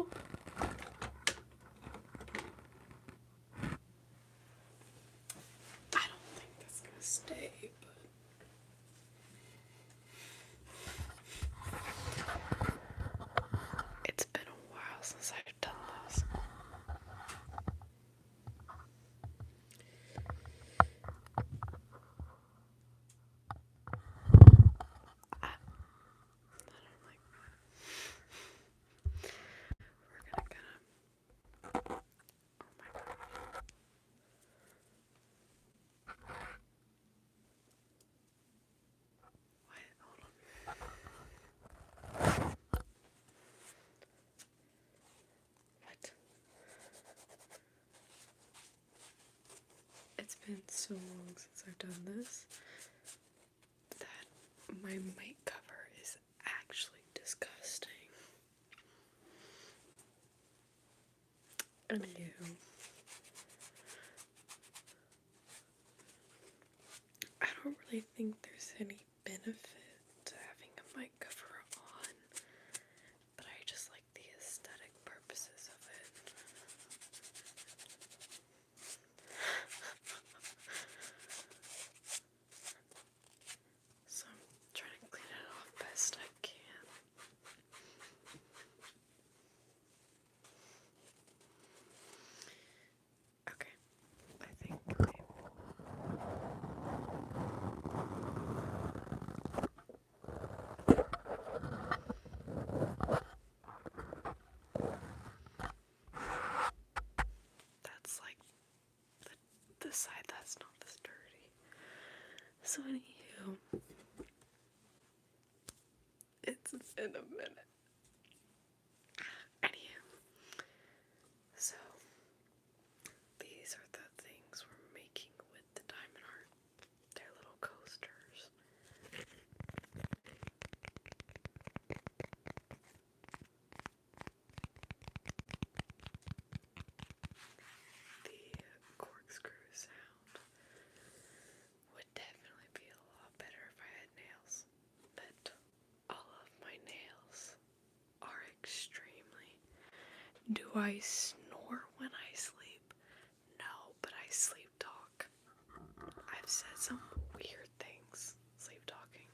know. I don't think that's gonna stay, but it's been a while since I've done this. I don't like that. We're gonna oh my god. Wait, hold on. What? It's been so long since I've done this that my mic cover is actually disgusting. Anywho, I don't really think there's any benefit to having a mic cover on, but I just like the aesthetic purposes of it. So I'm trying to clean it off best I can. Okay, I think that's like the side that's not as dirty. So anywho, it's in a minute. Anywho, so these are the things we're making with the diamond art. They're little coasters. The corkscrew sound would definitely be a lot better if I had nails, but all of my nails are extremely. Do I snore when I sleep? No, but I sleep talk. I've said some weird things sleep talking,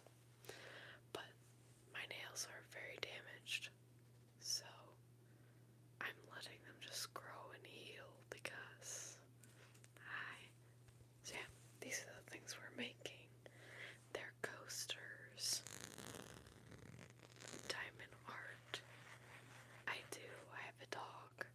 but my nails are very damaged, so I'm letting them just grow and heal because so yeah, these are the things we're making. They're coasters, diamond art. I have a dog.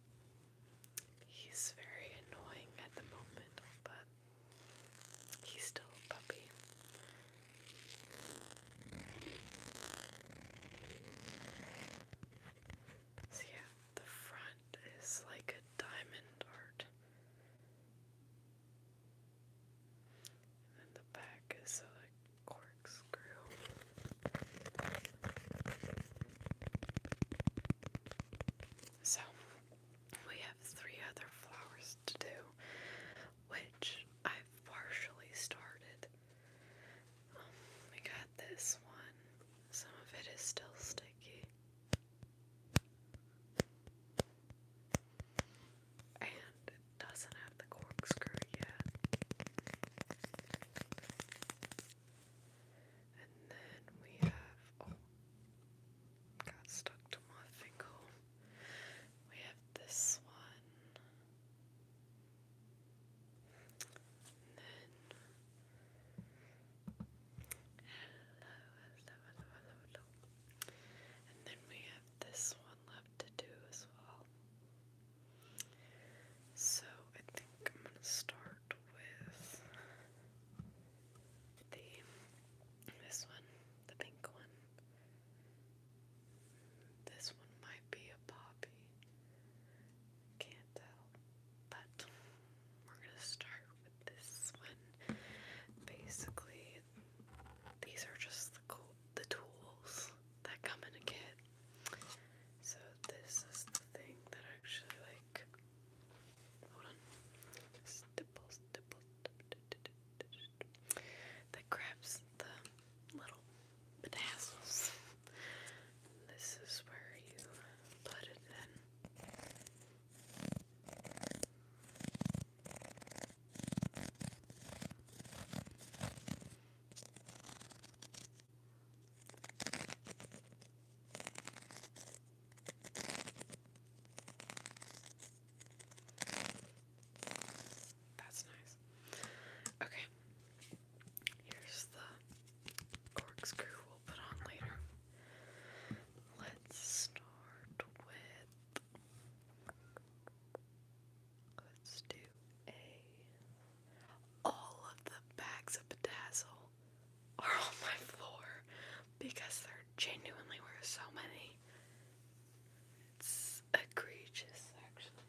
corkscrew we'll put on later. Let's start with, let's do all of the bags of bedazzle are on my floor because there genuinely were so many. It's egregious, actually.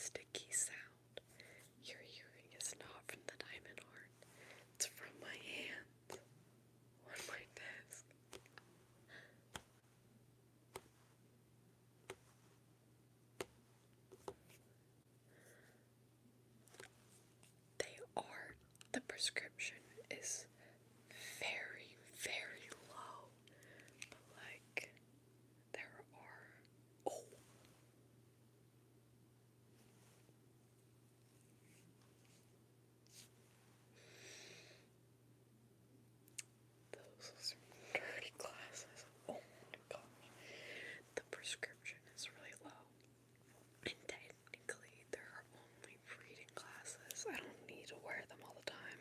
sticky sound you're hearing is not from the diamond art. It's from my hands on my desk. The prescription is very, very low. But like, there are, oh. Those are some dirty glasses. Oh my gosh. The prescription is really low. And technically, there are only reading glasses. I don't need to wear them all the time.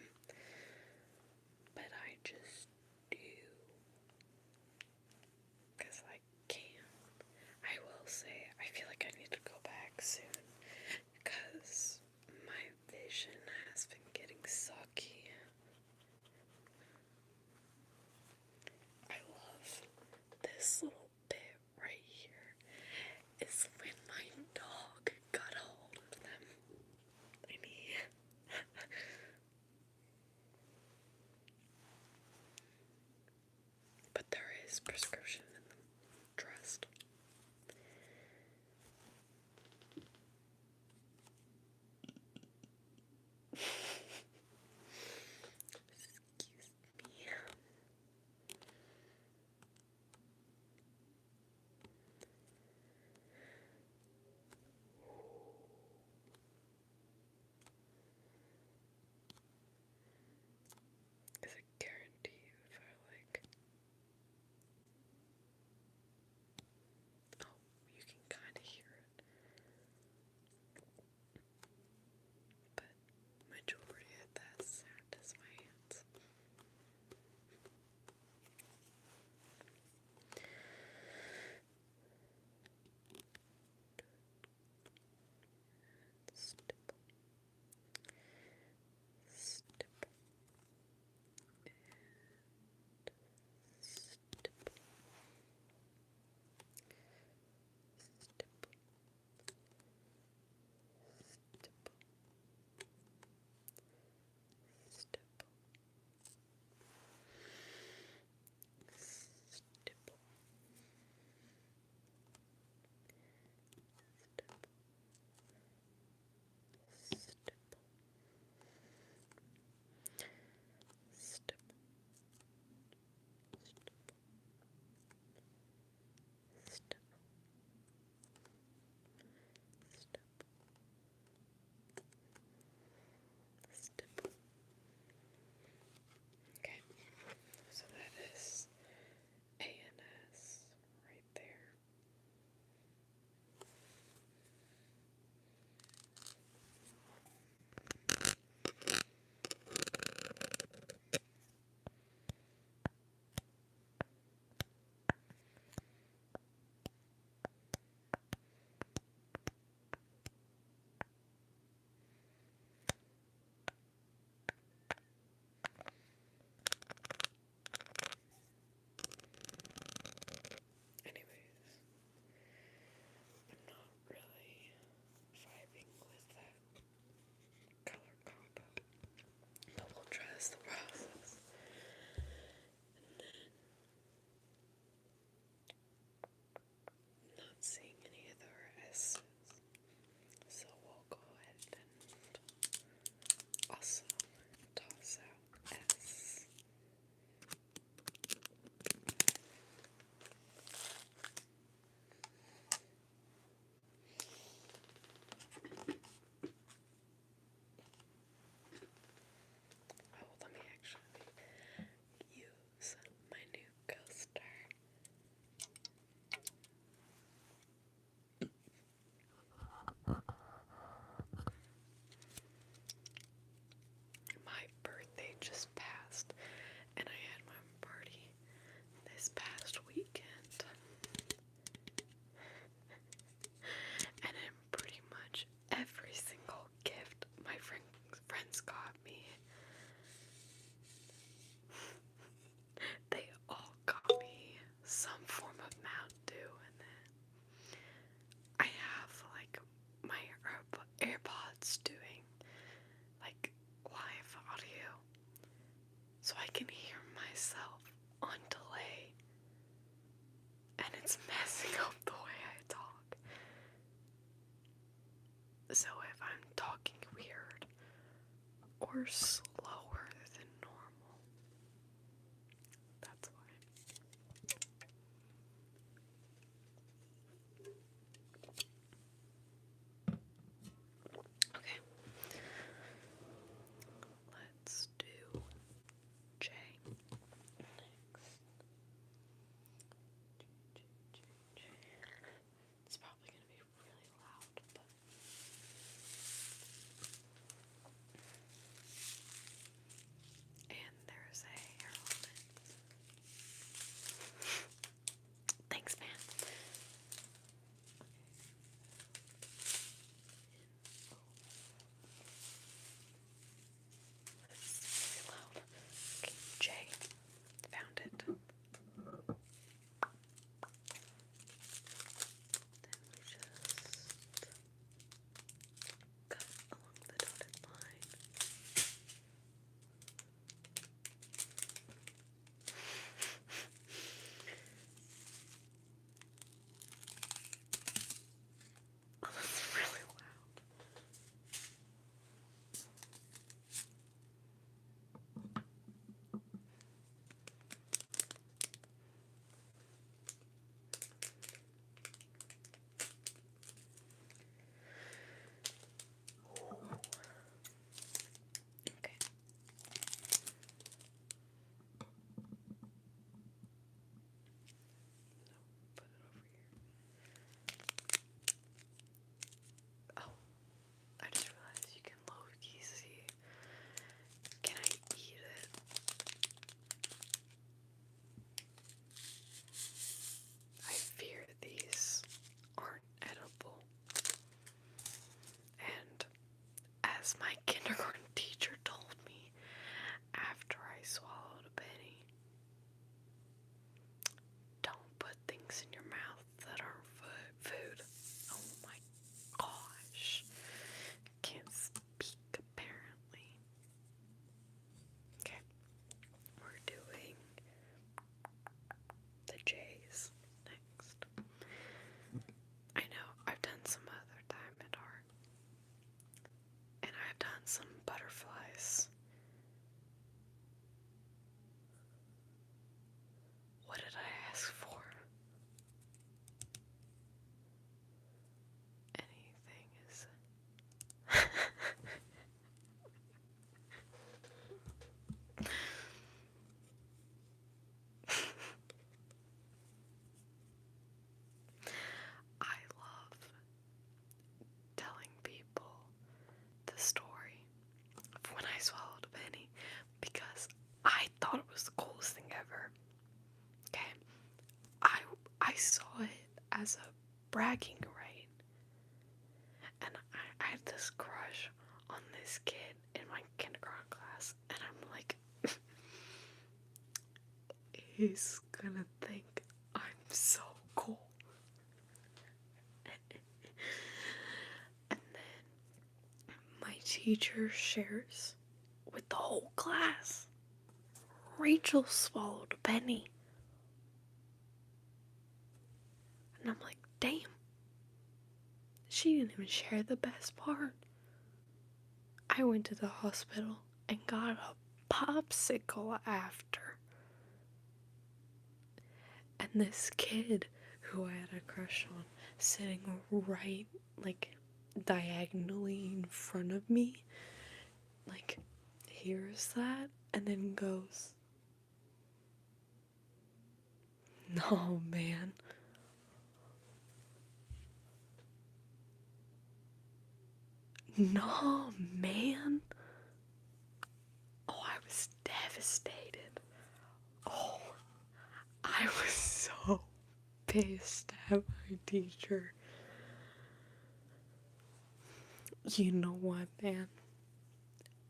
it's doing like live audio, so I can hear myself on delay, and it's messing up the way I talk. So if I'm talking weird or slower than normal, that's why. Okay, let's do J next. J. It's probably going to be really loud, but and there's a hair on it. Thanks, man. This is really loud. Okay, J. Found it. Then we just cut along the dotted line. Oh, that's really loud. Okay. Put it over here. Oh, I just realized you can low-key see. Can I eat it? I fear these aren't edible. And as my kindergarten teacher told me after I swallowed a penny, don't put things in your mouth that aren't food. Oh my gosh. Can't speak apparently. Okay. We're doing the J's next. I know I've done some other diamond art. And I've done some butterflies. What did I ask for? Anything is... I love telling people the story of when I swallowed a penny because I thought it was the coolest thing ever. Okay, I saw it as a bragging right, and I had this crush on this kid in my kindergarten class, and I'm like, he's gonna think I'm so cool. And then my teacher shares with the whole class, Rachel swallowed a penny. And I'm like, damn. She didn't even share the best part. I went to the hospital and got a popsicle after. And this kid who I had a crush on sitting right, like, diagonally in front of me, like, hears that and then goes, no, man. No, man. Oh, I was devastated. Oh, I was so pissed at my teacher. You know what, man?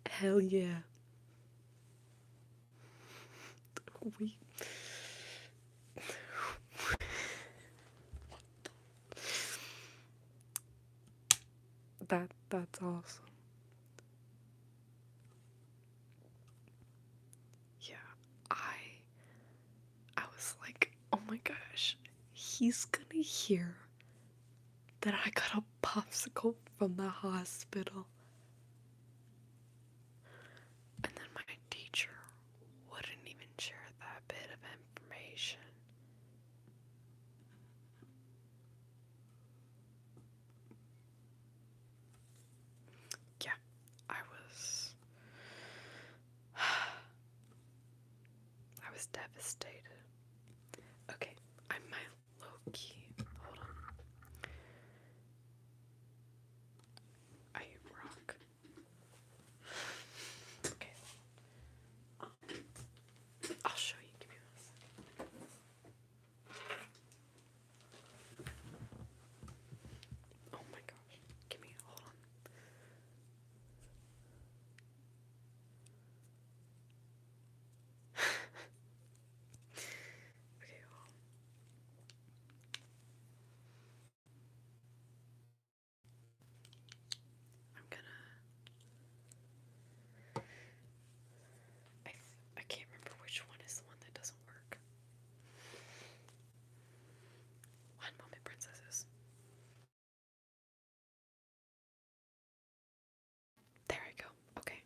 Hell yeah. We... That's awesome. Yeah, I was like, oh my gosh, he's gonna hear that I got a popsicle from the hospital. And then my teacher wouldn't even share that bit of information. Yeah, I was I was devastated. Okay, I might low key. Hold on. I rock. Okay, I'll show you. Give me a second. Oh my gosh. Give me. Hold on. Okay, well. I'm gonna. I can't remember which one is the one that doesn't work. One moment, princesses. There I go. Okay.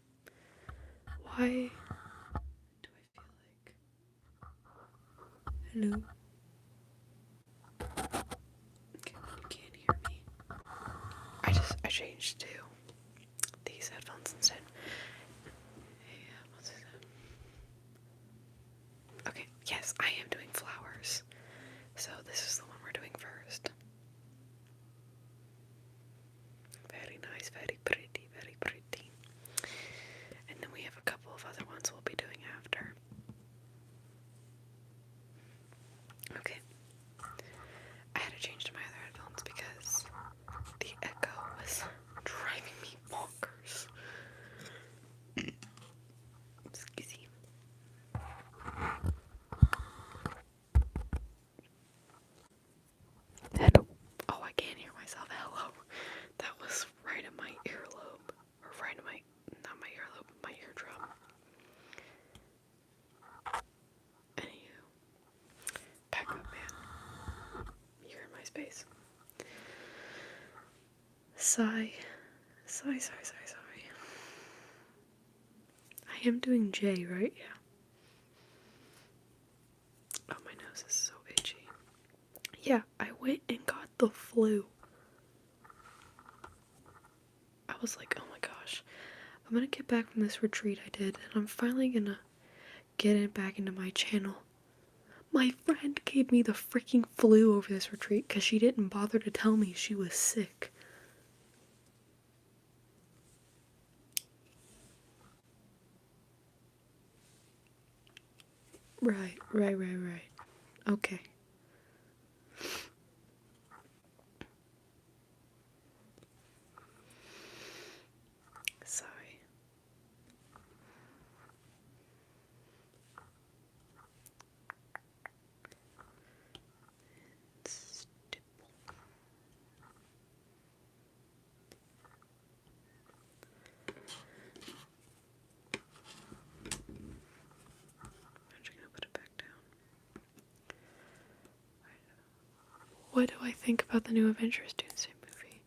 Why do I feel like. Hello? Okay, you can't hear me. I changed to these headphones instead. Yeah, what's that? Okay, yes, I am doing flowers. So this is the one we're doing first. Very nice, very pretty, very pretty. And then we have a couple of other ones we'll be doing after. Okay. I had to change to my other headphones because the echo was driving me bonkers. Excuse me. Hello. Oh, I can't hear myself. Hello. That was right in my earlobe. Or right in my, not my earlobe, my eardrum. Anywho. Back up, man. You're in my space. Sigh. Sigh, sigh, sigh, sigh. I am doing J, right? Yeah. Oh, my nose is so itchy. Yeah, I went and got the flu. I was like, oh my gosh. I'm gonna get back from this retreat I did, and I'm finally gonna get it back into my channel. My friend gave me the freaking flu over this retreat because she didn't bother to tell me she was sick. Right. Okay. Sigh. Stipple. I'm just gonna put it back down. What do I think about the new Avengers Doomsday movie?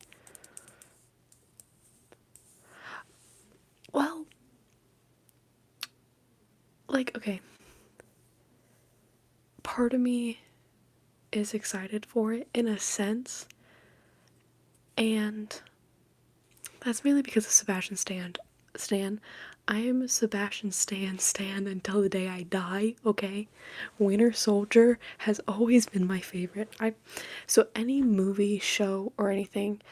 Well, like, okay. Part of me is excited for it in a sense, and that's mainly because of Sebastian Stan. I am a Sebastian Stan until the day I die, okay? Winter Soldier has always been my favorite. So any movie, show, or anything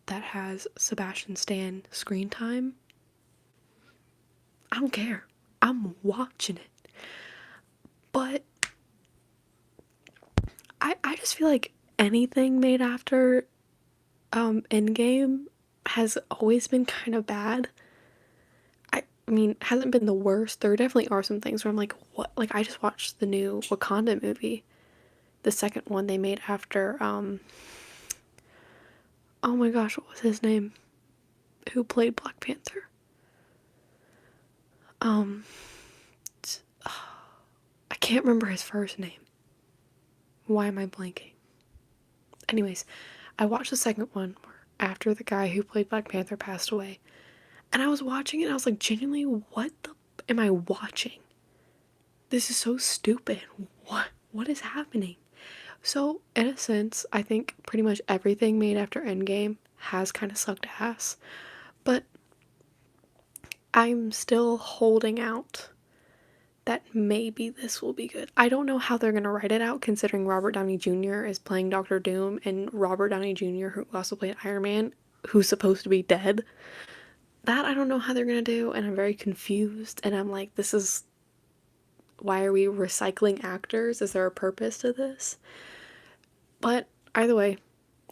that has Sebastian Stan screen time, I don't care. I'm watching it. But I just feel like anything made after Endgame has always been kind of bad. I mean, hasn't been the worst. There definitely are some things where I'm like, what? Like, I just watched the new Wakanda movie, the second one they made after Oh my gosh, what was his name? Who played Black Panther? I can't remember his first name. Why am I blanking? Anyways, I watched the second one after the guy who played Black Panther passed away. And I was watching it and I was like, genuinely, what the am I watching? This is so stupid. What is happening? So, in a sense, I think pretty much everything made after Endgame has kind of sucked ass. But I'm still holding out that maybe this will be good. I don't know how they're going to write it out, considering Robert Downey Jr. is playing Doctor Doom, and Robert Downey Jr., who also played Iron Man, who's supposed to be dead. That I don't know how they're going to do, and I'm very confused, and I'm like, this is... why are we recycling actors? Is there a purpose to this? But either way,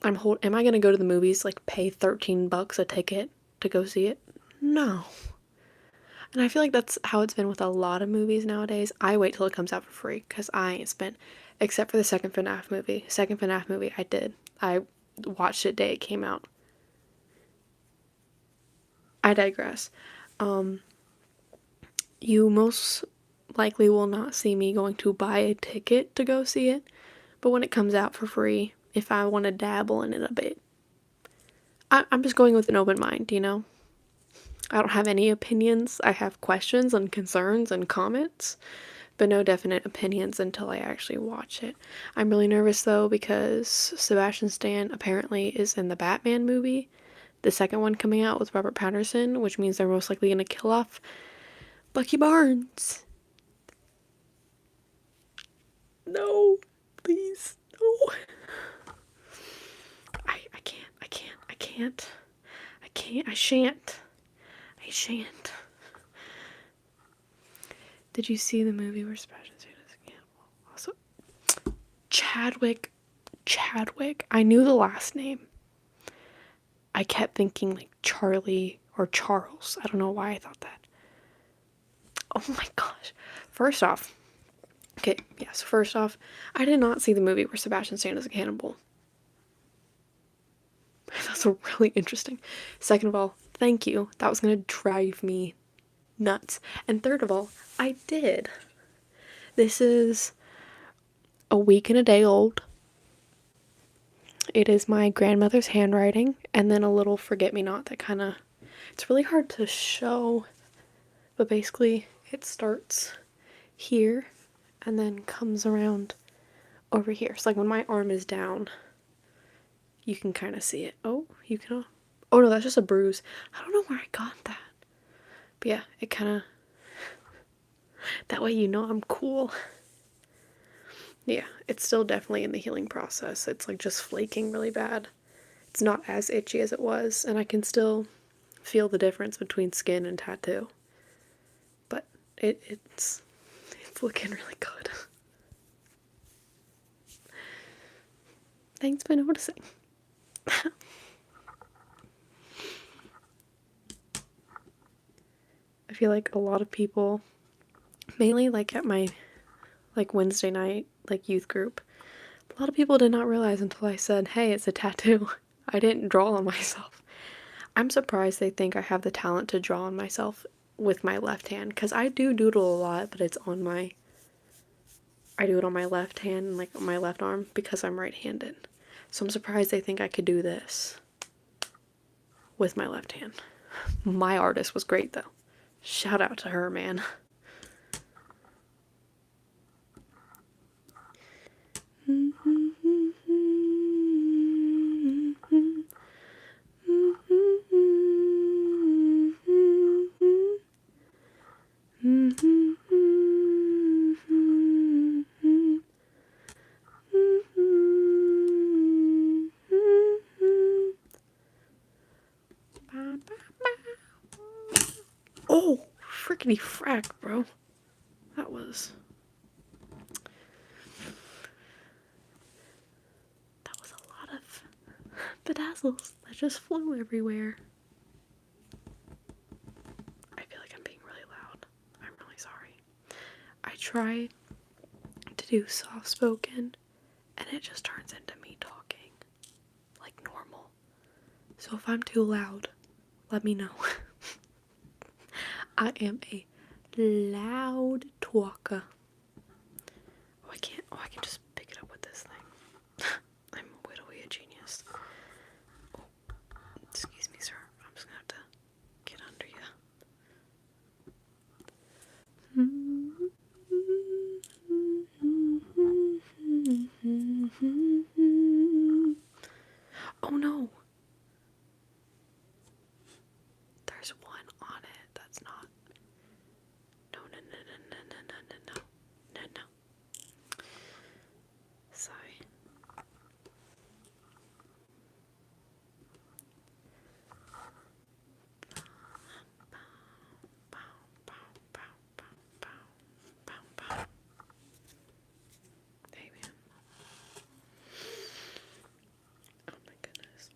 am I going to go to the movies, like pay $13 a ticket to go see it? No. And I feel like that's how it's been with a lot of movies nowadays. I wait till it comes out for free because I ain't spent, except for the second FNAF movie. Second FNAF movie I did. I watched it day it came out. I digress. You most likely will not see me going to buy a ticket to go see it, but when it comes out for free, if I want to dabble in it a bit, I'm just going with an open mind, you know? I don't have any opinions. I have questions and concerns and comments, but no definite opinions until I actually watch it. I'm really nervous though because Sebastian Stan apparently is in the Batman movie, the second one coming out with Robert Pattinson, which means they're most likely going to kill off Bucky Barnes. No, please, no. I shan't. Did you see the movie where Sebastian Stan is a cannibal? Also, Chadwick. I knew the last name. I kept thinking like Charlie or Charles. I don't know why I thought that. Oh my gosh. First off, I did not see the movie where Sebastian Stan is a cannibal. That's really interesting. Second of all, thank you. That was gonna drive me nuts. And third of all, I did. This is a week and a day old. It is my grandmother's handwriting, and then a little forget-me-not that kind of... it's really hard to show, but basically it starts here and then comes around over here. So like when my arm is down, you can kind of see it. Oh, you can... oh no, that's just a bruise. I don't know where I got that. But yeah, it kind of... that way you know I'm cool. Yeah, it's still definitely in the healing process. It's like just flaking really bad. It's not as itchy as it was, and I can still feel the difference between skin and tattoo. But it's looking really good. Thanks for noticing. I feel like a lot of people, mainly like at my like Wednesday night like youth group, a lot of people did not realize until I said, hey, it's a tattoo. I didn't draw on myself. I'm surprised they think I have the talent to draw on myself with my left hand, because I do doodle a lot, but it's on my... I do it on my left hand and like on my left arm because I'm right-handed. So I'm surprised they think I could do this with my left hand. My artist was great though. Shout out to her, man. Oh, frickety frack, bro. That was a lot of bedazzles that just flew everywhere. I feel like I'm being really loud. I'm really sorry. I try to do soft spoken and it just turns into me talking like normal. So if I'm too loud, let me know. I am a loud talker. Oh, I can't. Oh, I can just pick it up with this thing. I'm literally a genius. Oh, excuse me, sir. I'm just gonna have to get under you. Oh no. There's one on it. That's not. No, no, no, no, no, no, no, no, no, no, no. Sorry. Hey man. Oh my goodness.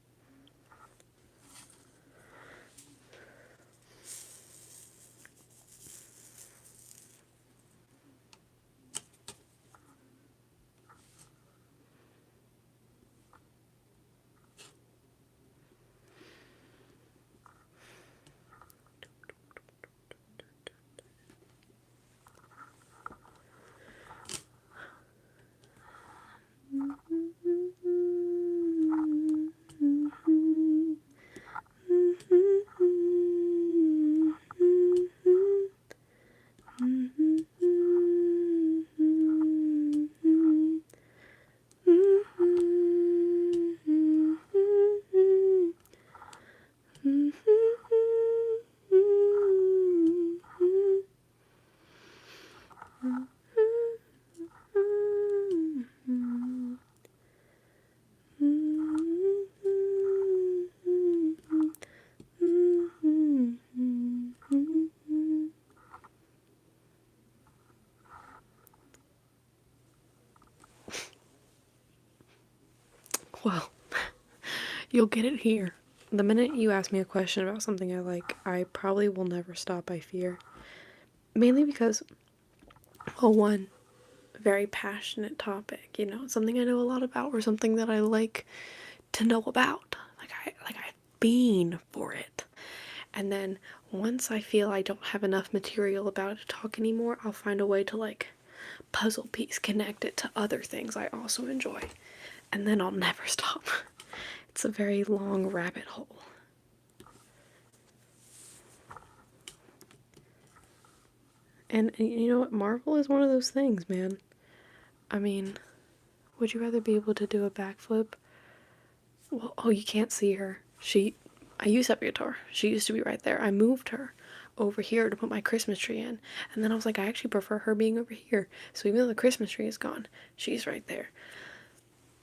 Well, you'll get it here. The minute you ask me a question about something I like, I probably will never stop, I fear. Mainly because, well, one, very passionate topic, you know, something I know a lot about or something that I like to know about. I've been for it. And then once I feel I don't have enough material about it to talk anymore, I'll find a way to like puzzle piece connect it to other things I also enjoy. And then I'll never stop. It's a very long rabbit hole. And you know what? Marvel is one of those things, man. I mean, would you rather be able to do a backflip? Well, oh, you can't see her. I used to have a guitar. She used to be right there. I moved her over here to put my Christmas tree in. And then I was like, I actually prefer her being over here. So even though the Christmas tree is gone, she's right there.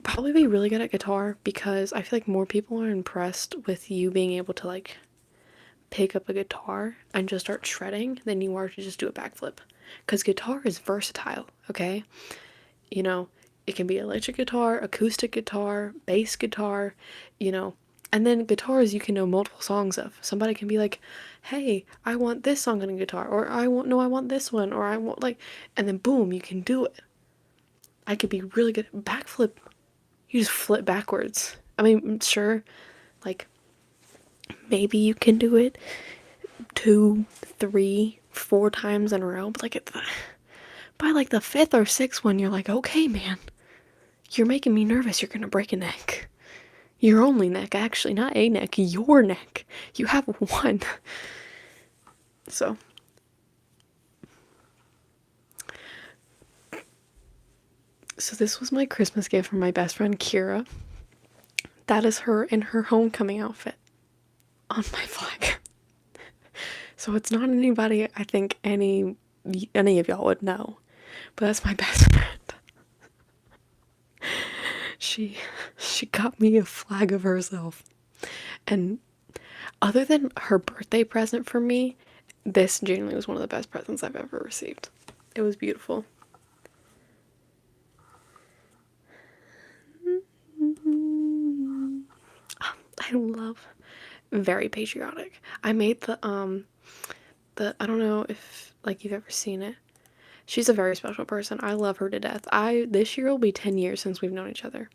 Probably be really good at guitar because I feel like more people are impressed with you being able to like pick up a guitar and just start shredding than you are to just do a backflip. Because guitar is versatile, okay? You know, it can be electric guitar, acoustic guitar, bass guitar, you know. And then guitars you can know multiple songs of. Somebody can be like, hey, I want this song on a guitar, or I want this one, or I want like, and then boom, you can do it. I could be really good at backflip. You just flip backwards. I mean, sure, like, maybe you can do it 2, 3, 4 times in a row, but like by like the 5th or 6th one, you're like, okay, man, you're making me nervous. You're gonna break a neck. Your only neck, actually, not a neck, your neck. You have one. So this was my Christmas gift from my best friend Kira. That is her in her homecoming outfit on my flag. So it's not anybody I think any of y'all would know, but that's my best friend. She got me a flag of herself, and other than her birthday present for me, this genuinely was one of the best presents I've ever received. It was beautiful. I love, very patriotic. I made the I don't know if like you've ever seen it. She's a very special person. I love her to death. This year will be 10 years since we've known each other.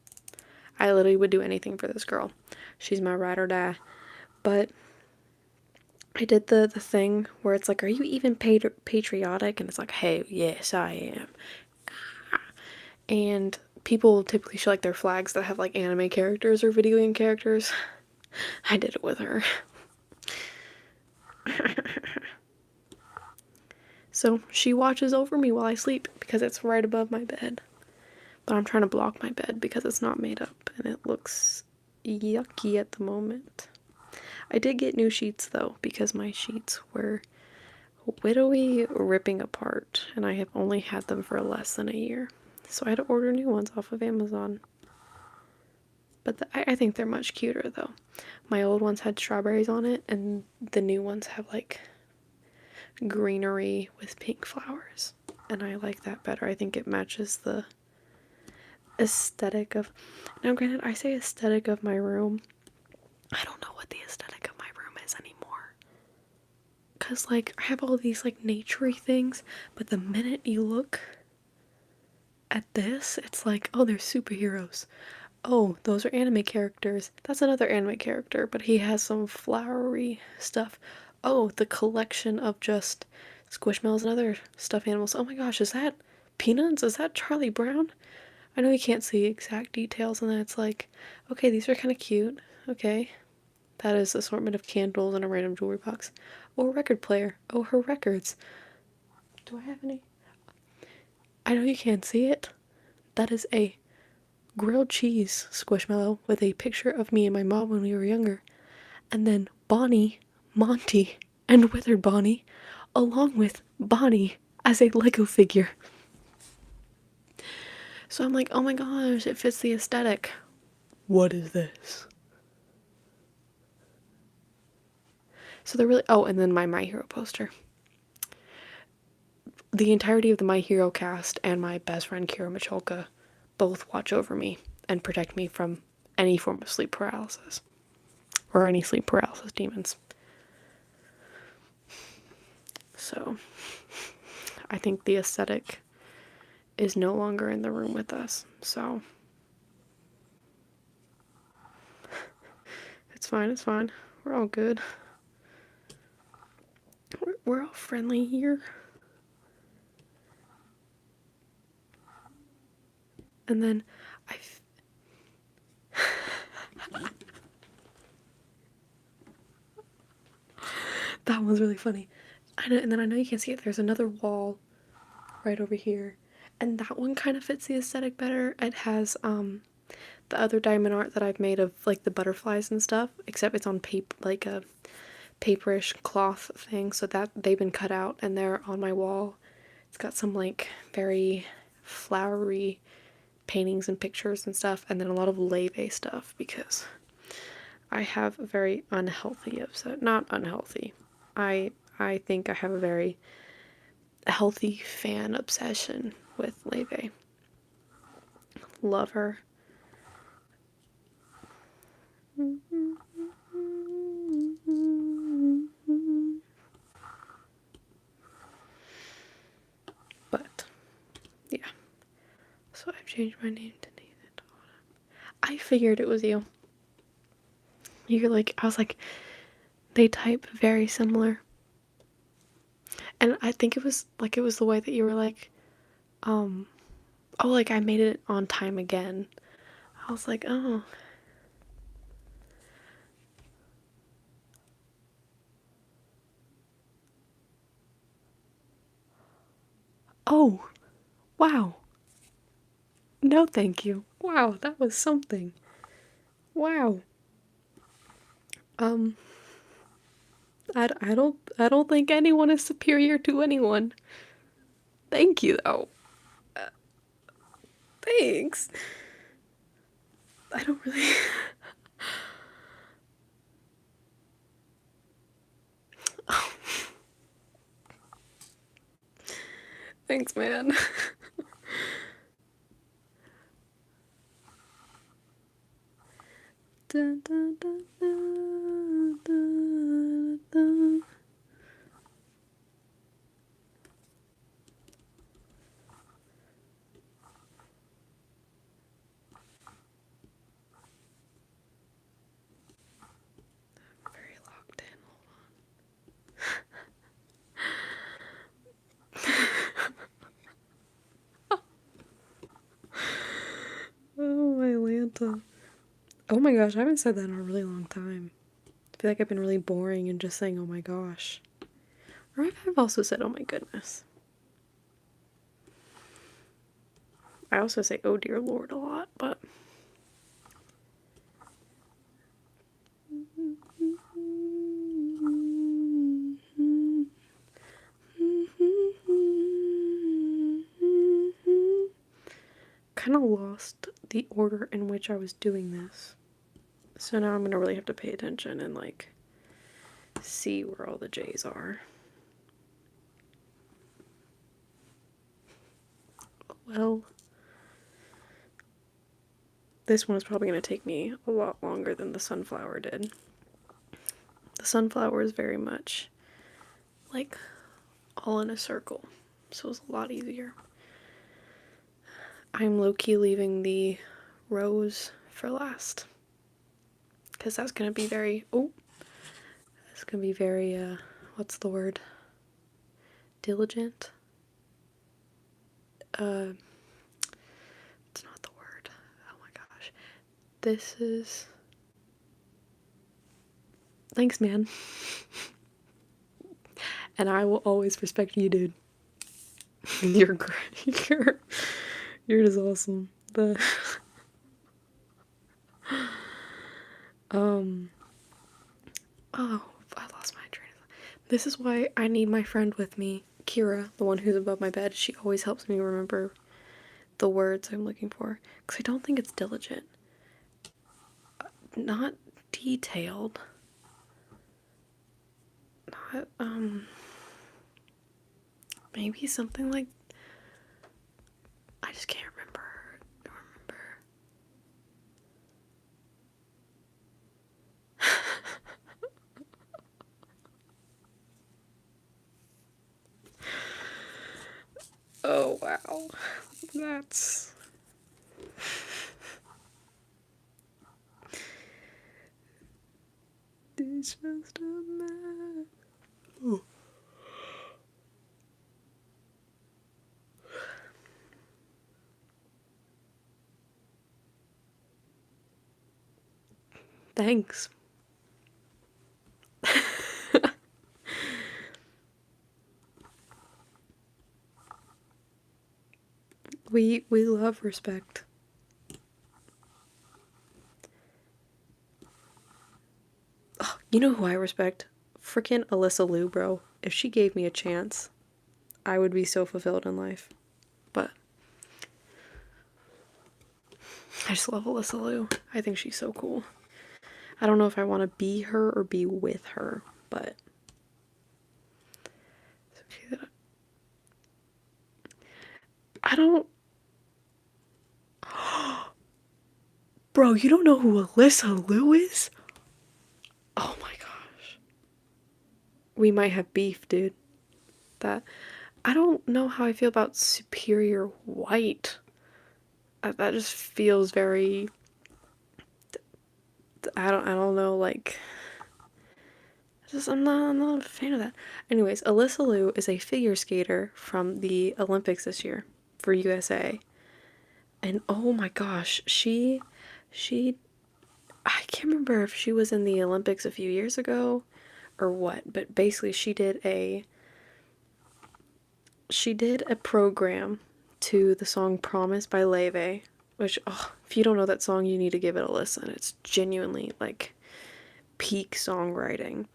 I literally would do anything for this girl. She's my ride or die. But I did the thing where it's like, are you even patriotic? And it's like, hey, yes, I am. And people typically show like their flags that have like anime characters or video game characters. I did it with her. So she watches over me while I sleep because it's right above my bed. But I'm trying to block my bed because it's not made up and it looks yucky at the moment. I did get new sheets though because my sheets were widowy ripping apart and I have only had them for less than a year. So I had to order new ones off of Amazon. But I think they're much cuter though. My old ones had strawberries on it and the new ones have like greenery with pink flowers. And I like that better. I think it matches the aesthetic of... Now granted, I say aesthetic of my room. I don't know what the aesthetic of my room is anymore. Because like, I have all these like naturey things, but the minute you look at this, it's like, oh, they're superheroes. Oh, those are anime characters. That's another anime character, but he has some flowery stuff. Oh, the collection of just Squishmallows and other stuffed animals. Oh my gosh, is that Peanuts? Is that Charlie Brown? I know you can't see exact details, and then it's like, okay, these are kind of cute. Okay. That is assortment of candles and a random jewelry box. Oh, a record player. Oh, her records. Do I have any? I know you can't see it. That is a grilled cheese squishmallow with a picture of me and my mom when we were younger. And then Bonnie, Monty, and Withered Bonnie, along with Bonnie as a Lego figure. So I'm like, oh my gosh, it fits the aesthetic. What is this? So they're really... Oh, and then my Hero poster. The entirety of the My Hero cast and my best friend Kira Michalka both watch over me and protect me from any form of sleep paralysis. Or any sleep paralysis demons. So, I think the aesthetic is no longer in the room with us. So, it's fine, it's fine. We're all good. We're all friendly here. And then that was really funny. And then I know you can't see it. There's another wall right over here. And that one kind of fits the aesthetic better. It has the other diamond art that I've made of like the butterflies and stuff, except it's on paper, like a paperish cloth thing, so that they've been cut out and they're on my wall. It's got some like very flowery paintings and pictures and stuff, and then a lot of leve stuff because I have a very unhealthy obsession. Not unhealthy. I think I have a very healthy fan obsession with leve. Love her. But yeah, so I've changed my name to Nathan. I figured it was you. You're like, I was like, they type very similar. And I think it was the way that you were like, oh, like I made it on time again. I was like, oh. Oh, wow. No, thank you. Wow, that was something. Wow. I don't think anyone is superior to anyone. Thank you, though. Thanks. I don't really... Thanks, man. Dun, dun, dun, dun, dun, dun. Oh my gosh, I haven't said that in a really long time. I feel like I've been really boring and just saying, oh my gosh. Or I've also said, oh my goodness. I also say, oh dear Lord, a lot, but. Kind of lost the order in which I was doing this. So now I'm gonna really have to pay attention and like see where all the J's are. Well, this one is probably gonna take me a lot longer than the sunflower did. The sunflower is very much like all in a circle, so it's a lot easier. I'm low-key leaving the rose for last, because that's gonna be very, that's gonna be very, what's the word? Diligent? It's not the word. Oh my gosh. This is, thanks man. And I will always respect you, dude. You're great. You're just awesome. The oh, I lost my train of thought. This is why I need my friend with me, Kira, the one who's above my bed. She always helps me remember the words I'm looking for, because I don't think it's diligent. Not detailed. Not, maybe something like, I just can't remember. Oh wow, that's it's just a mess. Oh. Thanks. We love respect. Oh, you know who I respect? Frickin' Alyssa Liu, bro. If she gave me a chance, I would be so fulfilled in life. But I just love Alyssa Liu. I think she's so cool. I don't know if I want to be her or be with her, but I don't. Bro, you don't know who Alyssa Liu is? Oh my gosh. We might have beef, dude. That I don't know how I feel about superior white. That just feels very, I don't know, like, I'm not a fan of that. Anyways, Alyssa Liu is a figure skater from the Olympics this year for USA. And oh my gosh, she I can't remember if she was in the Olympics a few years ago or what, but basically she did a program to the song Promise by Leve, which, oh, if you don't know that song, you need to give it a listen. It's genuinely like peak songwriting.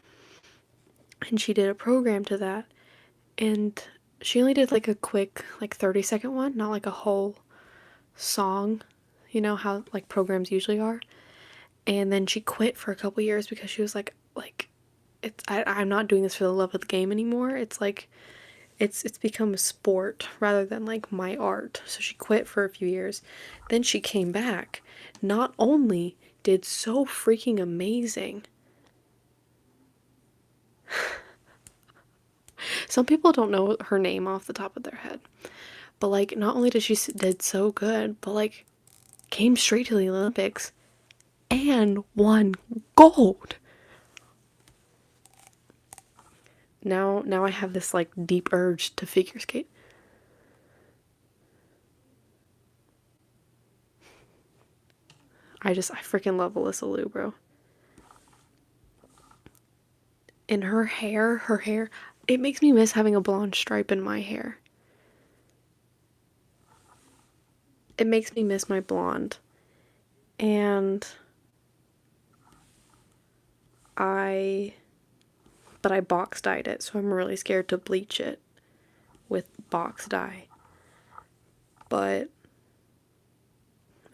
And she did a program to that, and she only did like a quick, like 30-second one, not like a whole song, you know how like programs usually are. And then she quit for a couple years because she was like I'm not doing this for the love of the game anymore. It's like it's become a sport rather than like my art. So she quit for a few years. Then she came back. Not only did so freaking amazing. Some people don't know her name off the top of their head. But like not only did she did so good, but like came straight to the Olympics and won gold. Now I have this like deep urge to figure skate. I freaking love Alyssa Liu, bro. And her hair, it makes me miss having a blonde stripe in my hair. It makes me miss my blonde. And but I box dyed it, so I'm really scared to bleach it with box dye. But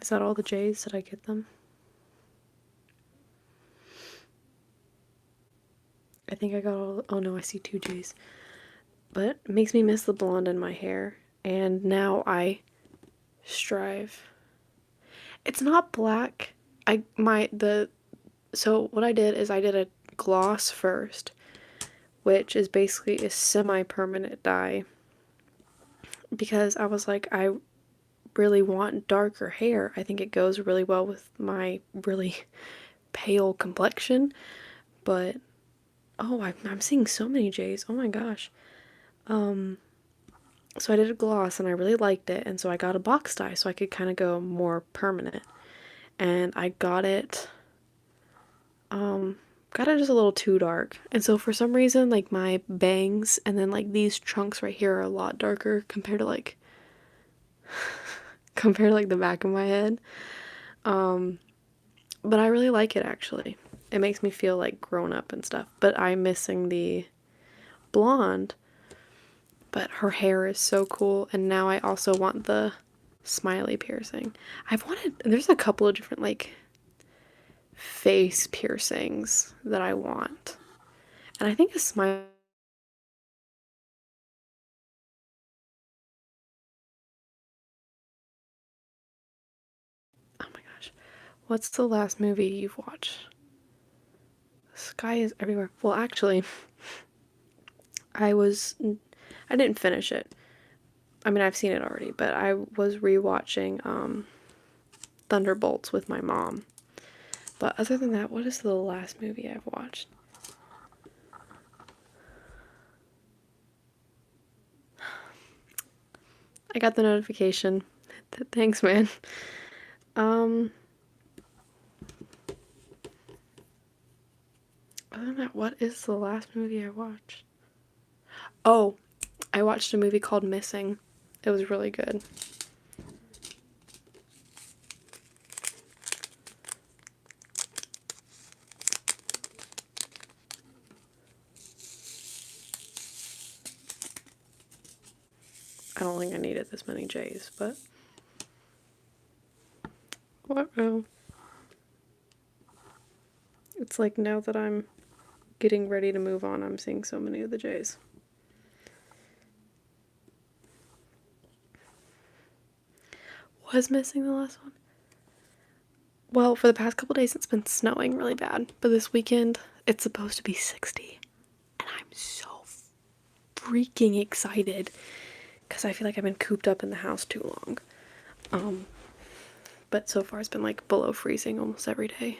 is that all the J's? Did I get them? I think I got all. Oh no, I see 2 J's. But it makes me miss the blonde in my hair. And now I strive. It's not black. So what I did is I did a gloss first, which is basically a semi-permanent dye. Because I was like, I really want darker hair. I think it goes really well with my really pale complexion. But oh, I'm seeing so many J's. Oh my gosh. So I did a gloss and I really liked it, and so I got a box dye so I could kind of go more permanent. And I got it just a little too dark. And so for some reason, like my bangs and then like these chunks right here are a lot darker compared to like the back of my head. But I really like it actually. It makes me feel like grown up and stuff. But I'm missing the blonde. But her hair is so cool, and now I also want the smiley piercing. There's a couple of different like face piercings that I want. And I think a smile. Oh my gosh. What's the last movie you've watched? The Sky is Everywhere. Well, actually, I didn't finish it. I mean, I've seen it already, but I was rewatching Thunderbolts with my mom. But other than that, what is the last movie I've watched? I got the notification. Thanks, man. Other than that, what is the last movie I watched? Oh, I watched a movie called Missing. It was really good. I don't think I needed this many J's, but what? It's like now that I'm getting ready to move on, I'm seeing so many of the J's. Was Missing the last one? Well, for the past couple days it's been snowing really bad, but this weekend it's supposed to be 60. And I'm so freaking excited because I feel like I've been cooped up in the house too long. But so far it's been like below freezing almost every day.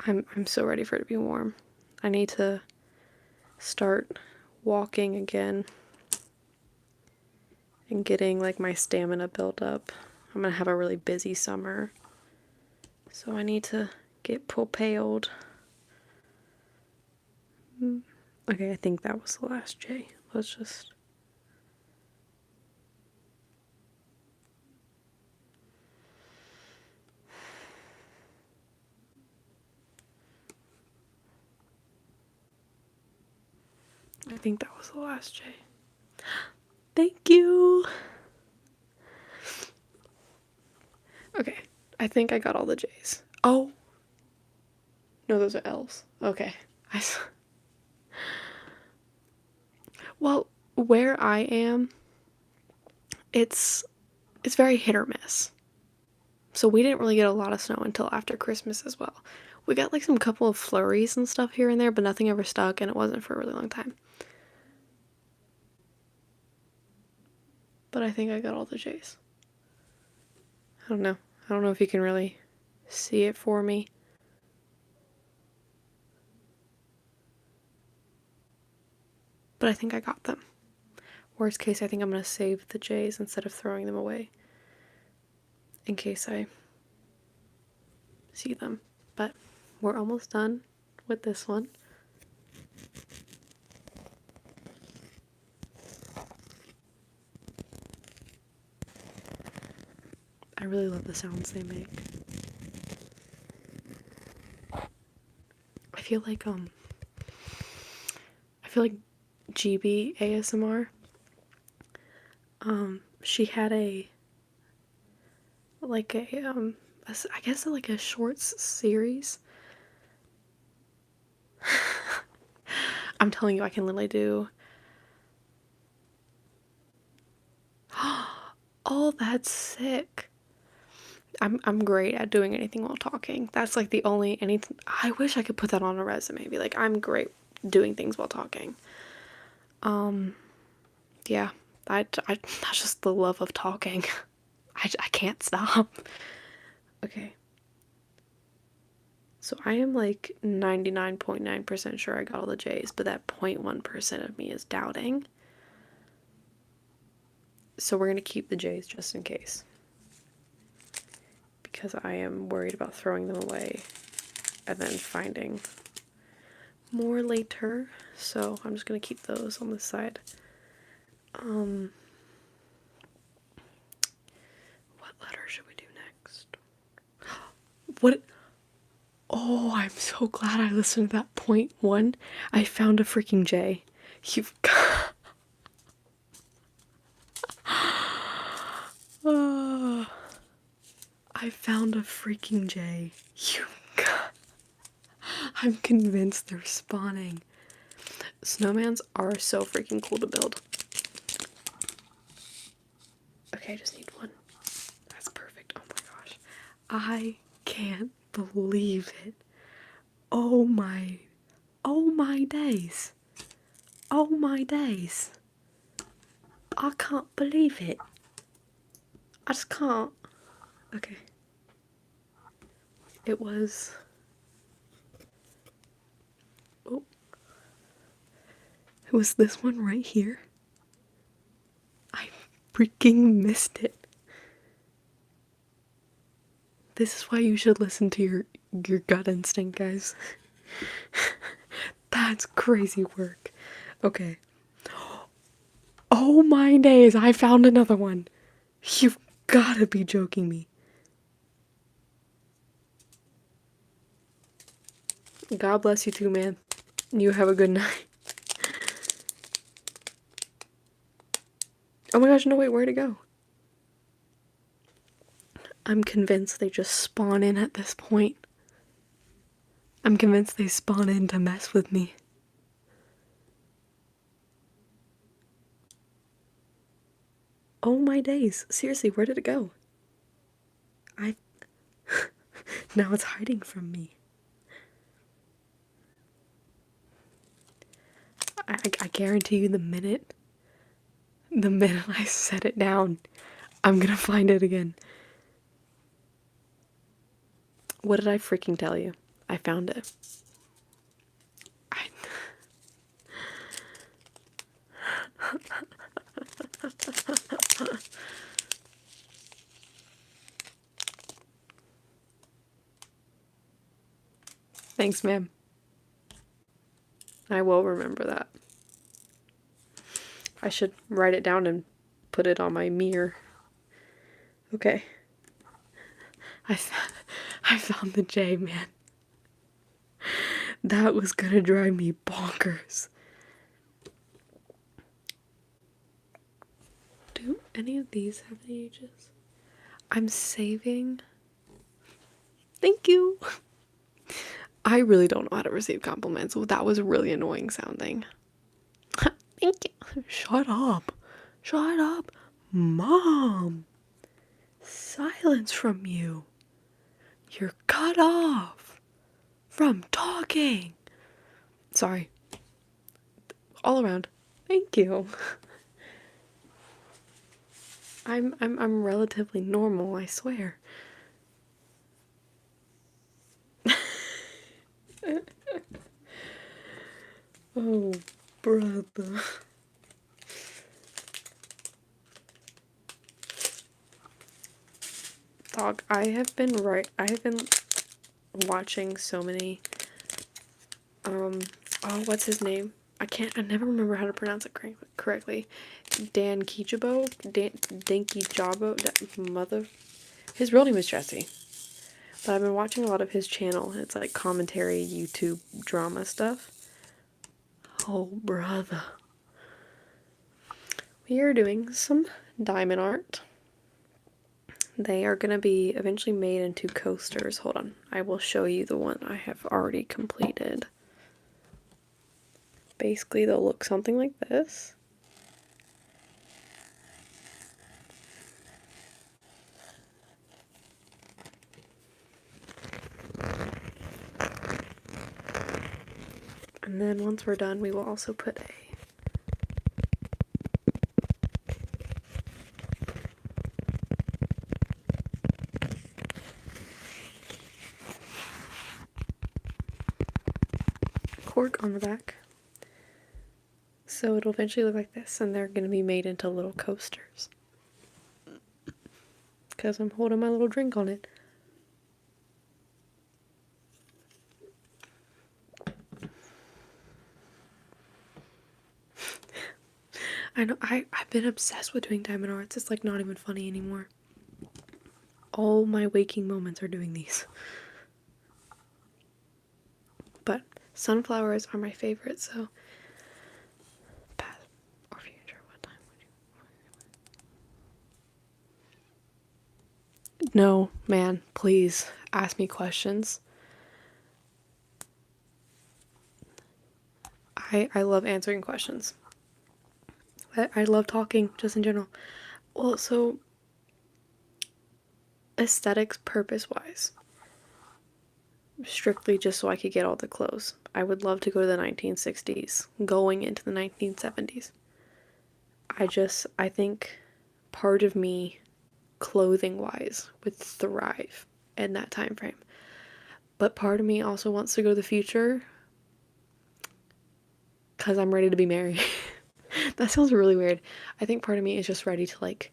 I'm so ready for it to be warm. I need to start walking again and getting like my stamina built up. I'm gonna have a really busy summer, so I need to get propelled. Okay, I think that was the last J. Let's just... I think that was the last J. Thank you! Okay, I think I got all the J's. Oh! No, those are L's. Okay. Well, where I am, it's very hit or miss. So we didn't really get a lot of snow until after Christmas as well. We got like some couple of flurries and stuff here and there, but nothing ever stuck, and it wasn't for a really long time. But I think I got all the J's. I don't know. I don't know if you can really see it for me. but I think I got them. Worst case, I think I'm going to save the J's instead of throwing them away in case I see them. But we're almost done with this one. I really love the sounds they make. I feel like GB ASMR, she had I guess like a shorts series. I'm telling you, I can literally do. Oh, that's sick. I'm great at doing anything while talking. That's like the only anything. I wish I could put that on a resume. Be like, I'm great doing things while talking. Yeah, that's just the love of talking. I can't stop. Okay. So I am like 99.9% sure I got all the J's, but that 0.1% of me is doubting. So we're going to keep the J's just in case. Because I am worried about throwing them away and then finding more later. So I'm just going to keep those on the side. What letter should we do next? What? Oh, I'm so glad I listened to that 0.1. I found a freaking J. You've got... I found a freaking J. I'm convinced they're spawning. Snowmans are so freaking cool to build. Okay, I just need one. That's perfect. Oh my gosh. I can't believe it. Oh my days. Oh my days. I can't believe it. I just can't. Okay. It was... Oh. It was this one right here. I freaking missed it. This is why you should listen to your gut instinct, guys. That's crazy work. Okay. Oh my days, I found another one. You've gotta be joking me. God bless you too, man. You have a good night. Oh my gosh, no, wait, where'd it go? I'm convinced they just spawn in at this point. I'm convinced they spawn in to mess with me. Oh my days. Seriously, where did it go? Now it's hiding from me. I guarantee you the minute I set it down, I'm gonna find it again. What did I freaking tell you? I found it. Thanks, ma'am. I will remember that. I should write it down and put it on my mirror. Okay. I found the J, man. That was gonna drive me bonkers. Do any of these have any ages? I'm saving. Thank you. I really don't know how to receive compliments. So that was really annoying sounding. Thank you. Shut up. Shut up. Mom. Silence from you. You're cut off from talking. Sorry. All around. Thank you. I'm relatively normal, I swear. Oh, brother. Dog, I have been watching so many, oh, what's his name? I never remember how to pronounce it correctly. Dan Kijabo? Dinky Jabo? His real name is Jesse. But I've been watching a lot of his channel. It's like commentary, YouTube, drama stuff. Oh, brother. We are doing some diamond art. They are going to be eventually made into coasters. Hold on. I will show you the one I have already completed. Basically, they'll look something like this. And then once we're done, we will also put a cork on the back. So it'll eventually look like this, and they're going to be made into little coasters. Because I'm holding my little drink on it. I know, I've been obsessed with doing diamond arts. It's like not even funny anymore. All my waking moments are doing these. But sunflowers are my favorite, so past or future, what time would you? No, man, please ask me questions. I love answering questions. I love talking, just in general. Well, so aesthetics purpose-wise, strictly just so I could get all the clothes. I would love to go to the 1960s, going into the 1970s. I think part of me, clothing-wise, would thrive in that time frame. But part of me also wants to go to the future because I'm ready to be married. That sounds really weird. I think part of me is just ready to, like,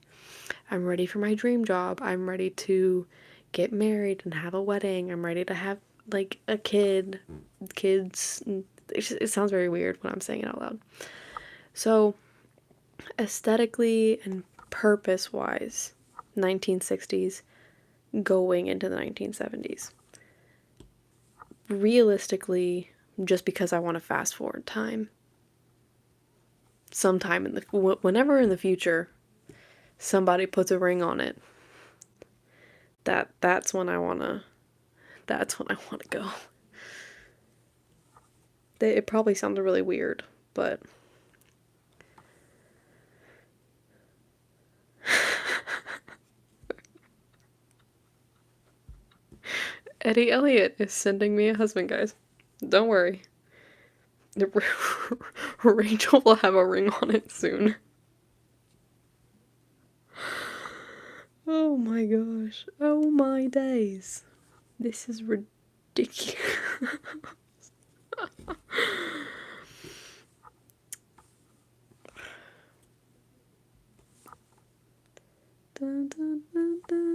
I'm ready for my dream job. I'm ready to get married and have a wedding. I'm ready to have, like, a kids. It sounds very weird when I'm saying it out loud. So, aesthetically and purpose-wise, 1960s going into the 1970s. Realistically, just because I want to fast forward time. Sometime whenever in the future somebody puts a ring on it, that's when I want to go. It probably sounded really weird, but Eddie Elliott is sending me a husband, guys. Don't worry. Rachel will have a ring on it soon. Oh my gosh. Oh my days. This is ridiculous. Dun, dun, dun, dun.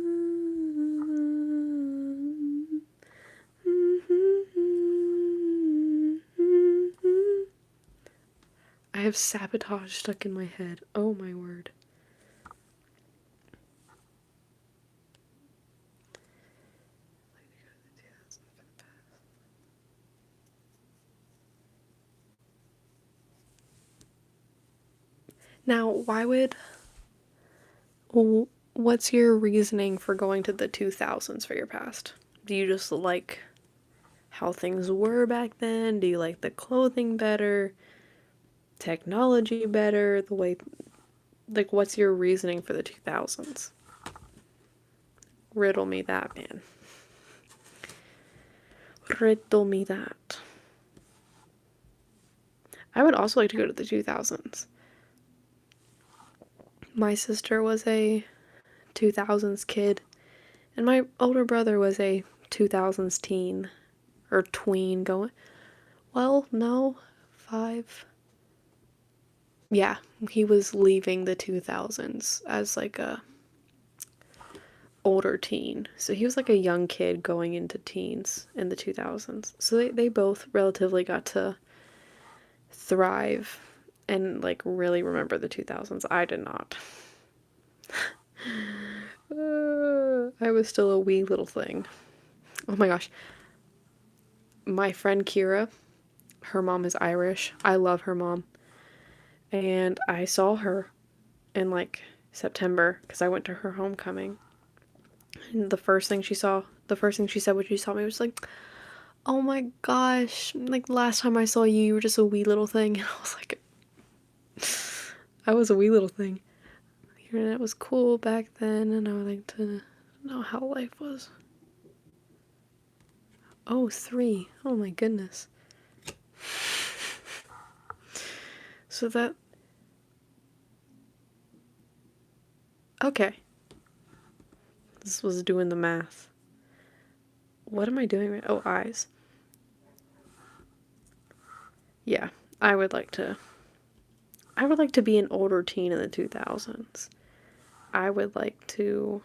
I have sabotage stuck in my head. Oh my word. Now, what's your reasoning for going to the 2000s for your past? Do you just like how things were back then? Do you like the clothing better? Technology better? The way, like, what's your reasoning for the 2000s? Riddle me that, man. Riddle me that. I would also like to go to the 2000s. My sister was a 2000s kid, and my older brother was a 2000s teen, or tween going, well, no, 5, yeah, he was leaving the 2000s as like a older teen. So he was like a young kid going into teens in the 2000s. So they both relatively got to thrive and like really remember the 2000s. I did not. I was still a wee little thing. Oh my gosh. My friend Kira, her mom is Irish. I love her mom. And I saw her in like September because I went to her homecoming. And the first thing she said when she saw me was like, "Oh my gosh, like last time I saw you, you were just a wee little thing." And I was like, I was a wee little thing. The internet was cool back then, and I would like to know how life was. Oh, 3. Oh my goodness. So that... Okay. This was doing the math. What am I doing right? Oh, eyes. Yeah, I would like to be an older teen in the 2000s. I would like to,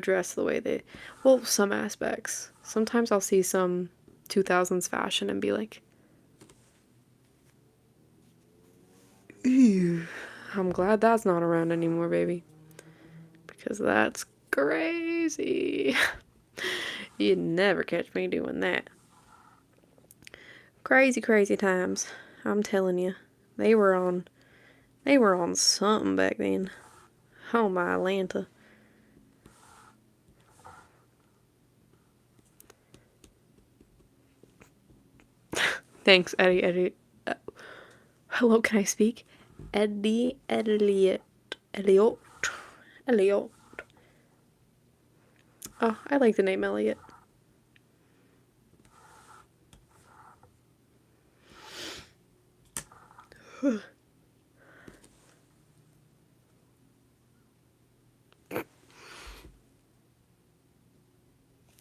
dress the way they, well, some aspects. Sometimes I'll see some 2000s fashion and be like, ew, I'm glad that's not around anymore, baby. Because that's crazy. You'd never catch me doing that. Crazy, crazy times. I'm telling you. They were on something back then. Oh my Atlanta. Thanks, Eddie. Hello, can I speak? Elliot. Oh, I like the name Elliot.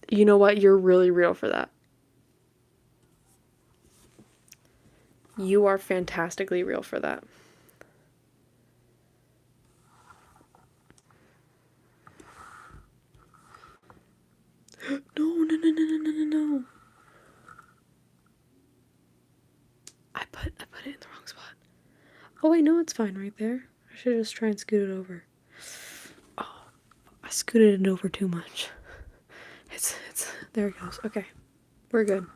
You know what? You're really real for that. You are fantastically real for that. No. I put it in the wrong spot. Oh, I know it's fine right there. I should just try and scoot it over. Oh, I scooted it over too much. It's there it goes. Okay. We're good.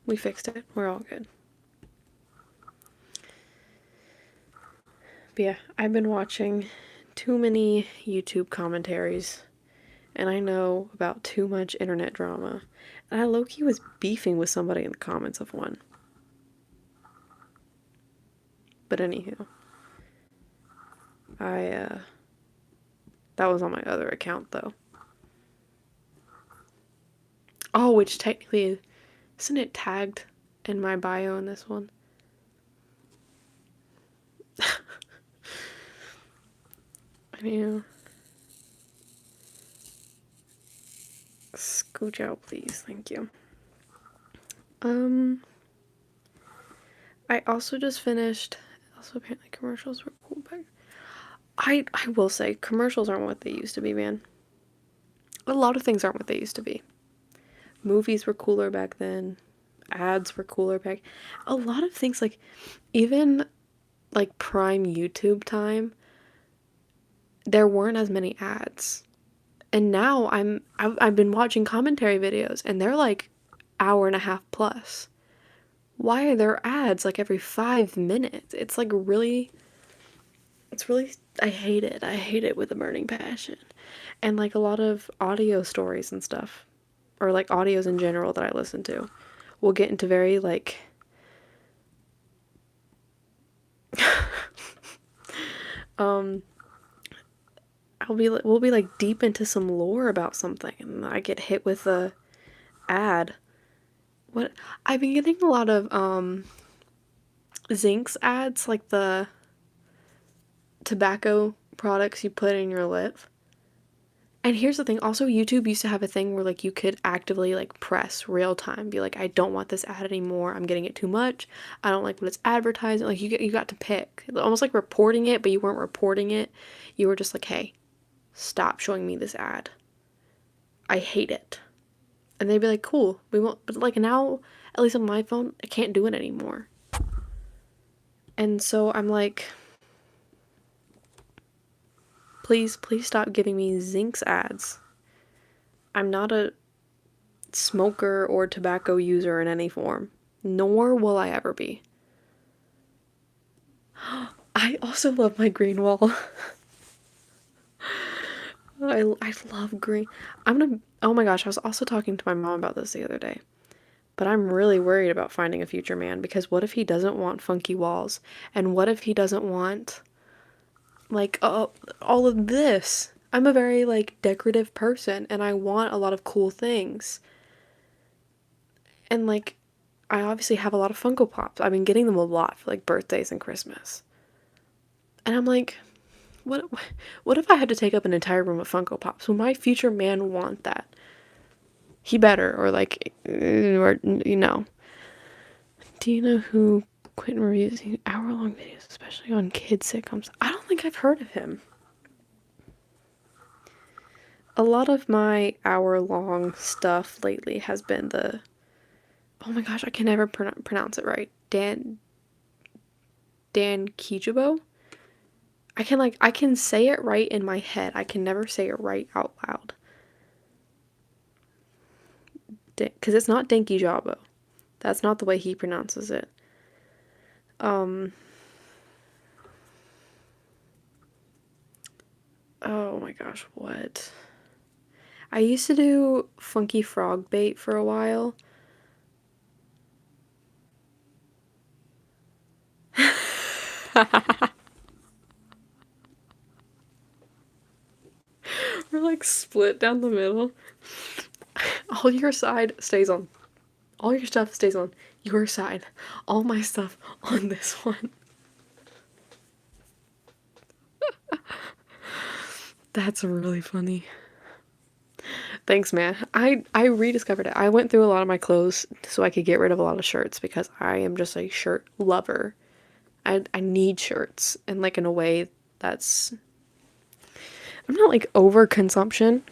We fixed it. We're all good. But yeah, I've been watching too many YouTube commentaries, and I know about too much internet drama. And I low-key was beefing with somebody in the comments of one. But anywho, that was on my other account though. Oh, which technically, isn't it tagged in my bio in this one? I mean, scooch out, please. Thank you. I also just finished. Also, apparently, commercials were cool back. I will say, commercials aren't what they used to be, man. A lot of things aren't what they used to be. Movies were cooler back then. Ads were cooler back. A lot of things, like, even like prime YouTube time, there weren't as many ads. And now I've been watching commentary videos and they're like hour and a half plus. Why are there ads like every 5 minutes? It's really I hate it. I hate it with a burning passion. And like a lot of audio stories and stuff, or like audios in general that I listen to, will get into very like we'll be like deep into some lore about something and I get hit with a ad. What I've been getting a lot of Zincs ads, like the tobacco products you put in your lip. And here's the thing, also YouTube used to have a thing where like you could actively like press real time, be like, I don't want this ad anymore, I'm getting it too much, I don't like what it's advertising. Like you got to pick, almost like reporting it, but you weren't reporting it. You were just like, hey, stop showing me this ad, I hate it. And they'd be like, cool, we won't. But like now, at least on my phone, I can't do it anymore. And so I'm like, please stop giving me Zinx ads. I'm not a smoker or tobacco user in any form, nor will I ever be. I also love my green wall. I love green. Oh my gosh, I was also talking to my mom about this the other day. But I'm really worried about finding a future man, because what if he doesn't want funky walls? And what if he doesn't want, like, all of this? I'm a very, like, decorative person, and I want a lot of cool things. And, like, I obviously have a lot of Funko Pops. I've been getting them a lot for, like, birthdays and Christmas. And I'm like, what if I had to take up an entire room of Funko Pops? Will my future man want that? He better, or, like, or, you know. Do you know who Quentin reviews hour-long videos, especially on kid sitcoms? I don't think I've heard of him. A lot of my hour-long stuff lately has been the... Oh my gosh, I can never pronounce it right. Dan Kijabo? I can say it right in my head. I can never say it right out loud. Because it's not Denki Jabo. That's not the way he pronounces it. Oh my gosh, what? I used to do funky frog bait for a while. We're like split down the middle. All your side stays on. All your stuff stays on your side. All my stuff on this one. That's really funny. Thanks, man. I rediscovered it. I went through a lot of my clothes so I could get rid of a lot of shirts, because I am just a shirt lover. I need shirts, and like in a way that's... I'm not like over consumption,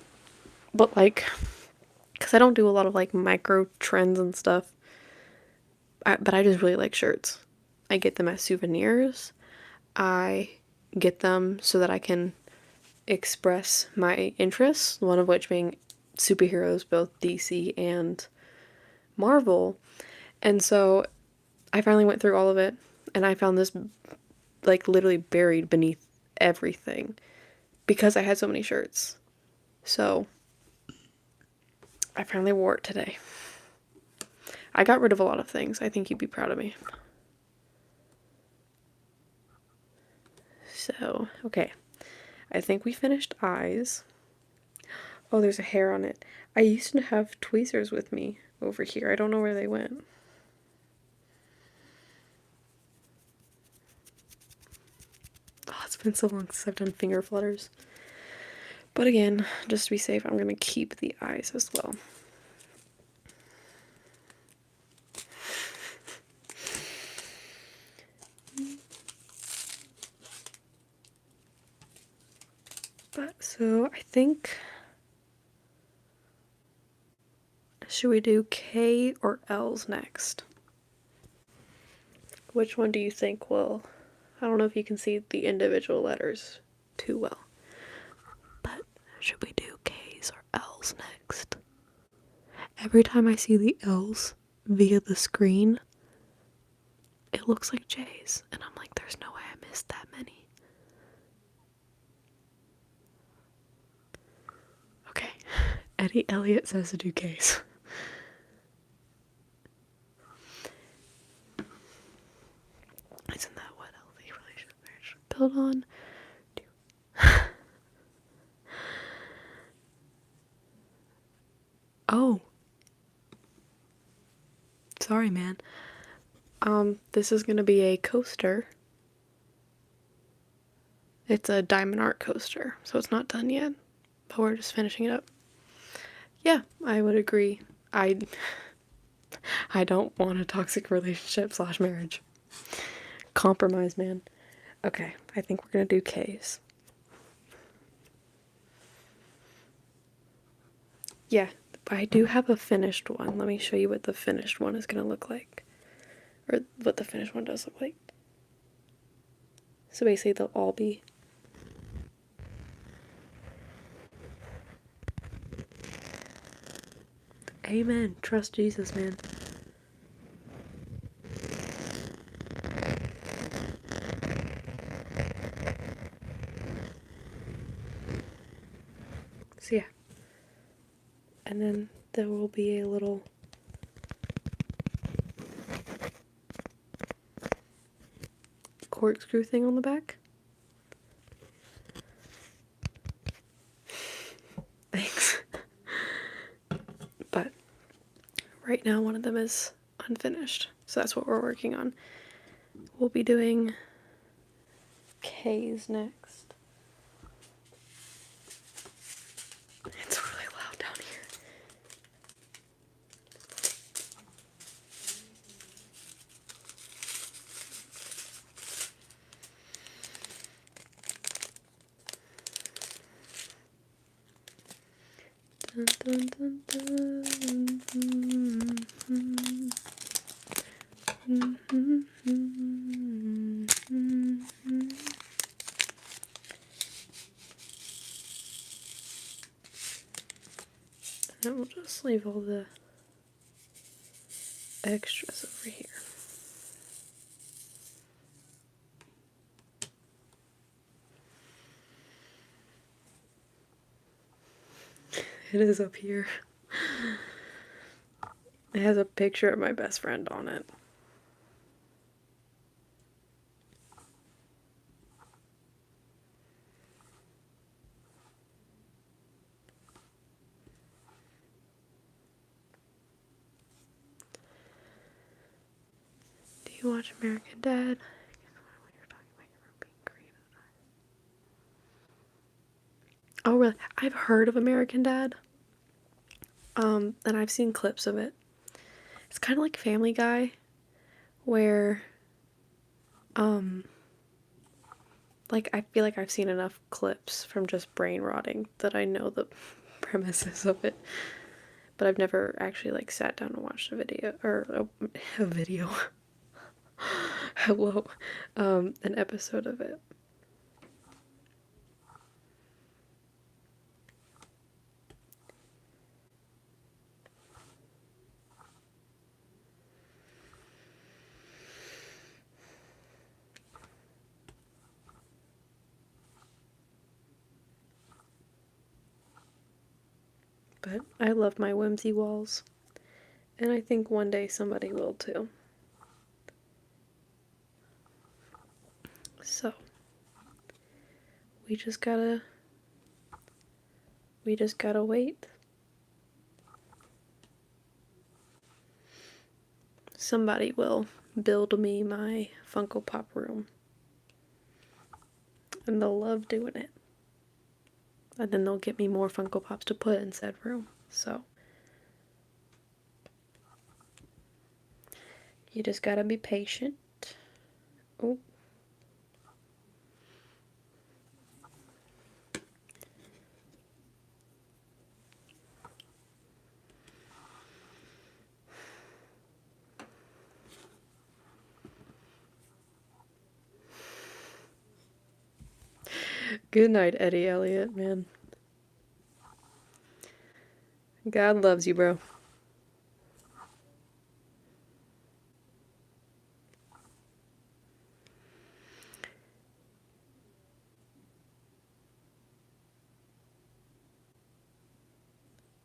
but like, because I don't do a lot of like micro trends and stuff. But I just really like shirts. I get them as souvenirs. I get them so that I can express my interests, one of which being superheroes, both DC and Marvel. And so I finally went through all of it, and I found this like literally buried beneath everything because I had so many shirts. So I finally wore it today. I got rid of a lot of things. I think you'd be proud of me. So, okay. I think we finished eyes. Oh, there's a hair on it. I used to have tweezers with me over here. I don't know where they went. Oh, it's been so long since I've done finger flutters. But again, just to be safe, I'm going to keep the eyes as well. But so I think... Should we do K or L's next? Which one do you think will... I don't know if you can see the individual letters too well. But should we do K's or L's next? Every time I see the L's via the screen, it looks like J's. And I'm like, there's no way I missed that many. Okay. Eddie Elliott says to do K's. Isn't that what healthy relationship should build on? Oh. Sorry, man. This is gonna be a coaster. It's a diamond art coaster, so it's not done yet. but we're just finishing it up. Yeah, I would agree. I don't want a toxic relationship / marriage. Compromise, man. Okay, I think we're gonna do K's. Yeah, I do have a finished one. Let me show you what the finished one is gonna look like. Or what the finished one does look like. So basically they'll all be Amen. Trust Jesus, man. So yeah. And then there will be a little corkscrew thing on the back. Thanks. But right now one of them is unfinished. So that's what we're working on. We'll be doing K's next. It's really loud down here. Dun, dun, dun, dun, and we'll just leave all the extras over here. It is up here. It has a picture of my best friend on it. Do you watch American Dad? Oh, really? I've heard of American Dad. And I've seen clips of it. It's kind of like Family Guy, where, like, I feel like I've seen enough clips from just brain rotting that I know the premises of it. But I've never actually, like, sat down and watched a video, or a video. Hello. An episode of it. But I love my whimsy walls. And I think one day somebody will too. So, we just gotta wait. Somebody will build me my Funko Pop room. And they'll love doing it. And then they'll get me more Funko Pops to put in said room. So, you just gotta be patient. Oh. Good night, Eddie Elliott, man. God loves you, bro.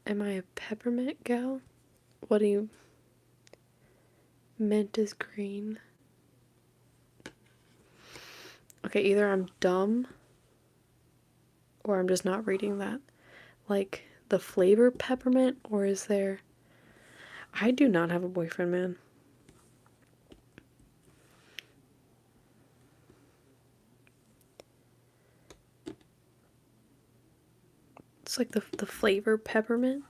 Am I a peppermint gal? What do you... Mint is green. Okay, either I'm dumb or I'm just not reading that. Like, the flavor peppermint, or is there... I do not have a boyfriend, man. It's like the flavor peppermint?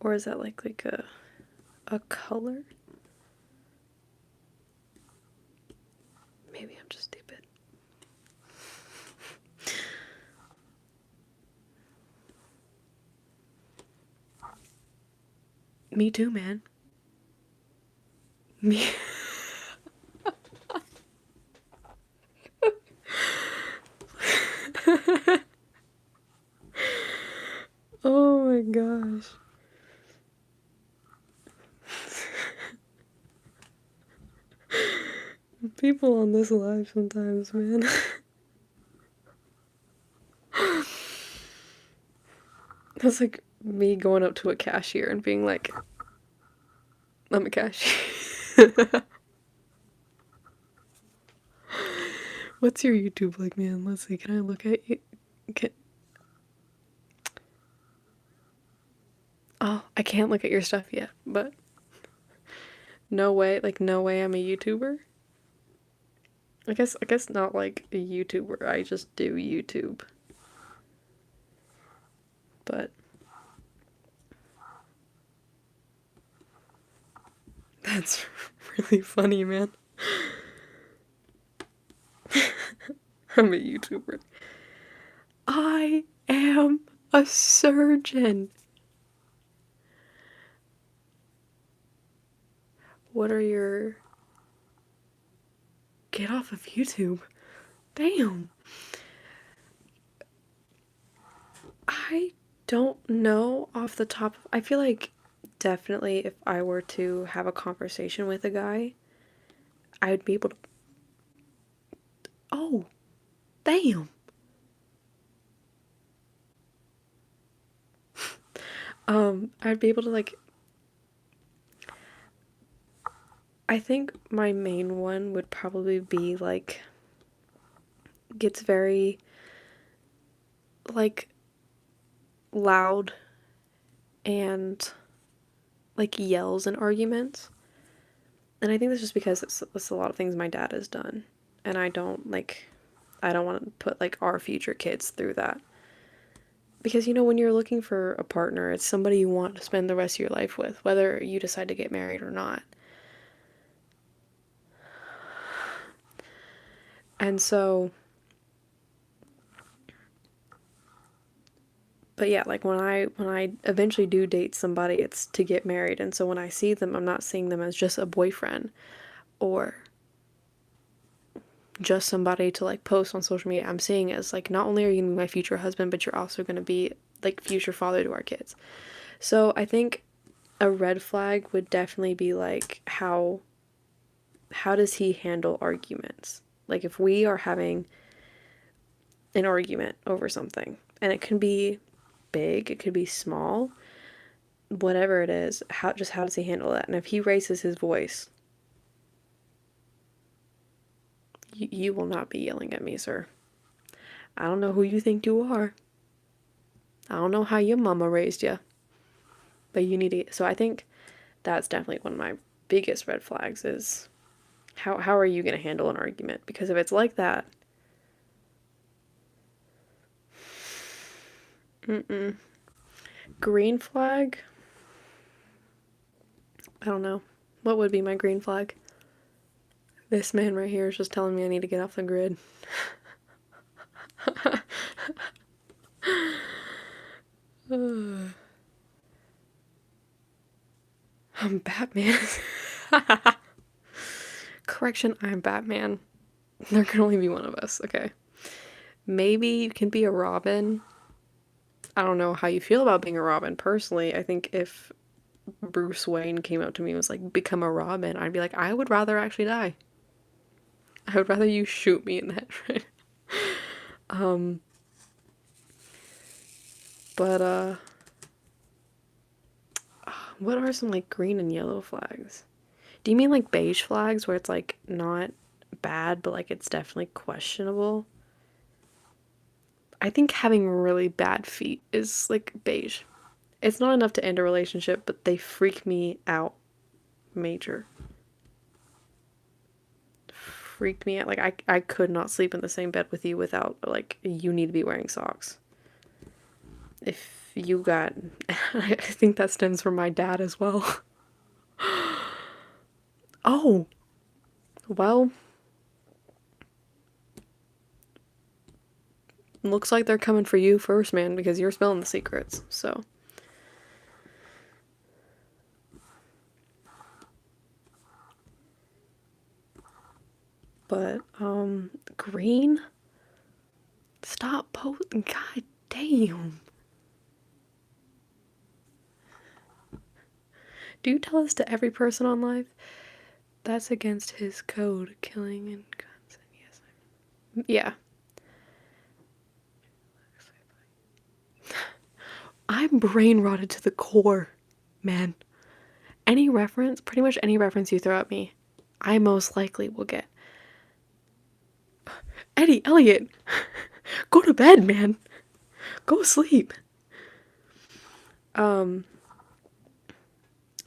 Or is that like a color? Maybe I'm just stupid. Me too, man. Me. Oh my gosh. People on this live sometimes, man. That's like me going up to a cashier and being like, I'm a cashier. What's your YouTube like, man? Let's see, can I look at you? Can... Oh, I can't look at your stuff yet, but no way, like no way I'm a YouTuber. I guess not like a YouTuber. I just do YouTube. But that's really funny, man. I'm a YouTuber. I am a surgeon. What are your... Get off of YouTube. Damn. I don't know off the top of... I feel like definitely if I were to have a conversation with a guy, I would be able to... Oh, damn. I'd be able to like... I think my main one would probably be like... Gets very... like... loud and like yells in arguments. And I think that's just because it's a lot of things my dad has done. And I don't want to put like our future kids through that. Because you know, when you're looking for a partner, it's somebody you want to spend the rest of your life with, whether you decide to get married or not. And so, but yeah, like when I eventually do date somebody, it's to get married. And so when I see them, I'm not seeing them as just a boyfriend or just somebody to like post on social media. I'm seeing it as like, not only are you gonna be my future husband, but you're also gonna be like future father to our kids. So I think a red flag would definitely be like how does he handle arguments? Like if we are having an argument over something, and it can be big, it could be small, whatever it is, how does he handle that? And if he raises his voice, you will not be yelling at me, sir. I don't know who you think you are. I don't know how your mama raised you, but you need to. So I think that's definitely one of my biggest red flags is how are you going to handle an argument? Because if it's like that, green flag? I don't know. What would be my green flag? This man right here is just telling me I need to get off the grid. I'm Batman. Correction, I'm Batman. There can only be one of us, okay. Maybe you can be a Robin. I don't know how you feel about being a Robin. Personally, I think if Bruce Wayne came up to me and was like, become a Robin, I'd be like, I would rather actually die. I would rather you shoot me in the head, right? But, what are some, like, green and yellow flags? Do you mean, like, beige flags where it's, like, not bad, but, like, it's definitely questionable? I think having really bad feet is, like, beige. It's not enough to end a relationship, but they freak me out major. Freaked me out. Like, I could not sleep in the same bed with you without, like, you need to be wearing socks. if you got, I think that stems from my dad as well. Oh, well, looks like they're coming for you first, man, because you're spilling the secrets, so. But, green? Stop posting. God damn. Do you tell this to every person on live? That's against his code, killing and guns. Yes, yeah. I'm brain rotted to the core, man. Any reference, pretty much any reference you throw at me, I most likely will get. Eddie, Elliot, go to bed, man. Go sleep.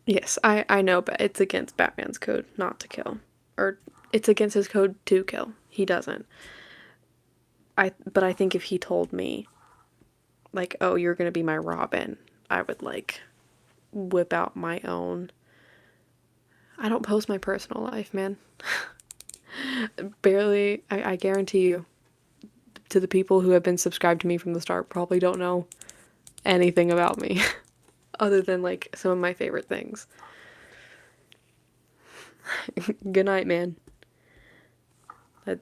Yes, I know, but it's against Batman's code not to kill. Or it's against his code to kill. He doesn't. But I think if he told me, like, oh, you're gonna be my Robin, I would, like, whip out my own. I don't post my personal life, man. Barely. I guarantee you, to the people who have been subscribed to me from the start, probably don't know anything about me. Other than, like, some of my favorite things. Good night, man.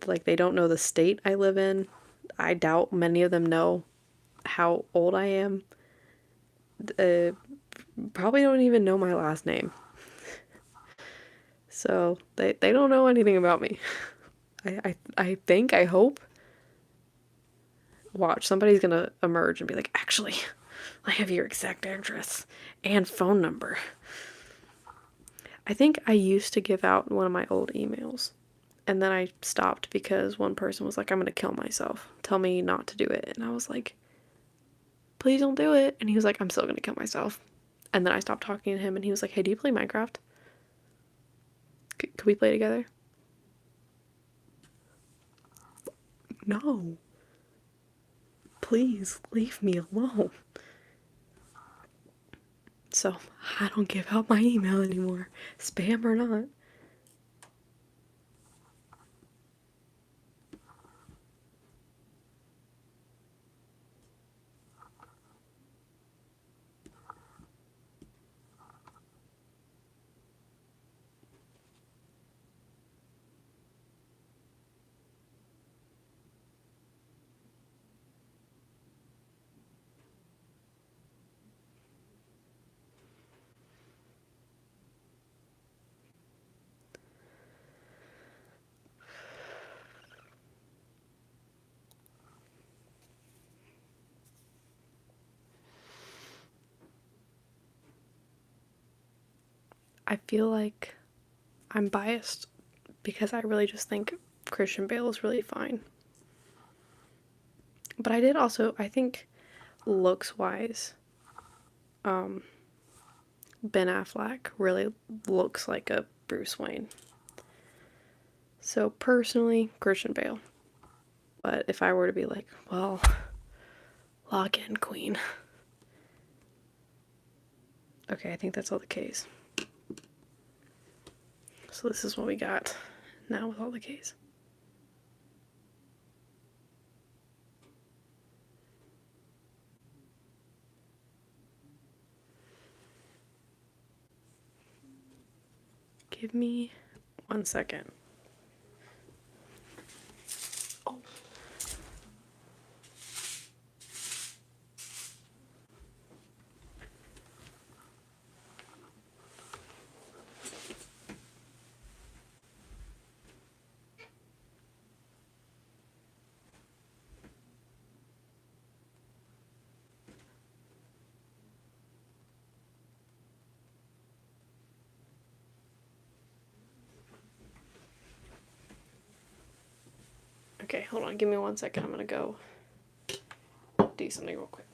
Like, they don't know the state I live in. I doubt many of them know how old I am. Probably don't even know my last name. So, they don't know anything about me. I think, I hope. Watch, somebody's gonna emerge and be like, actually, I have your exact address and phone number. I think I used to give out one of my old emails. And then I stopped because one person was like, I'm gonna kill myself. Tell me not to do it. And I was like, please don't do it. And he was like, I'm still gonna kill myself. And then I stopped talking to him and he was like, hey, do you play Minecraft? Could we play together? No. Please leave me alone. So I don't give out my email anymore, spam or not. I feel like I'm biased because I really just think Christian Bale is really fine. But I did also, I think, looks wise, Ben Affleck really looks like a Bruce Wayne. So personally, Christian Bale. But if I were to be like, well, lock in, queen. Okay, I think that's all the K's. So this is what we got now with all the K's. Give me 1 second. Oh. Okay, hold on. Give me 1 second. I'm gonna go do something real quick.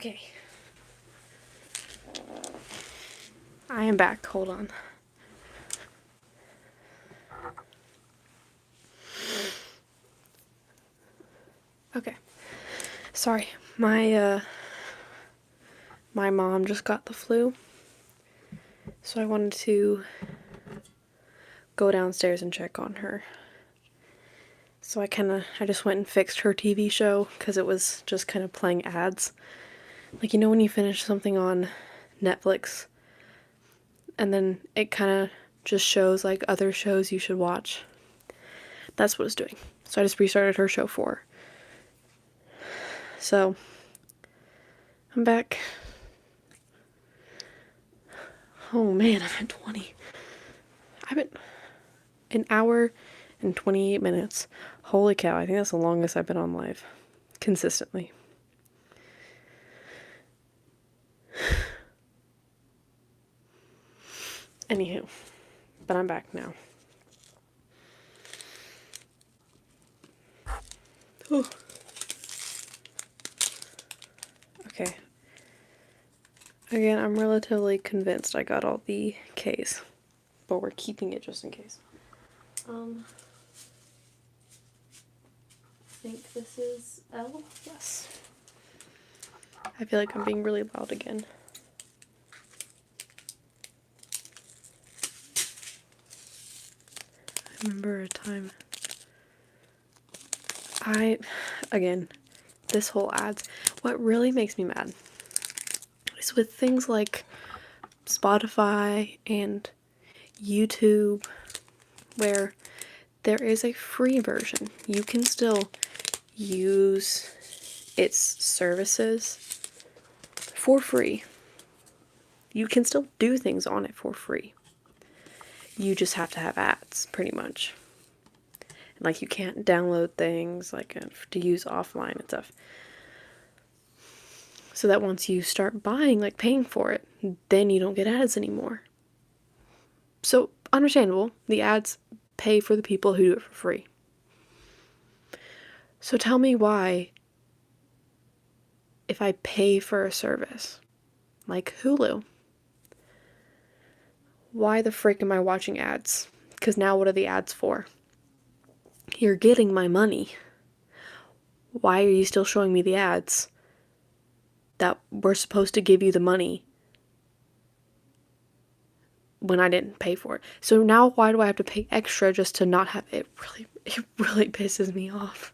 Okay. I am back. Hold on. Okay. Sorry. My mom just got the flu. So I wanted to go downstairs and check on her. So I just went and fixed her TV show because it was just kind of playing ads. Like, you know when you finish something on Netflix and then it kind of just shows like other shows you should watch? That's what it's doing. So I just restarted her show for her. So I'm back. Oh man, I'm at 20. I've been an hour and 28 minutes. Holy cow, I think that's the longest I've been on live. Consistently. Anywho, but I'm back now. Ooh. Okay. Again, I'm relatively convinced I got all the K's, but we're keeping it just in case. I think this is L? Yes. I feel like I'm being really loud again. I remember a time again, this whole ads, what really makes me mad is with things like Spotify and YouTube, where there is a free version. You can still use its services for free. You can still do things on it for free. You just have to have ads, pretty much. Like, you can't download things, like, to use offline and stuff. So that once you start buying, like, paying for it, then you don't get ads anymore. So, understandable. The ads pay for the people who do it for free. So tell me why, if I pay for a service, like Hulu, why the frick am I watching ads? Because now what are the ads for? You're getting my money. Why are you still showing me the ads that were supposed to give you the money when I didn't pay for it? So now why do I have to pay extra just to not have it? It really pisses me off.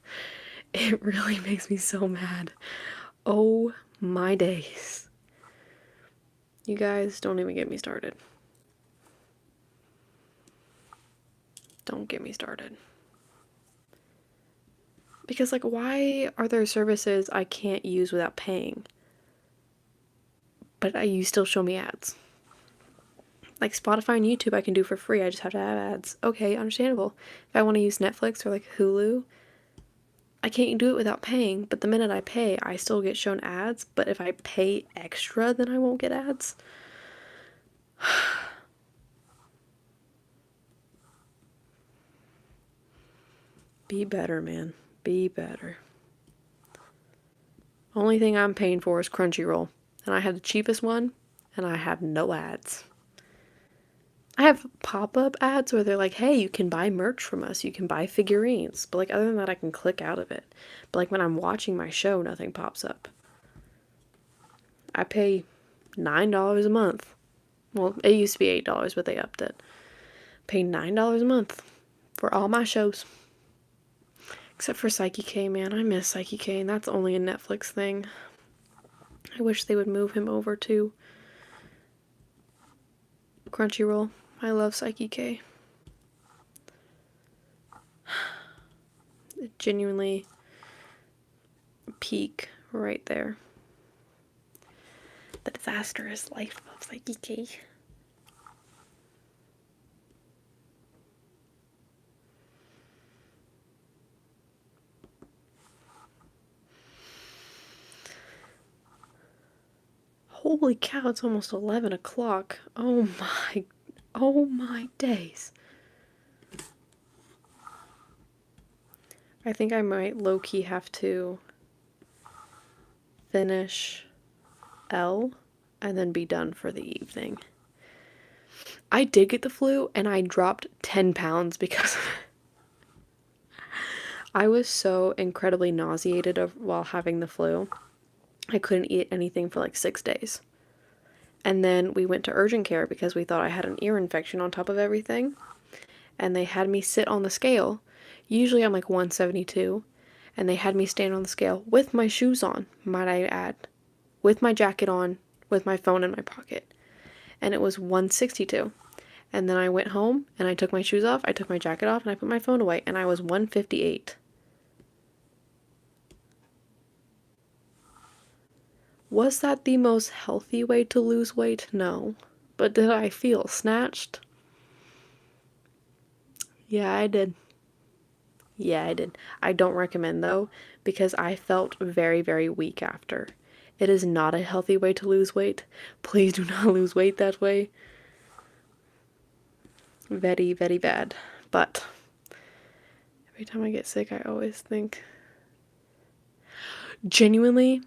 It really makes me so mad. Oh my days. You guys, don't even get me started. Don't get me started. Because, like, why are there services I can't use without paying? But you still show me ads. Like, Spotify and YouTube I can do for free, I just have to have ads. Okay, understandable. If I want to use Netflix or, like, Hulu, I can't do it without paying, but the minute I pay, I still get shown ads. But if I pay extra, then I won't get ads. Be better, man. Be better. Only thing I'm paying for is Crunchyroll. And I have the cheapest one, and I have no ads. I have pop-up ads where they're like, hey, you can buy merch from us, you can buy figurines. But, like, other than that, I can click out of it. But, like, when I'm watching my show, nothing pops up. I pay $9 a month. Well, it used to be $8, but they upped it. Pay $9 a month for all my shows. Except for Psyche K, man. I miss Psyche K, and that's only a Netflix thing. I wish they would move him over to Crunchyroll. I love Psyche K. It genuinely peak right there. The disastrous life of Psyche K. Holy cow, it's almost 11 o'clock. Oh my days. I think I might low-key have to finish L and then be done for the evening. I did get the flu and I dropped 10 pounds because of it. I was so incredibly nauseated while having the flu. I couldn't eat anything for like 6 days. And then we went to urgent care because we thought I had an ear infection on top of everything. And they had me sit on the scale. Usually I'm like 172. And they had me stand on the scale with my shoes on, might I add. With my jacket on, with my phone in my pocket. And it was 162. And then I went home and I took my shoes off, I took my jacket off, and I put my phone away. And I was 158. Was that the most healthy way to lose weight? No. But did I feel snatched? Yeah, I did. Yeah, I did. I don't recommend though, because I felt very, very weak after. It is not a healthy way to lose weight. Please do not lose weight that way. Very, very bad. But every time I get sick, I always think. Genuinely,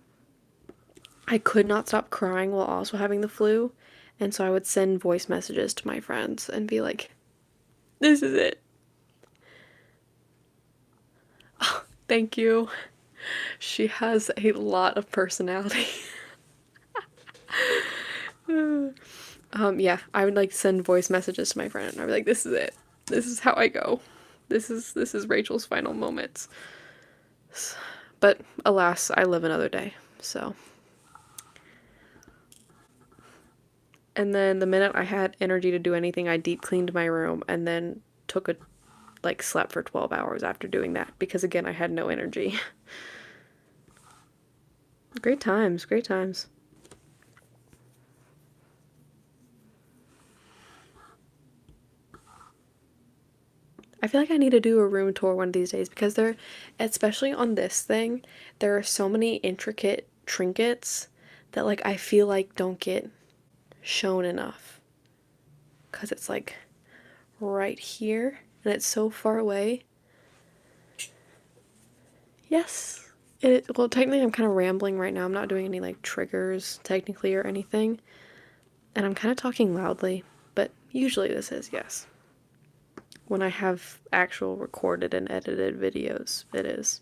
I could not stop crying while also having the flu. And so I would send voice messages to my friends and be like, this is it. Oh, thank you. She has a lot of personality. Yeah, I would like send voice messages to my friend and I'd be like, this is it. This is how I go. This is Rachel's final moments. But alas, I live another day, so. And then the minute I had energy to do anything, I deep cleaned my room and then slept for 12 hours after doing that because again, I had no energy. Great times, great times. I feel like I need to do a room tour one of these days because especially on this thing, there are so many intricate trinkets that like I feel like don't get shown enough. Because it's like right here and it's so far away. Yes. Well, technically I'm kind of rambling right now. I'm not doing any like triggers technically or anything. And I'm kind of talking loudly, but usually this is, yes. When I have actual recorded and edited videos, it is.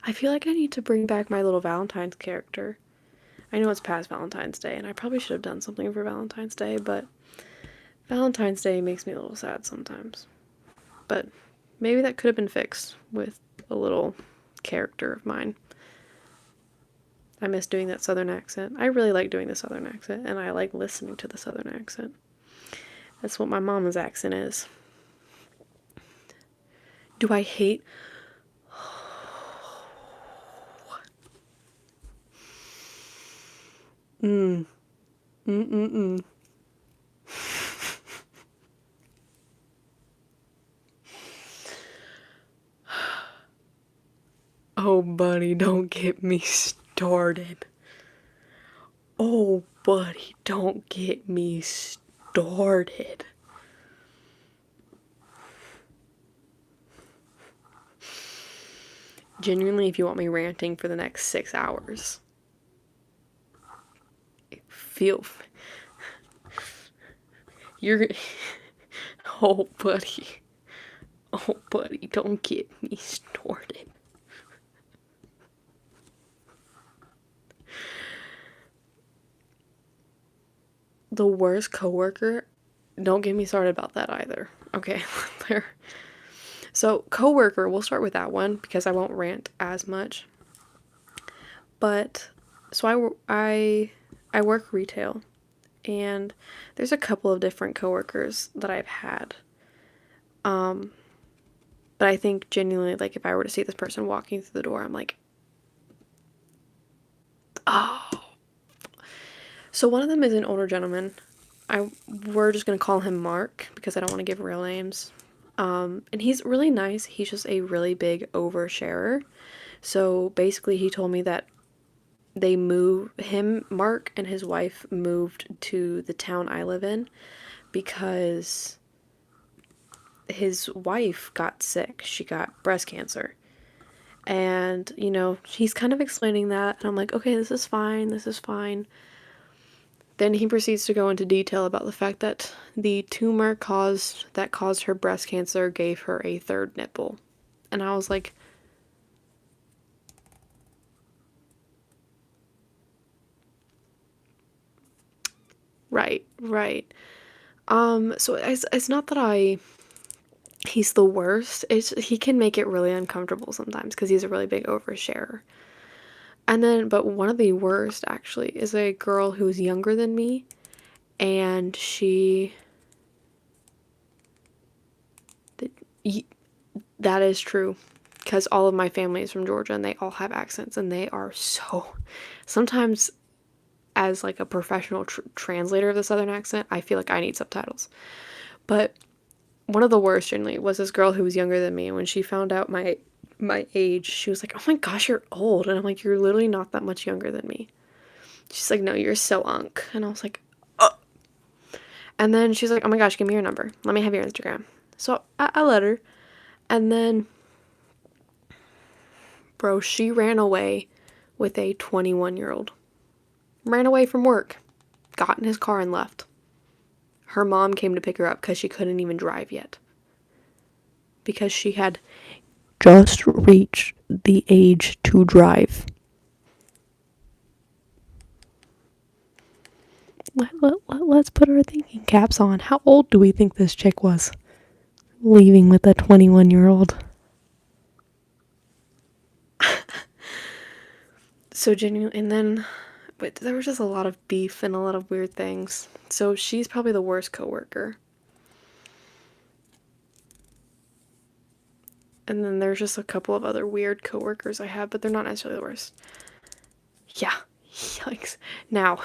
I feel like I need to bring back my little Valentine's character. I know it's past Valentine's Day, and I probably should have done something for Valentine's Day, but Valentine's Day makes me a little sad sometimes. But maybe that could have been fixed with a little character of mine. I miss doing that southern accent. I really like doing the southern accent, and I like listening to the southern accent. That's what my mama's accent is. Do I hate... Oh, buddy, don't get me started. Oh, buddy, don't get me started. Genuinely, if you want me ranting for the next 6 hours, feel... You're... Oh, buddy. Oh, buddy, don't get me started. The worst coworker, don't get me started about that either. Okay, so coworker, we'll start with that one because I won't rant as much. But so I work retail, and there's a couple of different coworkers that I've had. But I think genuinely, like, if I were to see this person walking through the door, I'm like, oh. So one of them is an older gentleman. We're just gonna call him Mark because I don't want to give real names. And he's really nice. He's just a really big oversharer. So basically, he told me that Mark and his wife moved to the town I live in because his wife got sick. She got breast cancer. And, he's kind of explaining that. And I'm like, okay, this is fine. This is fine. Then he proceeds to go into detail about the fact that the tumor that caused her breast cancer gave her a third nipple. And I was like, right. So it's not that he's the worst. He can make it really uncomfortable sometimes because he's a really big oversharer. And then, but one of the worst actually is a girl who's younger than me, and that is true, because all of my family is from Georgia and they all have accents, and they are so, sometimes as like a professional translator of the Southern accent, I feel like I need subtitles. But one of the worst generally was this girl who was younger than me, and when she found out my age, she was like, "Oh my gosh, you're old." And I'm like, "You're literally not that much younger than me." She's like, "No, you're so unk." And I was like, "Oh." And then she's like, "Oh my gosh, give me your number. Let me have your Instagram." So I let her. And then, bro, she ran away with a 21-year-old. Ran away from work. Got in his car and left. Her mom came to pick her up because she couldn't even drive yet. Because she had just reached the age to drive. Let's put our thinking caps on. How old do we think this chick was? Leaving with a 21-year-old. So genuine. And then, but there was just a lot of beef and a lot of weird things. So she's probably the worst coworker. And then there's just a couple of other weird coworkers I have, but they're not necessarily the worst. Yeah, yikes. Now,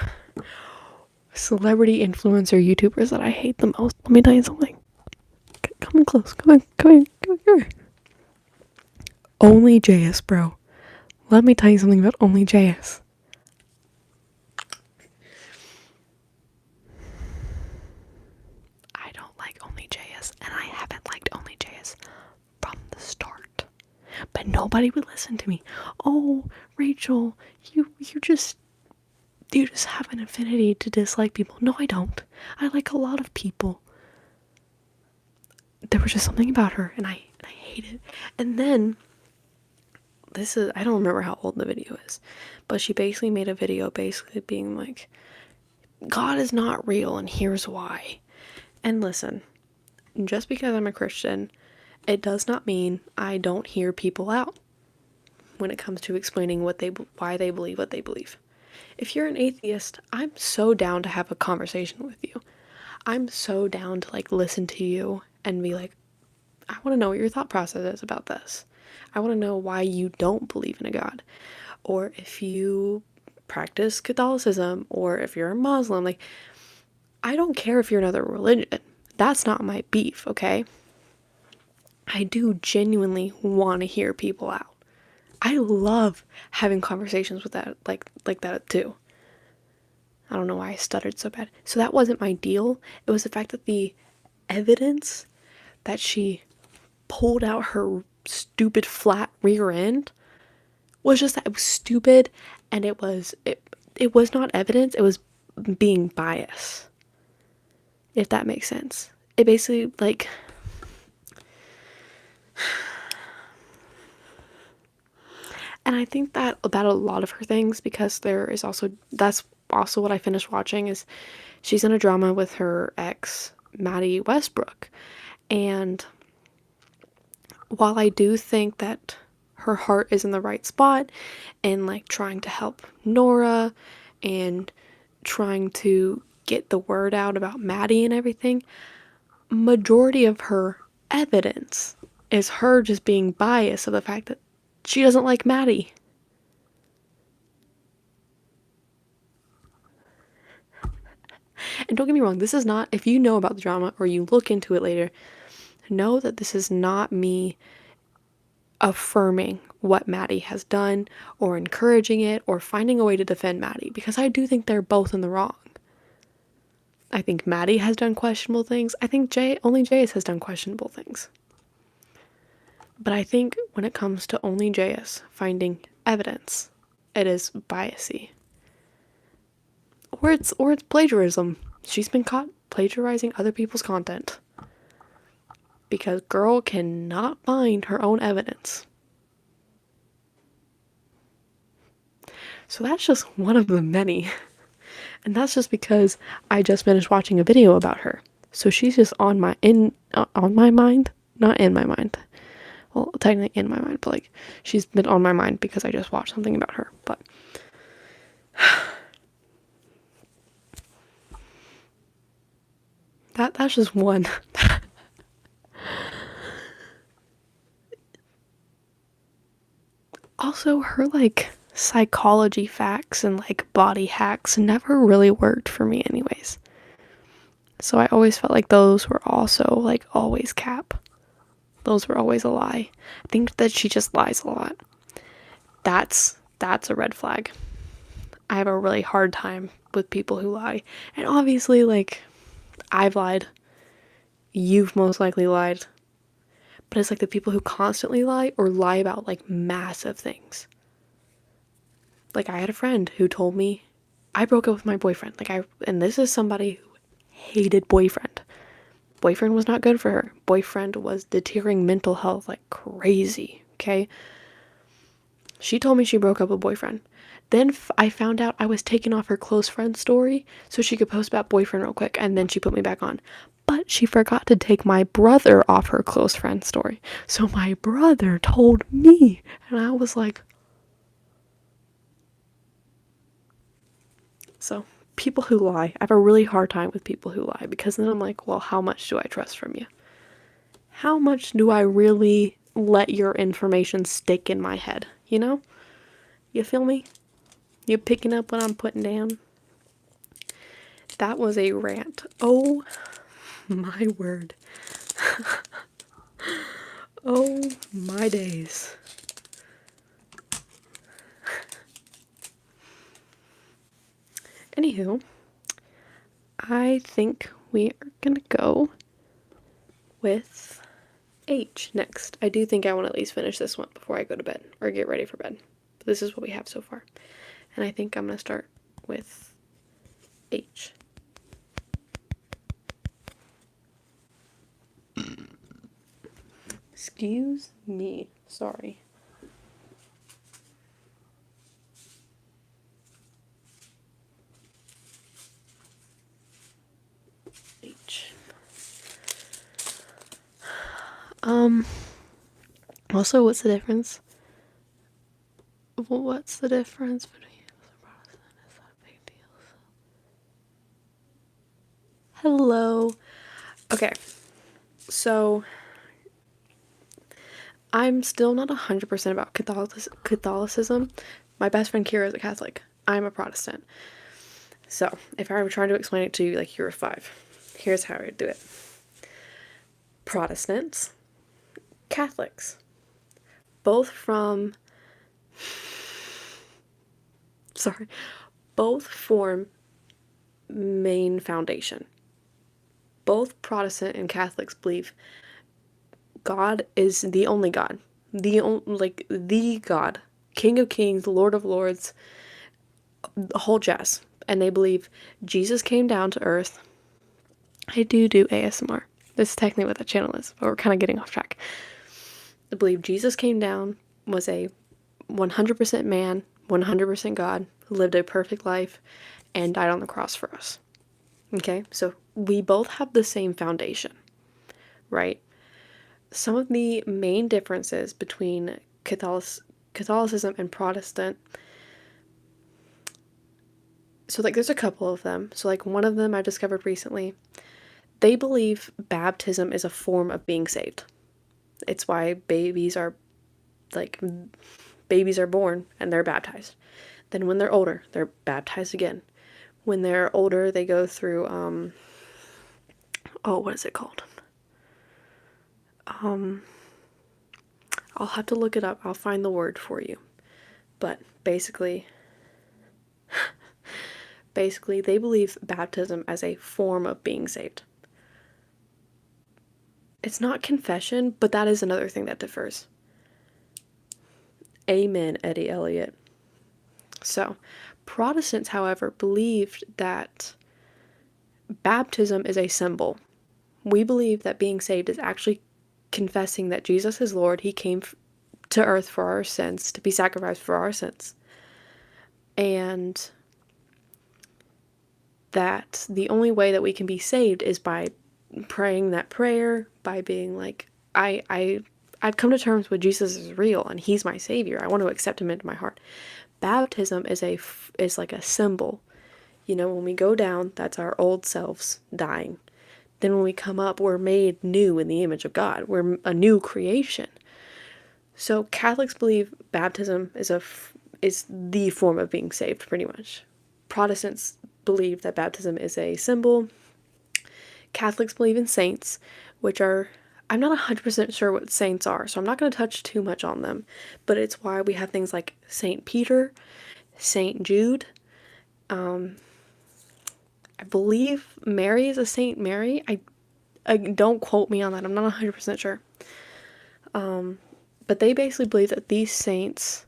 celebrity influencer YouTubers that I hate the most. Let me tell you something. Come in close. Come here. Only JS, bro. Let me tell you something about Only JS. I don't like Only JS, and I haven't liked Only JS from the start. But nobody would listen to me. "Oh, Rachel, you just have an affinity to dislike people." No, I don't. I like a lot of people. There was just something about her, and I hate it. And then, I don't remember how old the video is, but she basically made a video basically being like, "God is not real, and here's why." And listen, just because I'm a Christian, it does not mean I don't hear people out when it comes to explaining why they believe what they believe. If you're an atheist, I'm so down to have a conversation with you. I'm so down to like listen to you and be like, "I want to know what your thought process is about this. I want to know why you don't believe in a God, or if you practice Catholicism, or if you're a Muslim." Like, I don't care if you're another religion. That's not my beef, okay? I do genuinely want to hear people out. I love having conversations with that, like that too. I don't know why I stuttered so bad. So that wasn't my deal. It was the fact that the evidence that she pulled out her stupid flat rear end was just that it was stupid, and it was not evidence, it was being biased. If that makes sense. It basically like and I think that about a lot of her things, because that's also what I finished watching, is she's in a drama with her ex, Maddie Westbrook. And while I do think that her heart is in the right spot and like trying to help Nora and trying to get the word out about Maddie and everything, majority of her evidence is her just being biased of the fact that she doesn't like Maddie. And don't get me wrong, this is not, if you know about the drama or you look into it later, know that this is not me affirming what Maddie has done or encouraging it or finding a way to defend Maddie, because I do think they're both in the wrong. I think Maddie has done questionable things. I think only JS has done questionable things. But I think when it comes to only JS finding evidence, it is biasy. Or it's plagiarism. She's been caught plagiarizing other people's content. Because girl cannot find her own evidence. So that's just one of the many. And that's just because I just finished watching a video about her. So she's just on my mind, not in my mind. Well, technically in my mind, but like she's been on my mind because I just watched something about her. But that's just one. Also, her like psychology facts and like body hacks never really worked for me anyways. So I always felt like those were also like always cap. Those were always a lie. I think that she just lies a lot. That's a red flag. I have a really hard time with people who lie. And obviously, like, I've lied. You've most likely lied. But it's like the people who constantly lie or lie about like massive things. Like I had a friend who told me I broke up with my boyfriend. And this is somebody who hated boyfriend. Boyfriend was not good for her. Boyfriend was deteriorating mental health like crazy, okay? She told me she broke up with boyfriend. Then I found out I was taking off her close friend story so she could post about boyfriend real quick, and then she put me back on. But she forgot to take my brother off her close friend story. So my brother told me, and I was like... So, people who lie. I have a really hard time with people who lie because then I'm like, well, how much do I trust from you? How much do I really let your information stick in my head, you know? You feel me? You picking up what I'm putting down? That was a rant. Oh my word. Oh my days. Anywho, I think we are gonna go with H next. I do think I want to at least finish this one before I go to bed or get ready for bed. But this is what we have so far. And I think I'm gonna start with H. Excuse me. Sorry. H. Also, what's the difference? What's the difference between Protestant? Is that a big deal? Hello. Okay. So, I'm still not 100% about Catholicism. My best friend Kira is a Catholic. I'm a Protestant. So, if I were trying to explain it to you like you're a 5, here's how I would do it. Protestants, Catholics, both form main foundation. Both Protestant and Catholics believe God is the only God, the God, King of Kings, Lord of Lords, the whole jazz. And they believe Jesus came down to earth. I do ASMR. This is technically what that channel is, but we're kind of getting off track. They believe Jesus came down, was a 100% man, 100% God, lived a perfect life, and died on the cross for us. Okay, so we both have the same foundation, right? Some of the main differences between Catholicism and Protestant, so like there's a couple of them. So like one of them I discovered recently, they believe baptism is a form of being saved. It's why babies are born and they're baptized. Then when they're older, they're baptized again. When they're older, they go through, what is it called? I'll have to look it up. I'll find the word for you. But basically, they believe baptism as a form of being saved. It's not confession, but that is another thing that differs. Amen, Eddie Elliott. So, Protestants, however, believed that baptism is a symbol. We believe that being saved is actually confessing that Jesus is Lord. He came to earth for our sins, to be sacrificed for our sins. And that the only way that we can be saved is by praying that prayer, by being like, I've come to terms with Jesus is real and he's my savior. I want to accept him into my heart. Baptism is like a symbol. You know, when we go down, that's our old selves dying. Then when we come up, we're made new in the image of God. We're a new creation. So Catholics believe baptism is the form of being saved, pretty much. Protestants believe that baptism is a symbol. Catholics believe in saints, which are, I'm not 100% sure what saints are, so I'm not going to touch too much on them. But it's why we have things like Saint Peter, Saint Jude. I believe Mary is a Saint Mary. I don't quote me on that. I'm not 100% sure. But they basically believe that these saints,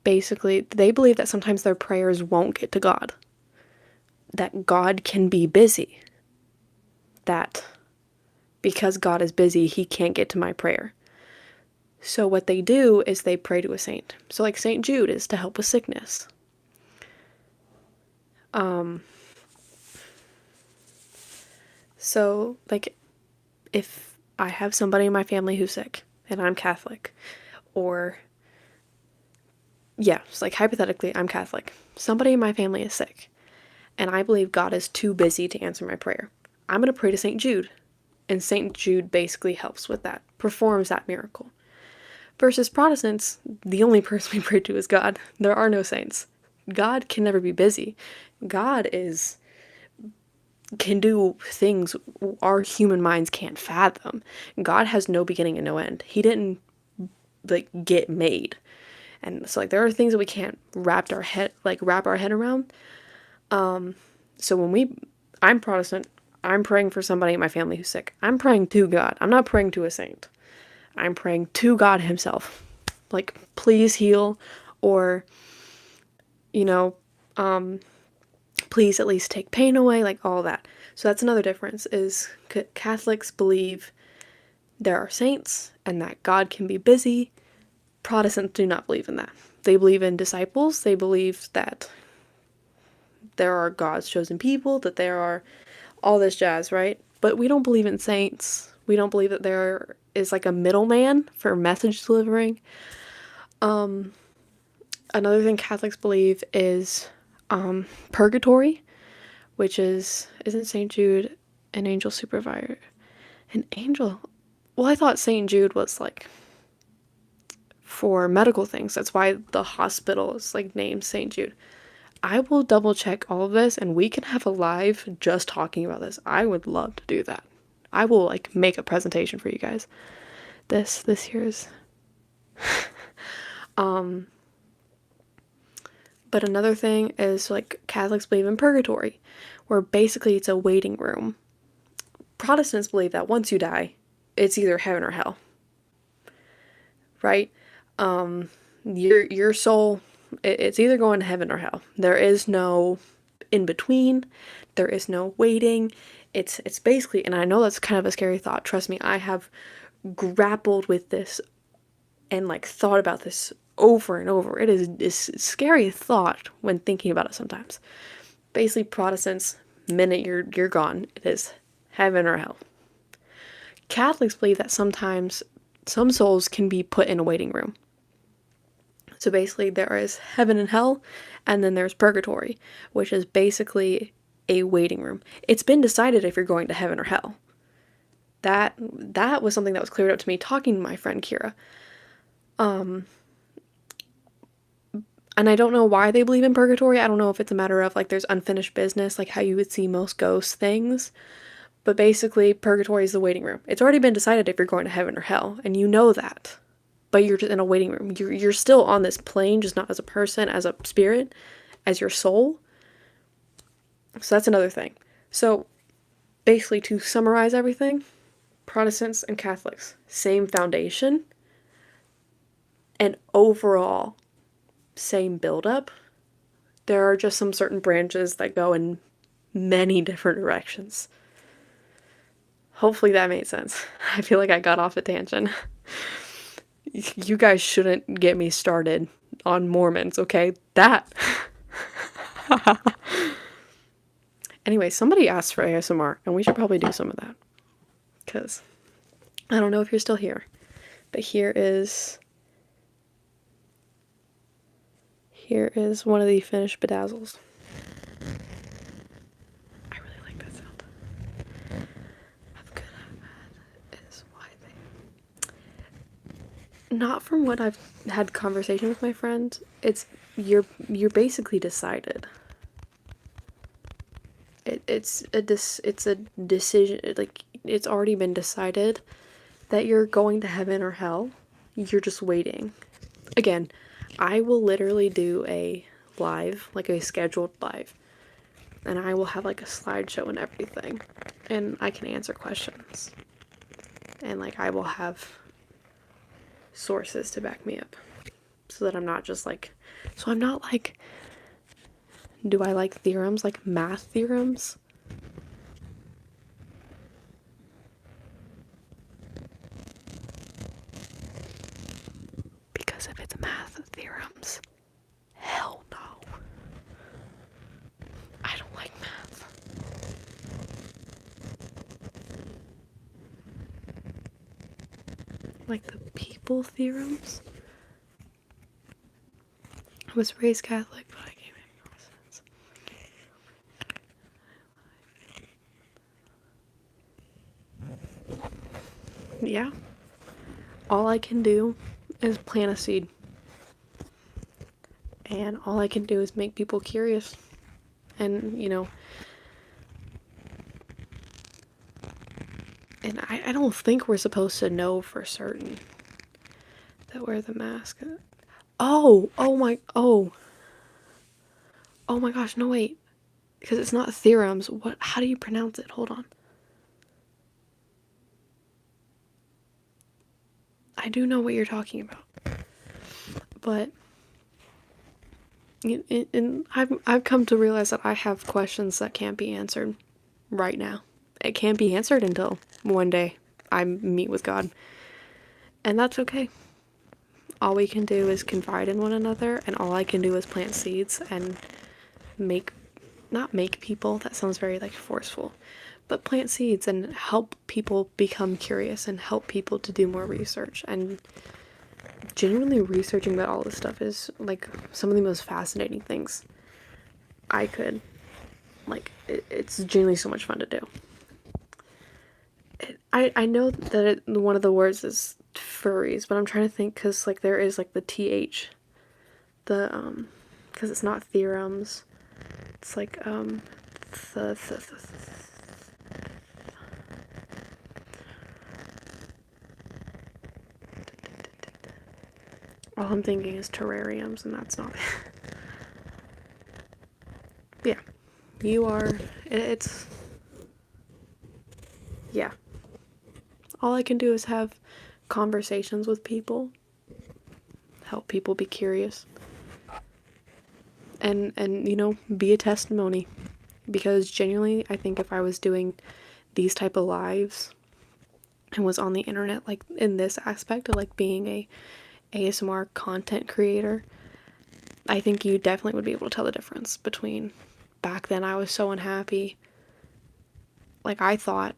basically, they believe that sometimes their prayers won't get to God. That God can be busy. That because God is busy, he can't get to my prayer. So what they do is they pray to a saint. So like Saint Jude is to help with sickness. So like if I have somebody in my family who's sick and I'm Catholic, or yeah, it's like hypothetically I'm Catholic. Somebody in my family is sick and I believe God is too busy to answer my prayer. I'm going to pray to Saint Jude. And Saint Jude basically helps with that, performs that miracle. Versus Protestants, the only person we pray to is God. There are no saints. God can never be busy. God can do things our human minds can't fathom. God has no beginning and no end. He didn't like get made. And so like there are things that we can't wrap our head around. So when I'm Protestant, I'm praying for somebody in my family who's sick. I'm praying to God. I'm not praying to a saint. I'm praying to God himself. Like, please heal, or, you know, please at least take pain away, like all that. So that's another difference, is Catholics believe there are saints and that God can be busy. Protestants do not believe in that. They believe in disciples. They believe that there are God's chosen people, that there are all this jazz, right? But we don't believe in saints. We don't believe that there is like a middleman for message delivering. Another thing Catholics believe is purgatory, which isn't St. Jude an angel supervisor? An angel? Well, I thought St. Jude was like for medical things. That's why the hospital is like named St. Jude. I will double check all of this and we can have a live just talking about this. I would love to do that. I will like make a presentation for you guys. This here's But another thing is like Catholics believe in purgatory, where basically it's a waiting room. Protestants believe that once you die, it's either heaven or hell. Right? Your soul, it's either going to heaven or hell. There is no in between. There is no waiting. It's basically, and I know that's kind of a scary thought. Trust me, I have grappled with this and like thought about this over and over. It is this scary thought when thinking about it sometimes. Basically, Protestants, minute you're gone, it is heaven or hell. Catholics believe that sometimes some souls can be put in a waiting room. So basically, there is heaven and hell, and then there's purgatory, which is basically a waiting room. It's been decided if you're going to heaven or hell. That was something that was cleared up to me talking to my friend Kira. And I don't know why they believe in purgatory. I don't know if it's a matter of like there's unfinished business, like how you would see most ghost things. But basically, purgatory is the waiting room. It's already been decided if you're going to heaven or hell, and you know that. But you're just in a waiting room. You're still on this plane, just not as a person, as a spirit, as your soul. So that's another thing. So basically, to summarize everything, Protestants and Catholics, same foundation. And overall, same buildup. There are just some certain branches that go in many different directions. Hopefully that made sense. I feel like I got off a tangent. You guys shouldn't get me started on Mormons, okay? That. Anyway, somebody asked for ASMR, and we should probably do some of that. Because I don't know if you're still here, but here is one of the finished bedazzles. I really like that sound. How good I've had is why they. Not from what I've had conversation with my friends. It's you're basically decided. It's a decision, like it's already been decided that you're going to heaven or hell. You're just waiting. Again, I will literally do a live, like a scheduled live, and I will have like a slideshow and everything, and I can answer questions, and like I will have sources to back me up, so that I'm not just like, so I'm not like, do I like theorems, like math theorems? Because if it's math theorems, hell no. I don't like math. Like the people theorems? I was raised Catholic, but I came in Protestants. Yeah. All I can do is plant a seed. And all I can do is make people curious. And, you know, and I don't think we're supposed to know for certain that wear the mask. Oh my gosh, no wait. Because it's not theorems. How do you pronounce it? Hold on. I do know what you're talking about. But and I've come to realize that I have questions that can't be answered right now. It can't be answered until one day I meet with God. And that's okay. All we can do is confide in one another, and all I can do is plant seeds and not make people, that sounds very like forceful, but plant seeds and help people become curious and help people to do more research. And genuinely researching about all this stuff is like some of the most fascinating things I could, like, it's genuinely so much fun to do. I know that one of the words is furries, but I'm trying to think, because like there is like the th, the because it's not theorems, it's like all I'm thinking is terrariums, and that's not. Yeah, you are. It's yeah. All I can do is have conversations with people, help people be curious, and you know, be a testimony. Because genuinely, I think if I was doing these type of lives and was on the internet, like in this aspect of like being a ASMR content creator, I think you definitely would be able to tell the difference between back then I was so unhappy. Like I thought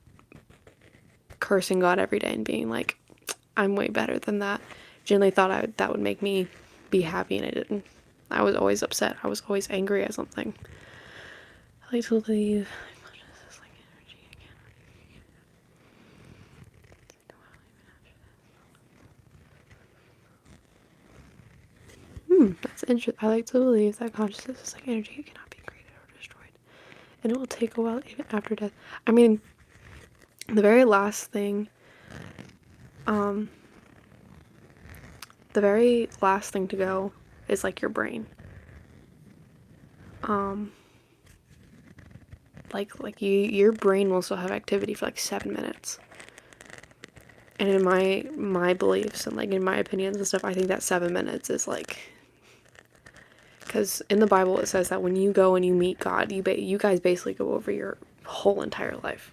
cursing God every day and being like, I'm way better than that. Genuinely thought that would make me be happy, and it didn't. I was always upset. I was always angry at something. I like to believe. That's interesting. I like to believe that consciousness is like energy. It cannot be created or destroyed, and it will take a while even after death. I mean, the very last thing, the very last thing to go is like your brain. Like your brain will still have activity for like 7 minutes. And in my beliefs and like in my opinions and stuff, I think that 7 minutes is like Because in the Bible it says that when you go and you meet God, you guys basically go over your whole entire life.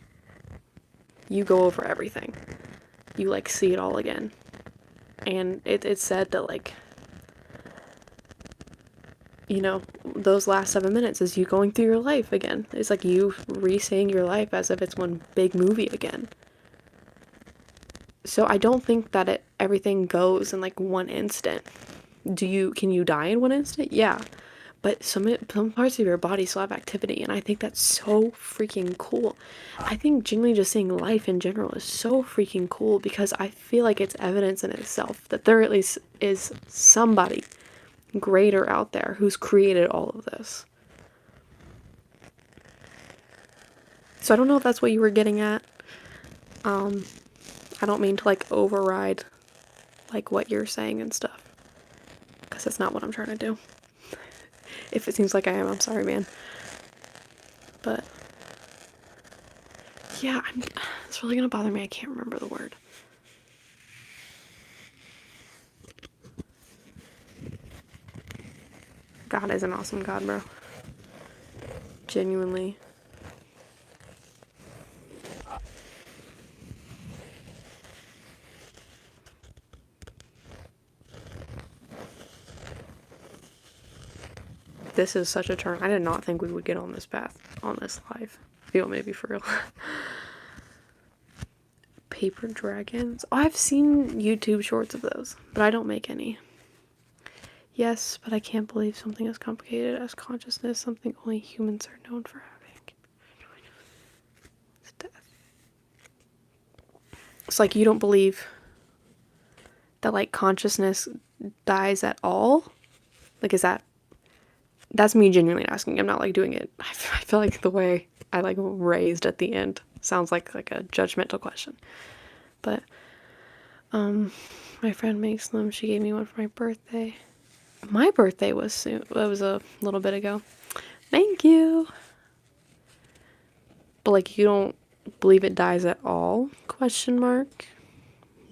You go over everything. You like see it all again. And it's said that like, you know, those last 7 minutes is you going through your life again. It's like you re-saying your life as if it's one big movie again. So I don't think that everything goes in like one instant. Can you die in one instant? Yeah. But some parts of your body still have activity, and I think that's so freaking cool. I think genuinely just seeing life in general is so freaking cool because I feel like it's evidence in itself that there at least is somebody greater out there who's created all of this. So I don't know if that's what you were getting at. I don't mean to like override like what you're saying and stuff, because that's not what I'm trying to do. If it seems like I am, I'm sorry, man. But yeah, it's really gonna bother me. I can't remember the word. God is an awesome God, bro. Genuinely. This is such a turn. I did not think we would get on this path, on this live. Feel maybe for real. Paper dragons. Oh, I've seen YouTube shorts of those, but I don't make any. Yes, but I can't believe something as complicated as consciousness, something only humans are known for having. It's death. It's like you don't believe that like consciousness dies at all? Like, is that's me genuinely asking. I'm not like doing it. I feel like the way I like raised at the end sounds like a judgmental question. But my friend makes them. She gave me one for my birthday. My birthday was soon. It was a little bit ago. Thank you. But like, you don't believe it dies at all? Question mark.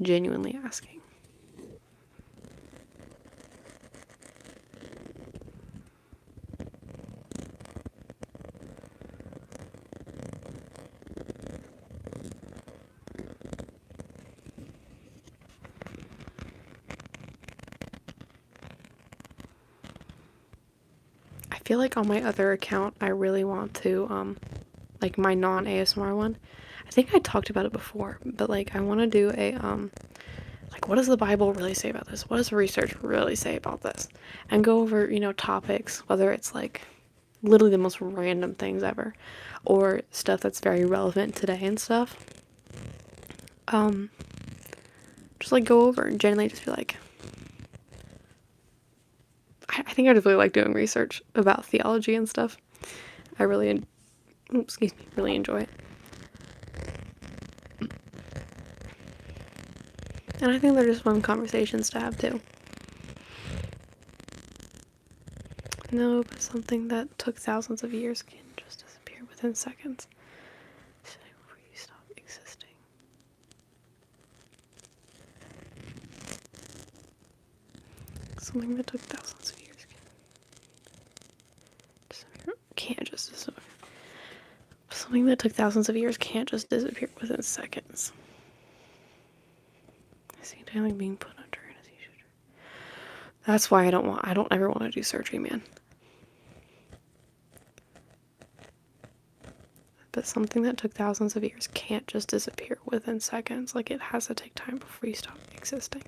Genuinely asking. I feel like on my other account, I really want to, like my non-ASMR one. I think I talked about it before, but like I want to do a, like what does the Bible really say about this? What does research really say about this? And go over, you know, topics, whether it's like literally the most random things ever, or stuff that's very relevant today and stuff. Just like go over and generally just be like, I think I just really like doing research about theology and stuff. I really, really enjoy it. And I think they're just fun conversations to have too. No, but something that took thousands of years can just disappear within seconds. Before you stop existing. Something that took thousands of years can't just disappear. Something that took thousands of years can't just disappear within seconds. I see something being put under anesthesia. That's why I don't ever want to do surgery, man. But something that took thousands of years can't just disappear within seconds. Like, it has to take time before you stop existing.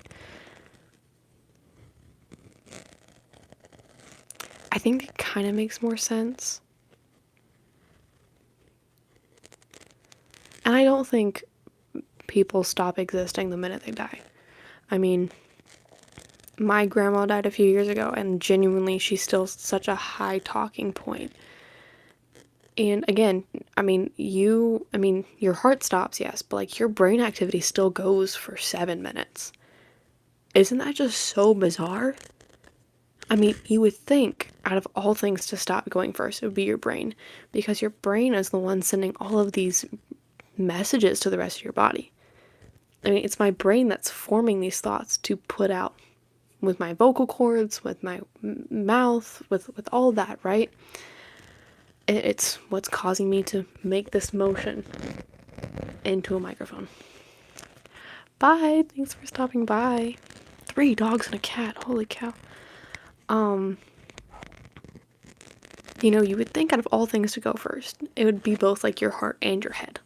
I think it kind of makes more sense. And I don't think people stop existing the minute they die. I mean, my grandma died a few years ago, and genuinely, she's still such a high talking point. And again, your heart stops, yes, but like your brain activity still goes for 7 minutes. Isn't that just so bizarre? I mean, you would think out of all things to stop going first, it would be your brain, because your brain is the one sending all of these messages to the rest of your body. I mean, it's my brain that's forming these thoughts to put out my vocal cords, with my mouth, with all of that, right? It's what's causing me to make this motion into a microphone. Bye. Thanks for stopping by. 3 dogs and a cat. Holy cow. You know, you would think out of all things to go first, it would be both like your heart and your head.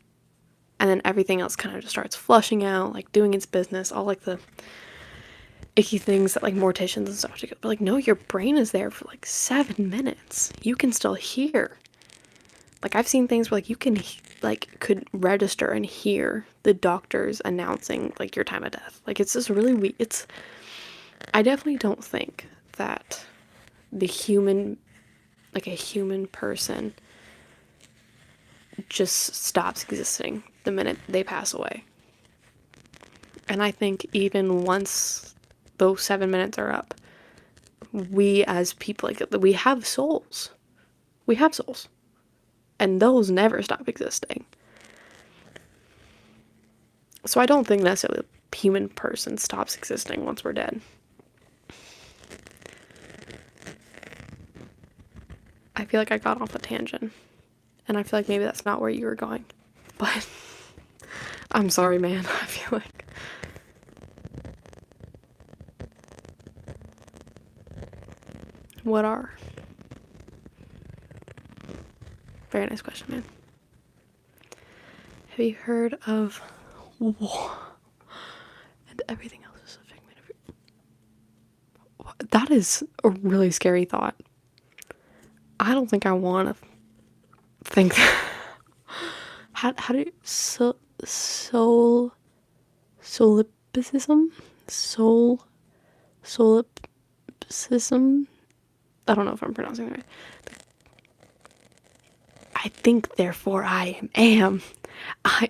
And then everything else kind of just starts flushing out, like doing its business, all like the icky things that like morticians and stuff do. But like, no, your brain is there for like 7 minutes. You can still hear. Like, I've seen things where like you can like could register and hear the doctors announcing like your time of death. Like, it's just really weird. I definitely don't think that the human, like a human person, just stops existing the minute they pass away. And I think even once those 7 minutes are up, we as people, like, we have souls. We have souls. And those never stop existing. So I don't think necessarily a human person stops existing once we're dead. I feel like I got off a tangent. And I feel like maybe that's not where you were going. But I'm sorry, man. I feel like... What are? Very nice question, man. Have you heard of war? And everything else is a figment of your... That is a really scary thought. I don't think I want to think that. How do you... solipsism? Solipsism? I don't know if I'm pronouncing it right. I think, therefore I am. I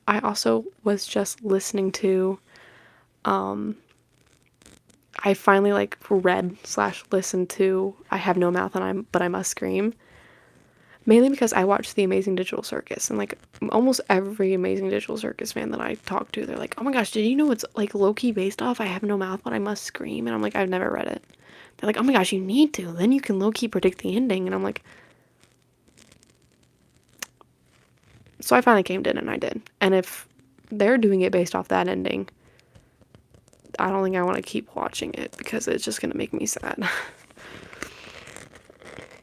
also was just listening to, I finally like read / listened to I Have No Mouth but I Must Scream. Mainly because I watched The Amazing Digital Circus, and like almost every Amazing Digital Circus fan that I talk to, they're like, oh my gosh, did you know it's like low-key based off I Have No Mouth but I Must Scream? And I'm like, I've never read it. They're like, oh my gosh, you need to. Then you can low-key predict the ending. And I'm like, so I finally came in and I did. And if they're doing it based off that ending, I don't think I want to keep watching it because it's just going to make me sad.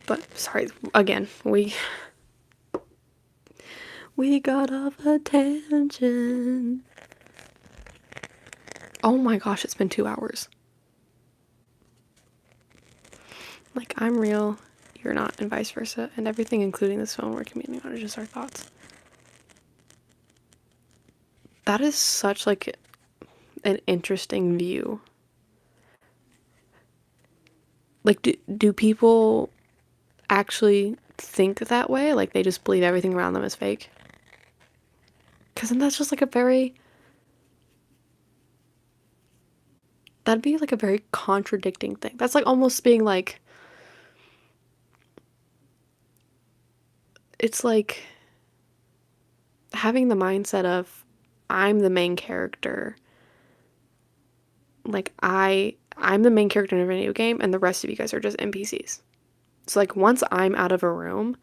But sorry, again, we got off a tangent. Oh my gosh, it's been 2 hours. Like, I'm real, you're not, and vice versa, and everything, including this phone we're communicating on, is just our thoughts. That is such like an interesting view. Like, do people actually think that way? Like, they just believe everything around them is fake? Because then that's just like that'd be like a very contradicting thing. That's like almost being like, it's like having the mindset of, I'm the main character. Like, I'm the main character in a video game, and the rest of you guys are just NPCs. So like, once I'm out of a room,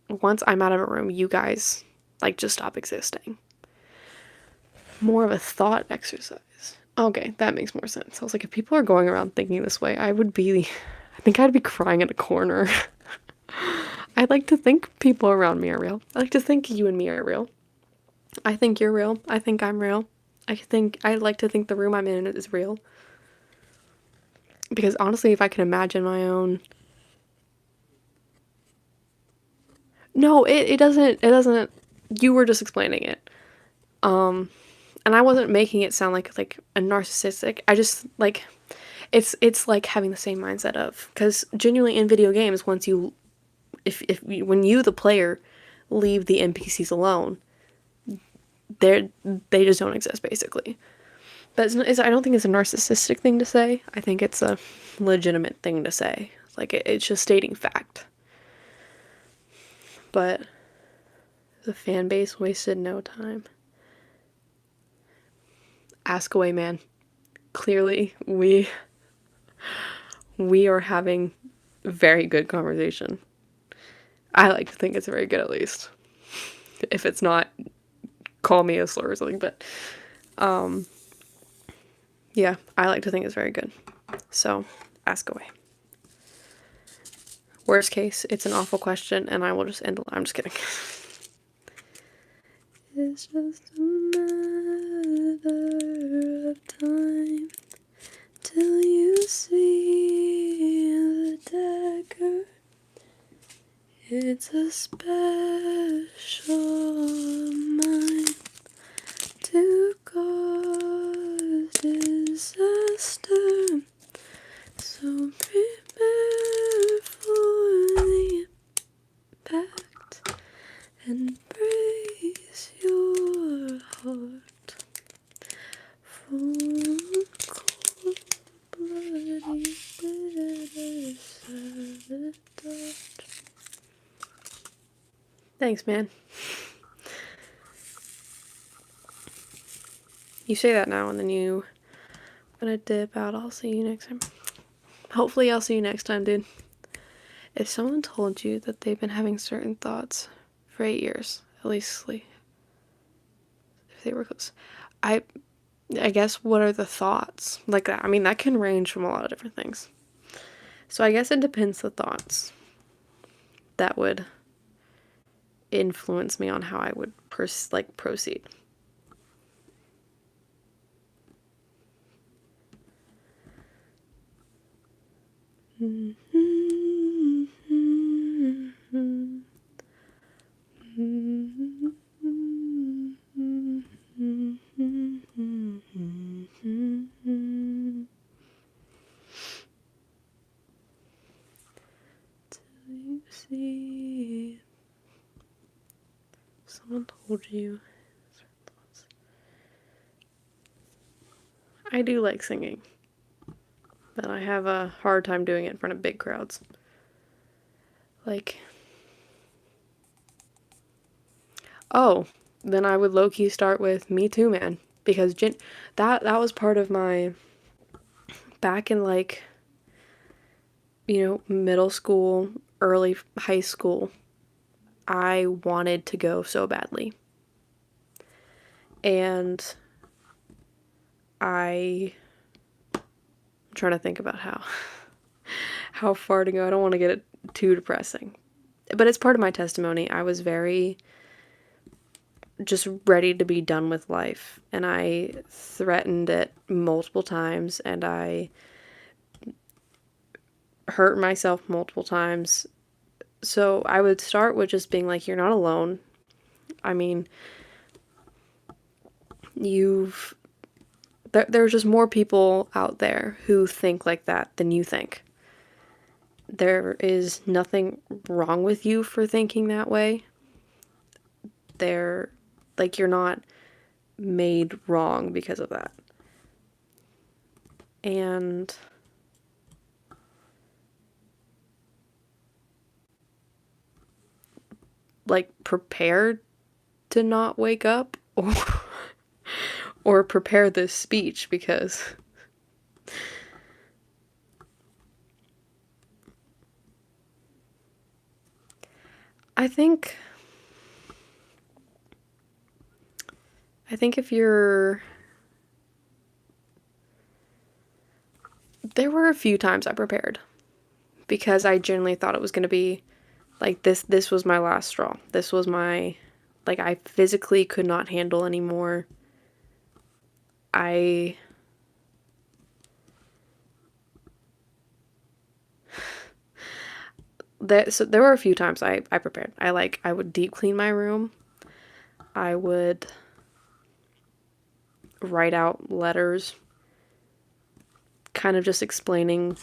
you guys like just stop existing. More of a thought exercise. Okay, that makes more sense. I was like, if people are going around thinking this way, I think I'd be crying in a corner. I'd like to think people around me are real. I like to think you and me are real. I think you're real. I think I'm real. I'd like to think the room I'm in is real. Because honestly, if I can imagine my own... No, it doesn't, you were just explaining it. And I wasn't making it sound like a narcissistic. I just, like, it's like having the same mindset of, because genuinely in video games, once you, when you, the player, leave the NPCs alone, they just don't exist, basically. But I don't think it's a narcissistic thing to say. I think it's a legitimate thing to say. Like, it's just stating fact. But the fan base wasted no time. Ask away, man. Clearly, we are having very good conversation. I like to think it's very good, at least. If it's not, call me a slur or something, but yeah, I like to think it's very good. So, ask away. Worst case, it's an awful question, and I will just end. I'm just kidding. It's just a matter of time till you see the dagger. It's a special mind to cause disaster. So prepare for the impact and brace your heart for cold-bloody bitter sabotage. Thanks, man. You say that now, and then I'm gonna dip out. I'll see you next time. Hopefully, I'll see you next time, dude. If someone told you that they've been having certain thoughts for 8 years, at least, like, if they were close, I guess, what are the thoughts? Like, I mean, that can range from a lot of different things. So I guess it depends the thoughts that would influence me on how I would proceed. See, someone told you. I do like singing, but I have a hard time doing it in front of big crowds. Like, oh, then I would low-key start with Me Too, Man, because that was part of my, back in, like, middle school, early high school, I wanted to go so badly. And I'm trying to think about how far to go. I don't want to get it too depressing. But it's part of my testimony. I was very just ready to be done with life. And I threatened it multiple times. And I hurt myself multiple times. So I would start with just being like, you're not alone. I mean, there's just more people out there who think like that than you think. There is nothing wrong with you for thinking that way. You're not made wrong because of that. And prepare to not wake up or prepare this speech, because I think if there were a few times I prepared because I genuinely thought it was going to be like this was my last straw. This was my, I physically could not handle anymore. So there were a few times I prepared. I would deep clean my room. I would write out letters, kind of just explaining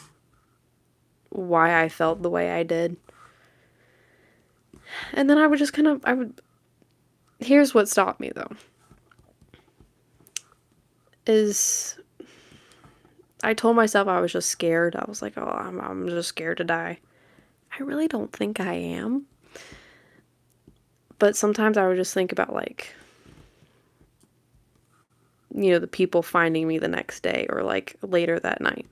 why I felt the way I did. And then I would just here's what stopped me, though, is I told myself I was just scared. I was like, oh, I'm just scared to die. I really don't think I am. But sometimes I would just think about, the people finding me the next day or like later that night.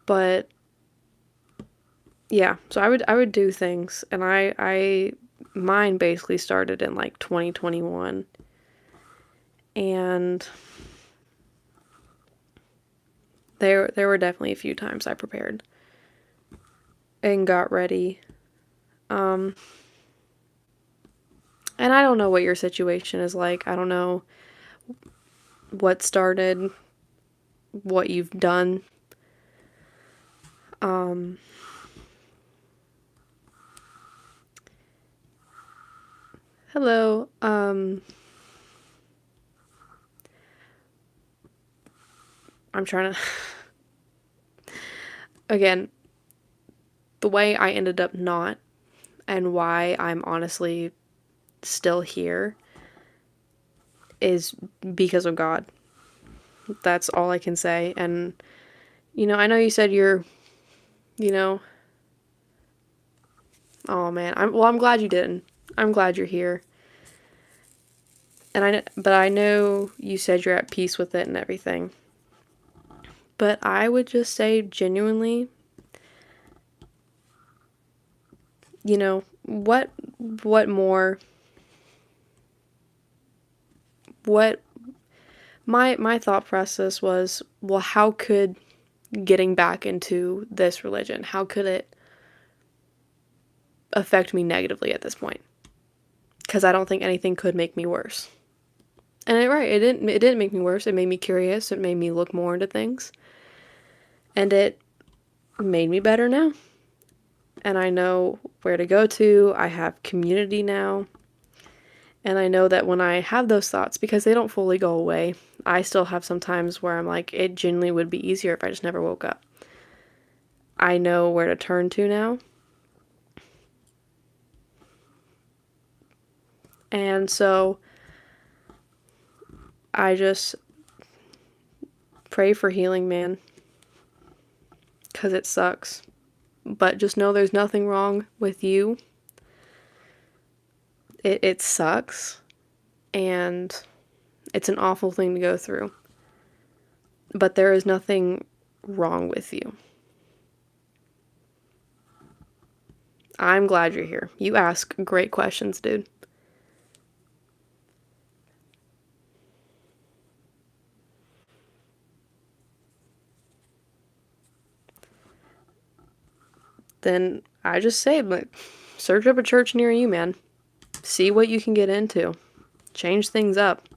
But yeah, so I would do things, and mine basically started in like 2021, and there were definitely a few times I prepared and got ready. And I don't know what your situation is like. I don't know what started, what you've done. Hello. I'm trying to again, the way I ended up not and why I'm honestly still here is because of God. That's all I can say. And I know you said you know, oh man, I'm glad you didn't. I'm glad you're here. But I know you said you're at peace with it and everything. But I would just say genuinely, what more, what my thought process was, well, how could getting back into this religion, how could it affect me negatively at this point? Because I don't think anything could make me worse. And it didn't make me worse. It made me curious. It made me look more into things. And it made me better now. And I know where to go to. I have community now. And I know that when I have those thoughts, because they don't fully go away, I still have some times where I'm like, it genuinely would be easier if I just never woke up. I know where to turn to now. And so I just pray for healing, man. Because it sucks. But just know there's nothing wrong with you. It sucks. And it's an awful thing to go through. But there is nothing wrong with you. I'm glad you're here. You ask great questions, dude. Then I just say, like, search up a church near you, man. See what you can get into. Change things up.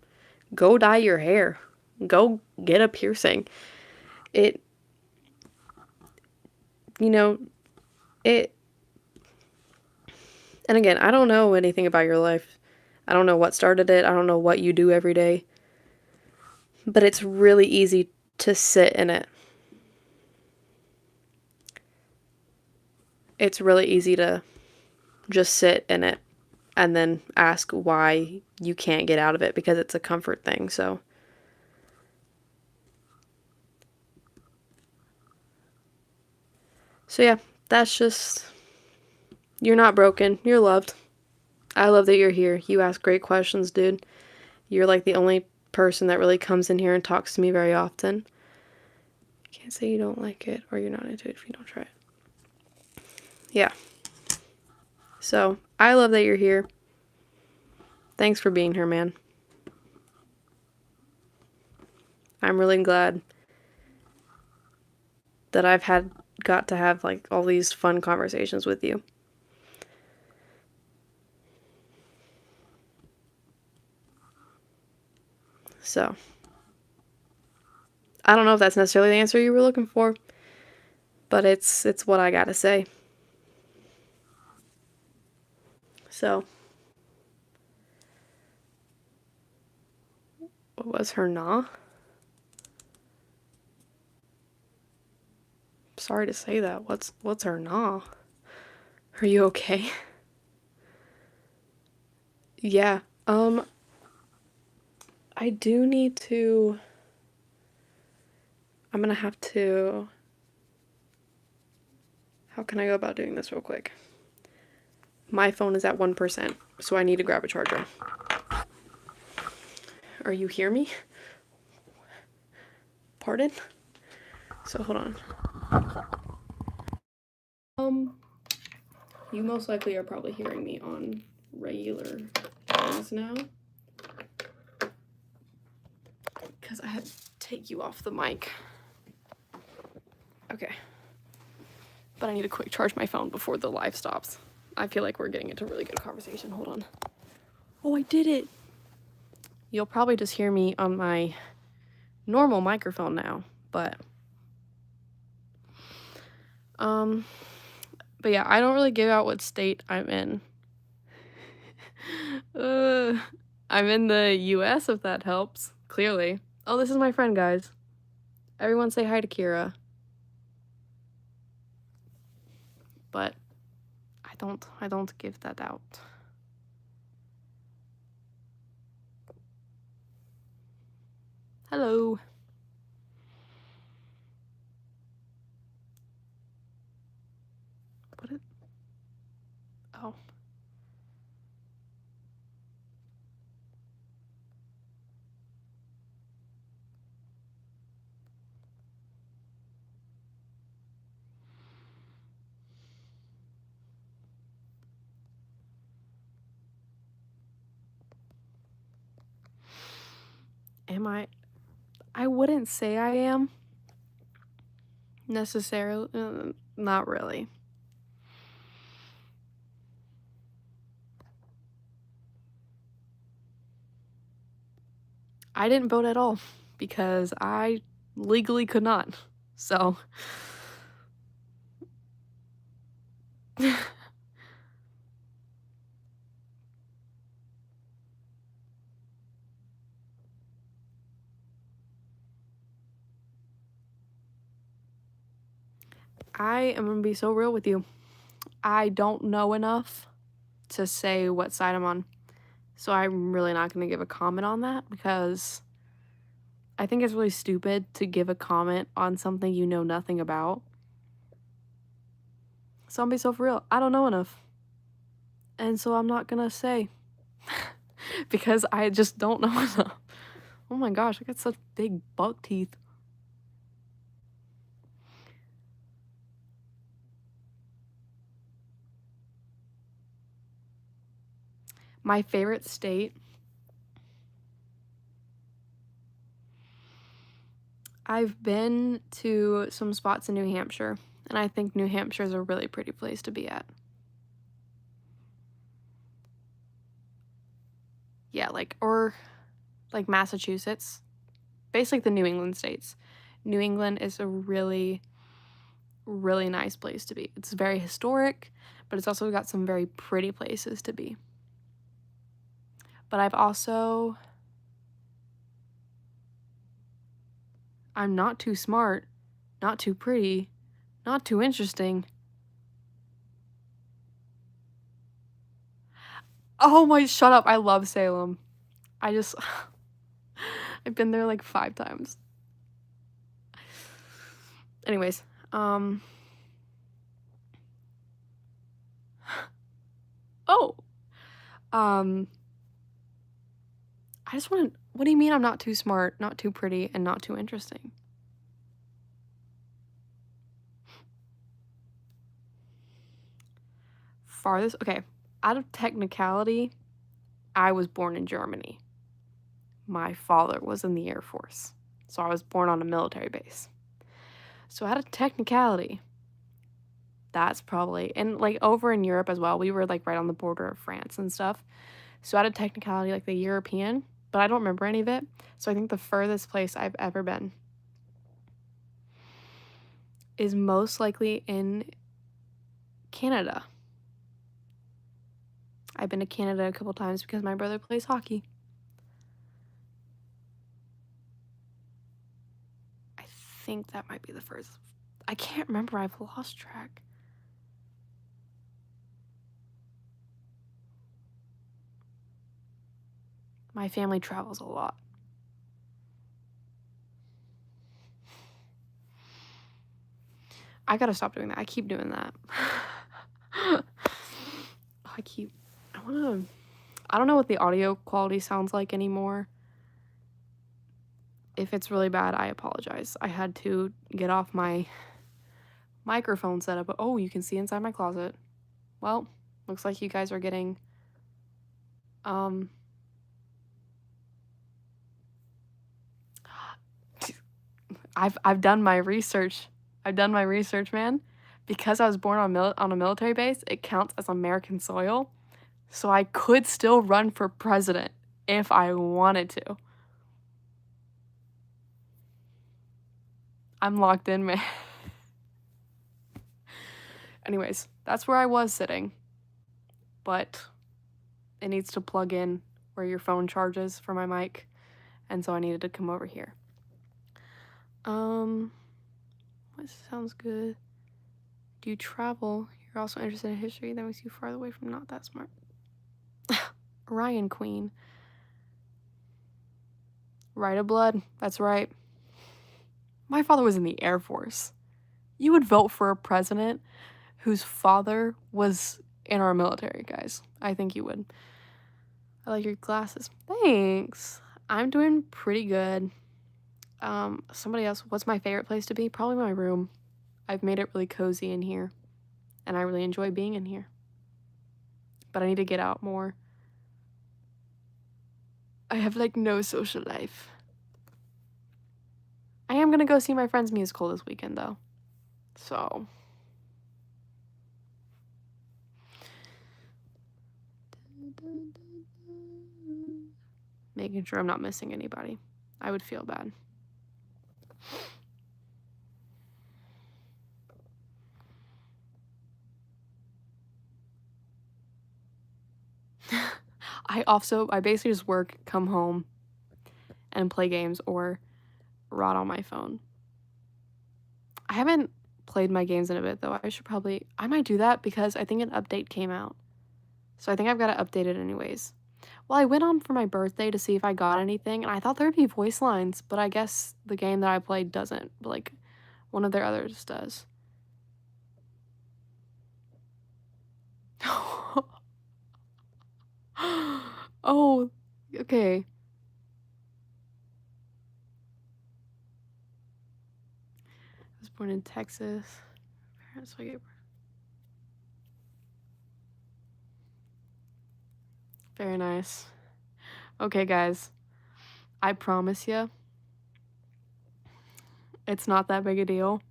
Go dye your hair. Go get a piercing. It, you know, it, and again, I don't know anything about your life. I don't know what started it. I don't know what you do every day. But it's really easy to sit in it. It's really easy to just sit in it and then ask why you can't get out of it because it's a comfort thing. So yeah, that's just, you're not broken. You're loved. I love that you're here. You ask great questions, dude. You're like the only person that really comes in here and talks to me very often. You can't say you don't like it or you're not into it if you don't try it. Yeah. So I love that you're here. Thanks for being here, man. I'm really glad that I've got to have like all these fun conversations with you. So I don't know if that's necessarily the answer you were looking for, but it's what I gotta say. So what was her nah? Sorry to say that. What's her nah? Are you okay? Yeah. I do need to. I'm gonna have to. How can I go about doing this real quick? My phone is at 1%, so I need to grab a charger. Are you hear me? Pardon? So hold on. You most likely are probably hearing me on regular things now. Because I had to take you off the mic. Okay. But I need to quick charge my phone before the live stops. I feel like we're getting into really good conversation. Hold on. Oh, I did it! You'll probably just hear me on my normal microphone now, but yeah, I don't really give out what state I'm in. I'm in the US, if that helps. Clearly. Oh, this is my friend, guys. Everyone say hi to Kira. But I don't give that out. Hello. What? Oh. Am I? I wouldn't say I am. Necessarily. Not really. I didn't vote at all because I legally could not. So. I am gonna be so real with you. I don't know enough to say what side I'm on. So I'm really not gonna give a comment on that because I think it's really stupid to give a comment on something you know nothing about. So I'm gonna be so for real. I don't know enough. And so I'm not gonna say. Because I just don't know enough. Oh my gosh, I got such big buck teeth. My favorite state. I've been to some spots in New Hampshire, and I think New Hampshire is a really pretty place to be at. Yeah, like Massachusetts. Basically the New England states. New England is a really, really nice place to be. It's very historic, but it's also got some very pretty places to be. But I'm not too smart, not too pretty, not too interesting. Oh my, shut up. I love Salem. I've been there like 5 times. Anyways, oh. I just want to, what do you mean I'm not too smart, not too pretty, and not too interesting? Farthest, okay, out of technicality, I was born in Germany. My father was in the Air Force, so I was born on a military base. So out of technicality, that's probably, and like over in Europe as well, we were like right on the border of France and stuff. So out of technicality, like the European, but I don't remember any of it. So I think the furthest place I've ever been is most likely in Canada. I've been to Canada a couple times because my brother plays hockey. I think that might be the first. I can't remember. I've lost track. My family travels a lot. I gotta stop doing that. I keep doing that. I don't know what the audio quality sounds like anymore. If it's really bad, I apologize. I had to get off my microphone setup. Oh, you can see inside my closet. Well, looks like you guys are getting I've done my research. I've done my research, man. Because I was born on a military base, it counts as American soil. So I could still run for president if I wanted to. I'm locked in, man. Anyways, that's where I was sitting. But it needs to plug in where your phone charges for my mic. And so I needed to come over here. What sounds good? Do you travel? You're also interested in history. That makes you farther away from not that smart. Ryan Queen. Right of blood. That's right. My father was in the Air Force. You would vote for a president whose father was in our military, guys. I think you would. I like your glasses. Thanks. I'm doing pretty good. Somebody else, what's my favorite place to be? Probably my room. I've made it really cozy in here, and I really enjoy being in here. But I need to get out more. I have, like, no social life. I am gonna go see my friend's musical this weekend, though. So. Making sure I'm not missing anybody. I would feel bad. I basically just work, come home, and play games or rot on my phone. I haven't played my games in a bit, though. I might do that because I think an update came out. So I think I've got to update it anyways. Well, I went on for my birthday to see if I got anything, and I thought there'd be voice lines, but I guess the game that I played doesn't. But, like, one of their others does. Oh, okay. I was born in Texas. Parents, very nice. Okay, guys. I promise you, it's not that big a deal.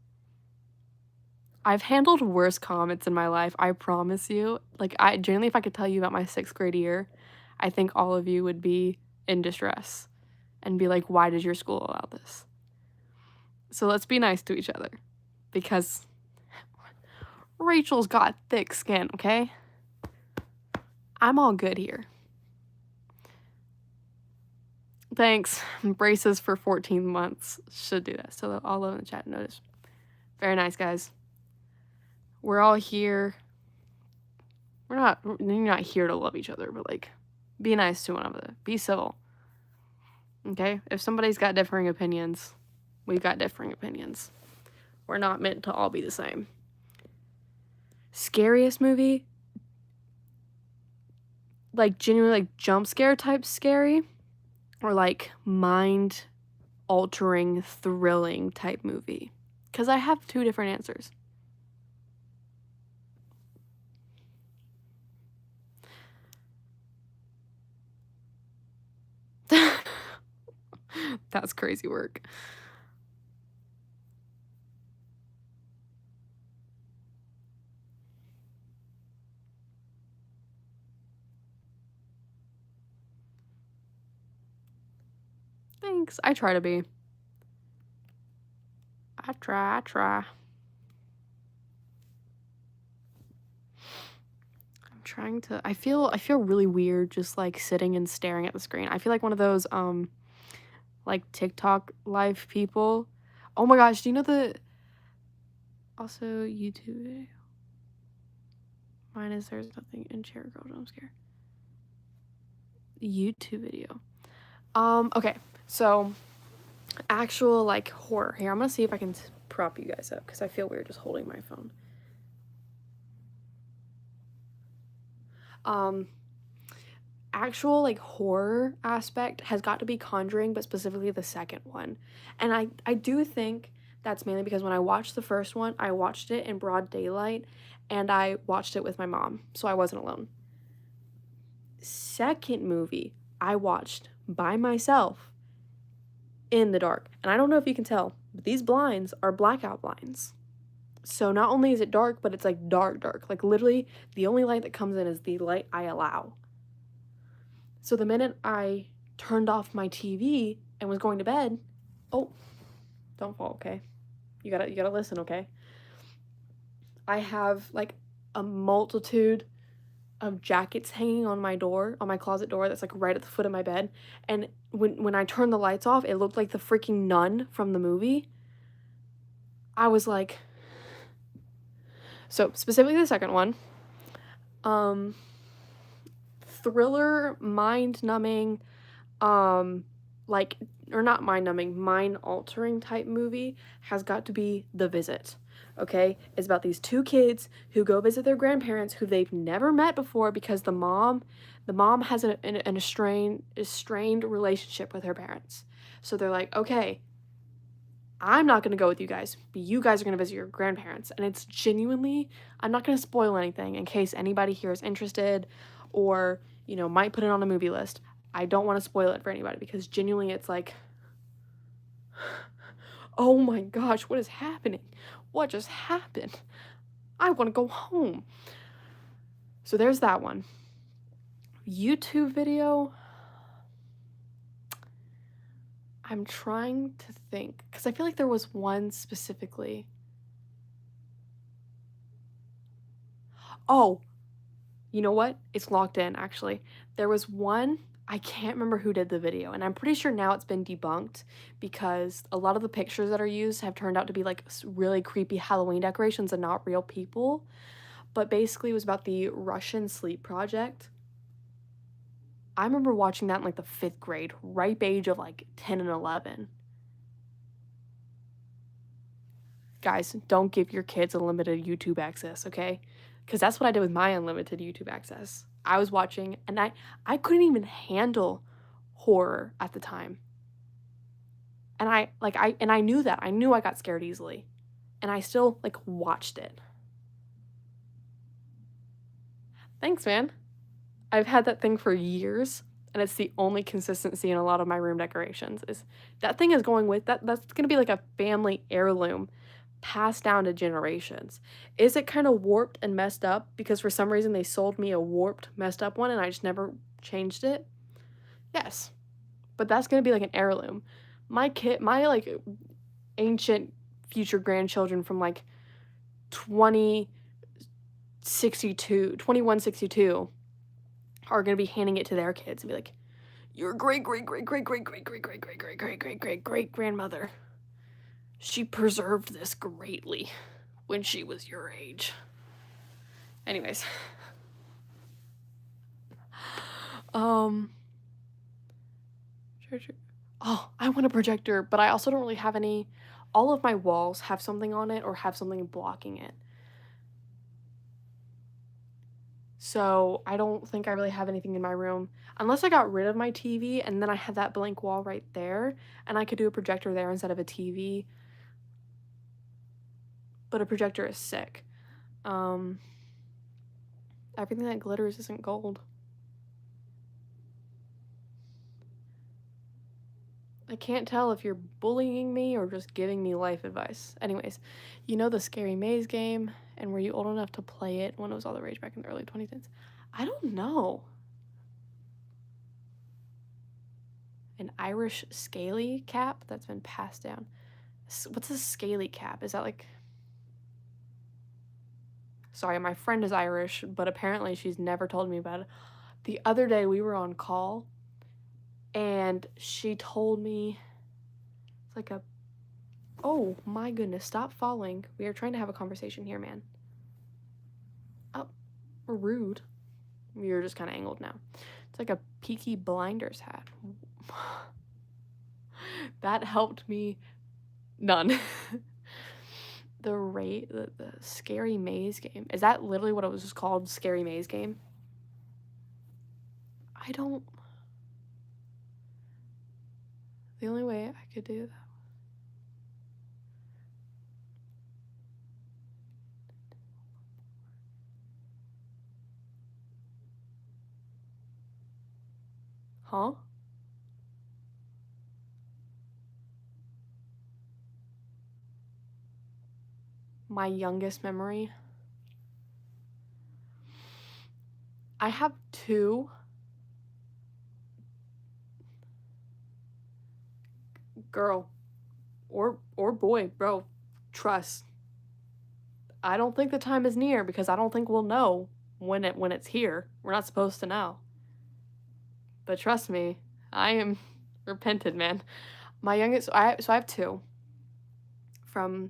I've handled worse comments in my life, I promise you. Like, generally, if I could tell you about my 6th grade year, I think all of you would be in distress and be like, why did your school allow this? So let's be nice to each other, because Rachel's got thick skin, okay? I'm all good here. Thanks. Braces for 14 months. Should do that. So all of in the chat notice. Very nice, guys. We're all here. You're not here to love each other, but, like, be nice to one another. Be civil. Okay? If somebody's got differing opinions, we've got differing opinions. We're not meant to all be the same. Scariest movie? Like, genuinely, like, jump scare type scary? Or, like, mind-altering, thrilling type movie? Because I have 2 different answers. That's crazy work. Thanks. I try to be. I try. I'm trying to. I feel really weird just, like, sitting and staring at the screen. I feel like one of those like, TikTok live people. Oh my gosh, do you know the also YouTube video? Mine is there's nothing in chair girl jump scare. YouTube video. Okay, so actual, like, horror. Here, I'm gonna see if I can prop you guys up because I feel weird just holding my phone. Actual like horror aspect has got to be Conjuring, but specifically the second one. And I do think that's mainly because when I watched the first one, I watched it in broad daylight and I watched it with my mom, so I wasn't alone. Second movie I watched by myself in the dark. And I don't know if you can tell, but these blinds are blackout blinds. So not only is it dark, but it's like dark, dark. Like literally the only light that comes in is the light I allow. So the minute I turned off my TV and was going to bed, oh, don't fall, okay? You gotta listen, okay? I have like a multitude of jackets hanging on my door, on my closet door that's like right at the foot of my bed. And when I turned the lights off, it looked like the freaking nun from the movie. I was like, so specifically the second one, thriller, mind-numbing, like, or not mind-numbing, mind-altering type movie has got to be The Visit. Okay, it's about these two kids who go visit their grandparents who they've never met before because the mom has an estranged relationship with her parents. So they're like, okay, I'm not gonna go with you guys, but you guys are gonna visit your grandparents. And it's genuinely, I'm not gonna spoil anything in case anybody here is interested or, you know, might put it on a movie list. I don't want to spoil it for anybody because genuinely it's like, oh my gosh, what is happening? What just happened? I want to go home. So there's that one. YouTube video. I'm trying to think because I feel like there was one specifically. Oh, you know what? It's locked in actually. There was one, I can't remember who did the video, and I'm pretty sure now it's been debunked because a lot of the pictures that are used have turned out to be like really creepy Halloween decorations and not real people. But basically it was about the Russian sleep project. I remember watching that in like the 5th grade, ripe age of like 10 and 11. Guys, don't give your kids unlimited YouTube access, okay? Because that's what I did with my unlimited YouTube access. I was watching, and I couldn't even handle horror at the time. And I knew that. I knew I got scared easily. And I still, like, watched it. Thanks, man. I've had that thing for years, and it's the only consistency in a lot of my room decorations. Is that thing is going with that. That's gonna be like a family heirloom passed down to generations. Is it kind of warped and messed up because for some reason they sold me a warped, messed up one and I just never changed it? Yes. But that's going to be like an heirloom. My like ancient future grandchildren from like 2162 are going to be handing it to their kids and be like, your great great great great great great great great great great great great great great grandmother, she preserved this greatly when she was your age. Anyways. Oh, I want a projector, but I also don't really have any. All of my walls have something on it or have something blocking it. So I don't think I really have anything in my room. Unless I got rid of my TV and then I had that blank wall right there and I could do a projector there instead of a TV. But a projector is sick. Everything that glitters isn't gold. I can't tell if you're bullying me or just giving me life advice. Anyways, you know the Scary Maze game, and were you old enough to play it when it was all the rage back in the early 2010s? I don't know. An Irish scaly cap that's been passed down. What's a scaly cap? Is that like... Sorry, my friend is Irish, but apparently she's never told me about it. The other day we were on call, and she told me... It's like a... Oh, my goodness, stop falling. We are trying to have a conversation here, man. Oh, rude. You're just kind of angled now. It's like a Peaky Blinders hat. That helped me none. The Scary Maze game. Is that literally what it was just called? Scary Maze game? I don't. The only way I could do that. Huh? My youngest memory. I have two. Girl or boy, bro, trust. I don't think the time is near because I don't think we'll know when it's here. We're not supposed to know. But trust me, I am repentant, man. My youngest, so I have two. From,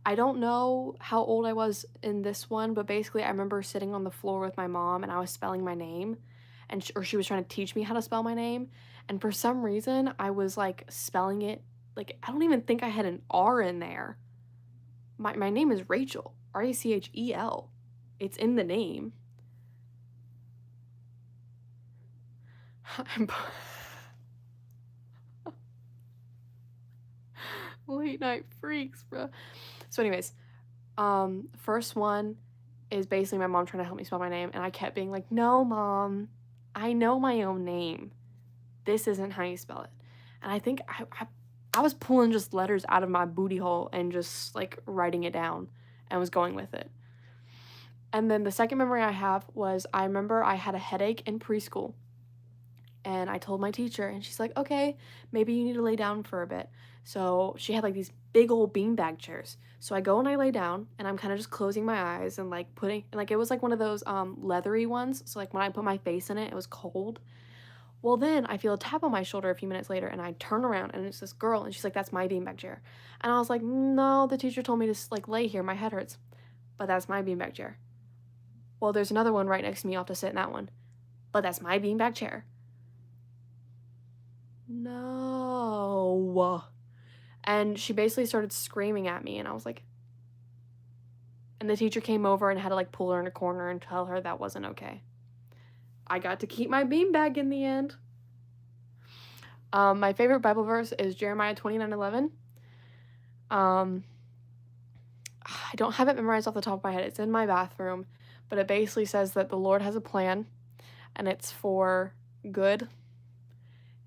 I don't know how old I was in this one, but basically I remember sitting on the floor with my mom and I was spelling my name, and or she was trying to teach me how to spell my name, and for some reason I was like spelling it like I don't even think I had an R in there. My name is Rachel, Rachel. It's in the name. Late night freaks, bro. So, anyways, first one is basically my mom trying to help me spell my name, and I kept being like, "No, mom, I know my own name. This isn't how you spell it." And I think I was pulling just letters out of my booty hole and just like writing it down and was going with it. And then the second memory I have was I remember I had a headache in preschool. And I told my teacher, and she's like, okay, maybe you need to lay down for a bit. So she had like these big old beanbag chairs. So I go and I lay down, and I'm kind of just closing my eyes and like putting, like it was like one of those leathery ones. So like when I put my face in it, it was cold. Well, then I feel a tap on my shoulder a few minutes later, and I turn around, and it's this girl, and she's like, that's my beanbag chair. And I was like, no, the teacher told me to like lay here. My head hurts. But that's my beanbag chair. Well, there's another one right next to me. I'll have to sit in that one. But that's my beanbag chair. No. And she basically started screaming at me, and I was like, and the teacher came over and had to like pull her in a corner and tell her that wasn't okay. I got to keep my beanbag in the end. My favorite Bible verse is Jeremiah 29:11. I don't have it memorized off the top of my head. It's in my bathroom, but it basically says that the Lord has a plan, and it's for good,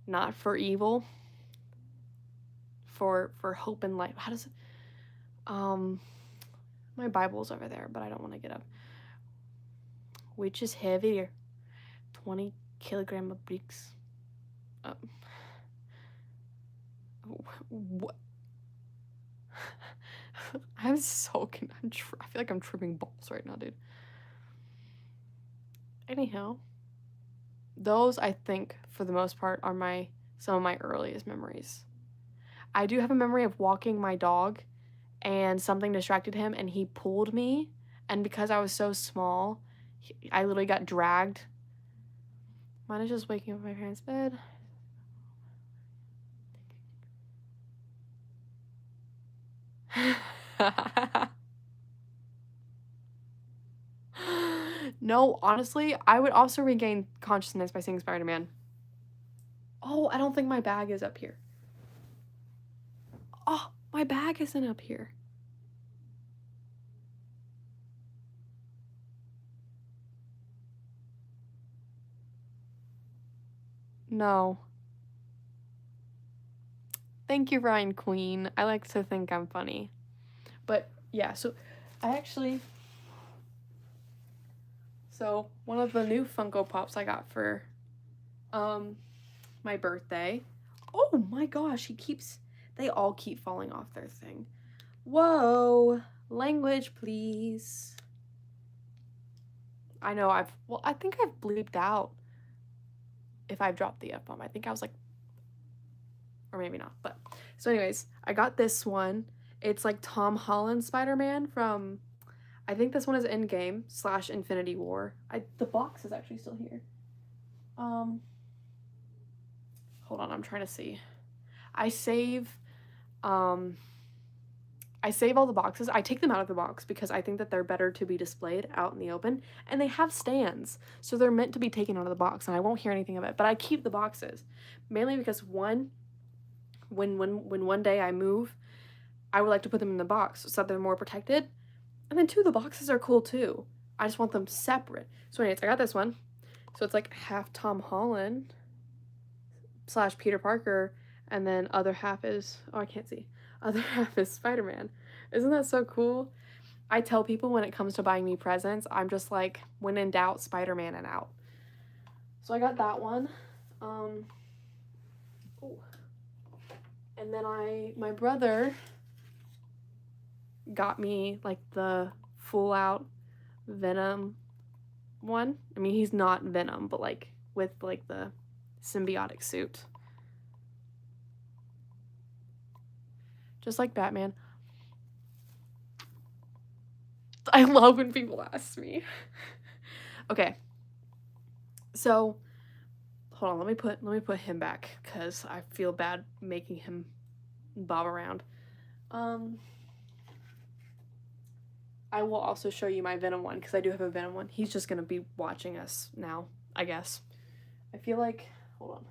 not for evil, for hope and life. How does it? My Bible's over there, but I don't want to get up. Which is heavier? 20 kilogram of bricks. What? I'm so I feel like I'm tripping balls right now, dude. Anyhow, those I think for the most part are some of my earliest memories. I do have a memory of walking my dog and something distracted him and he pulled me, and because I was so small, I literally got dragged. Mine is just waking up in my parents' bed. No, honestly, I would also regain consciousness by seeing Spider-Man. Oh, I don't think my bag is up here. Oh, my bag isn't up here. No. Thank you, Ryan Queen. I like to think I'm funny. But yeah, so one of the new Funko Pops I got for my birthday. Oh my gosh, they all keep falling off their thing. Whoa, language, please. I know I think I've bleeped out if I've dropped the F-bomb. I think I was like, or maybe not, but so anyways, I got this one. It's like Tom Holland Spider-Man from, I think this one is Endgame / Infinity War. The box is actually still here. Hold on, I'm trying to see. I save I save all the boxes. I take them out of the box because I think that they're better to be displayed out in the open, and they have stands, so they're meant to be taken out of the box, and I won't hear anything of it. But I keep the boxes, mainly because one, when one day I move, I would like to put them in the box so that they're more protected, and then two, the boxes are cool too. I just want them separate. So anyways, I got this one. So it's like half Tom Holland / Peter Parker, and then other half is, oh, I can't see. Other half is Spider-Man. Isn't that so cool? I tell people when it comes to buying me presents, I'm just like, when in doubt, Spider-Man and out. So I got that one. Oh. And then my brother got me like the full out Venom one. I mean, he's not Venom, but like with like the symbiotic suit. Just like Batman. I love when people ask me. Okay. So, hold on, let me put him back cuz I feel bad making him bob around. I will also show you my Venom one cuz I do have a Venom one. He's just going to be watching us now, I guess. I feel like, hold on.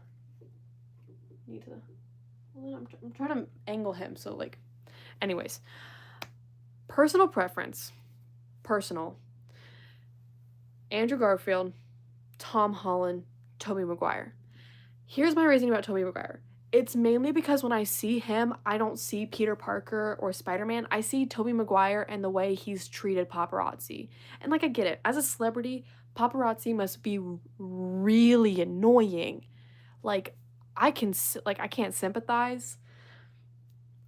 I'm trying to angle him so like, anyways. Personal preference. Personal. Andrew Garfield, Tom Holland, Tobey Maguire. Here's my reasoning about Tobey Maguire. It's mainly because when I see him, I don't see Peter Parker or Spider-Man. I see Tobey Maguire and the way he's treated paparazzi. And like, I get it. As a celebrity, paparazzi must be really annoying. Like, I can't sympathize.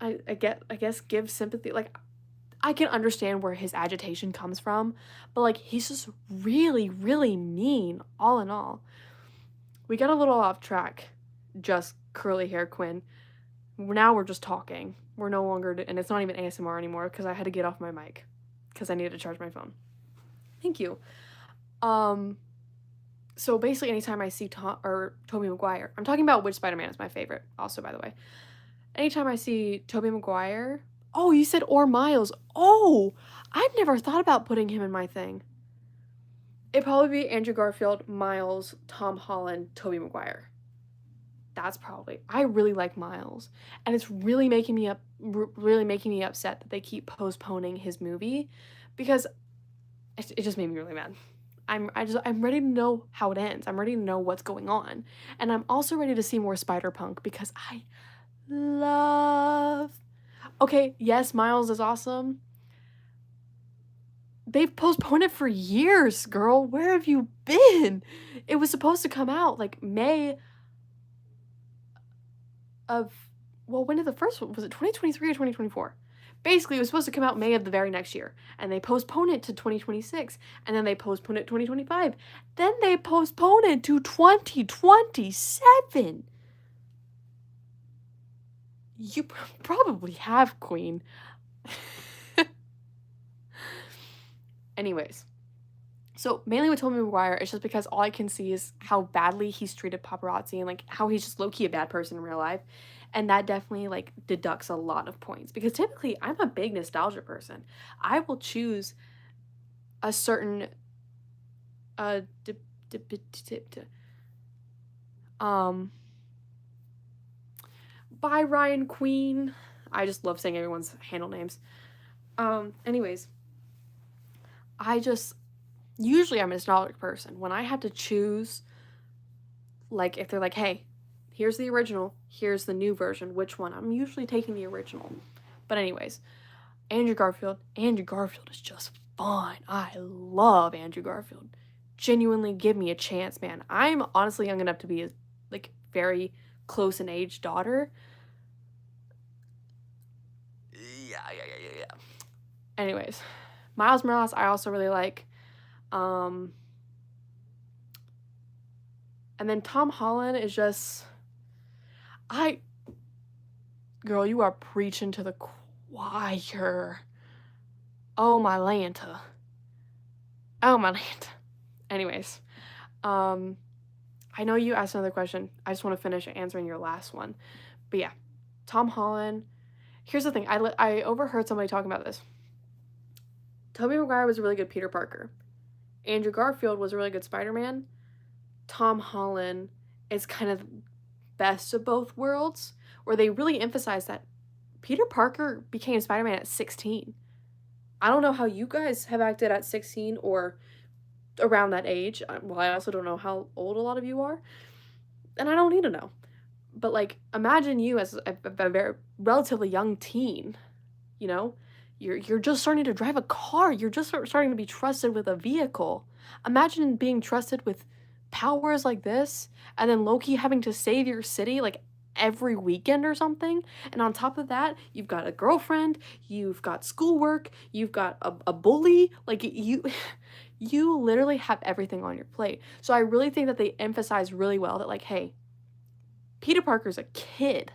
I guess give sympathy. Like, I can understand where his agitation comes from, but like, he's just really, really mean, all in all. We got a little off track, just curly hair Quinn. Now we're just talking. We're no longer, and it's not even ASMR anymore because I had to get off my mic because I needed to charge my phone. Thank you. So basically, anytime I see Tobey Maguire, I'm talking about which Spider-Man is my favorite, also, by the way. Anytime I see Tobey Maguire, oh, you said or Miles. Oh, I've never thought about putting him in my thing. It'd probably be Andrew Garfield, Miles, Tom Holland, Tobey Maguire. That's probably, I really like Miles, and it's really making me upset that they keep postponing his movie, because it just made me really mad. I'm ready to know how it ends. I'm ready to know what's going on, and I'm also ready to see more Spider-Punk because I love. Okay, yes, Miles is awesome. They've postponed it for years, girl. Where have you been? It was supposed to come out like May of, well, when did the first one, was it 2023 or 2024? Basically, it was supposed to come out May of the very next year, and they postponed it to 2026, and then they postponed it to 2025. Then they postponed it to 2027. You probably have, Queen. Anyways, so mainly with Tobey Maguire, it's just because all I can see is how badly he's treated paparazzi and like how he's just low-key a bad person in real life. And that definitely like deducts a lot of points because typically I'm a big nostalgia person. I will choose a certain by Ryan Queen. I just love saying everyone's handle names. Anyways, usually I'm a nostalgic person. When I have to choose, like if they're like, hey, here's the original, here's the new version, which one? I'm usually taking the original. But anyways, Andrew Garfield is just fun. I love Andrew Garfield. Genuinely give me a chance, man. I'm honestly young enough to be a like very close in age daughter. Yeah. Anyways, Miles Morales I also really like. And then Tom Holland is just, girl, you are preaching to the choir. Oh my Lanta. Anyways, I know you asked another question. I just want to finish answering your last one. But yeah, Tom Holland, Here's the thing. I overheard somebody talking about this. Tobey Maguire was a really good Peter Parker. Andrew Garfield was a really good Spider-Man. Tom Holland is kind of best of both worlds, where they really emphasize that Peter Parker became Spider-Man at 16. I don't know how you guys have acted at 16 or around that age. Well, I also don't know how old a lot of you are, and I don't need to know. But like, imagine you as a very relatively young teen. You know, you're just starting to drive a car. You're just starting to be trusted with a vehicle. Imagine being trusted with powers like this, and then Loki having to save your city like every weekend or something. And on top of that, you've got a girlfriend, you've got schoolwork, you've got a bully. Like you, you literally have everything on your plate. So I really think that they emphasize really well that like, hey, Peter Parker's a kid.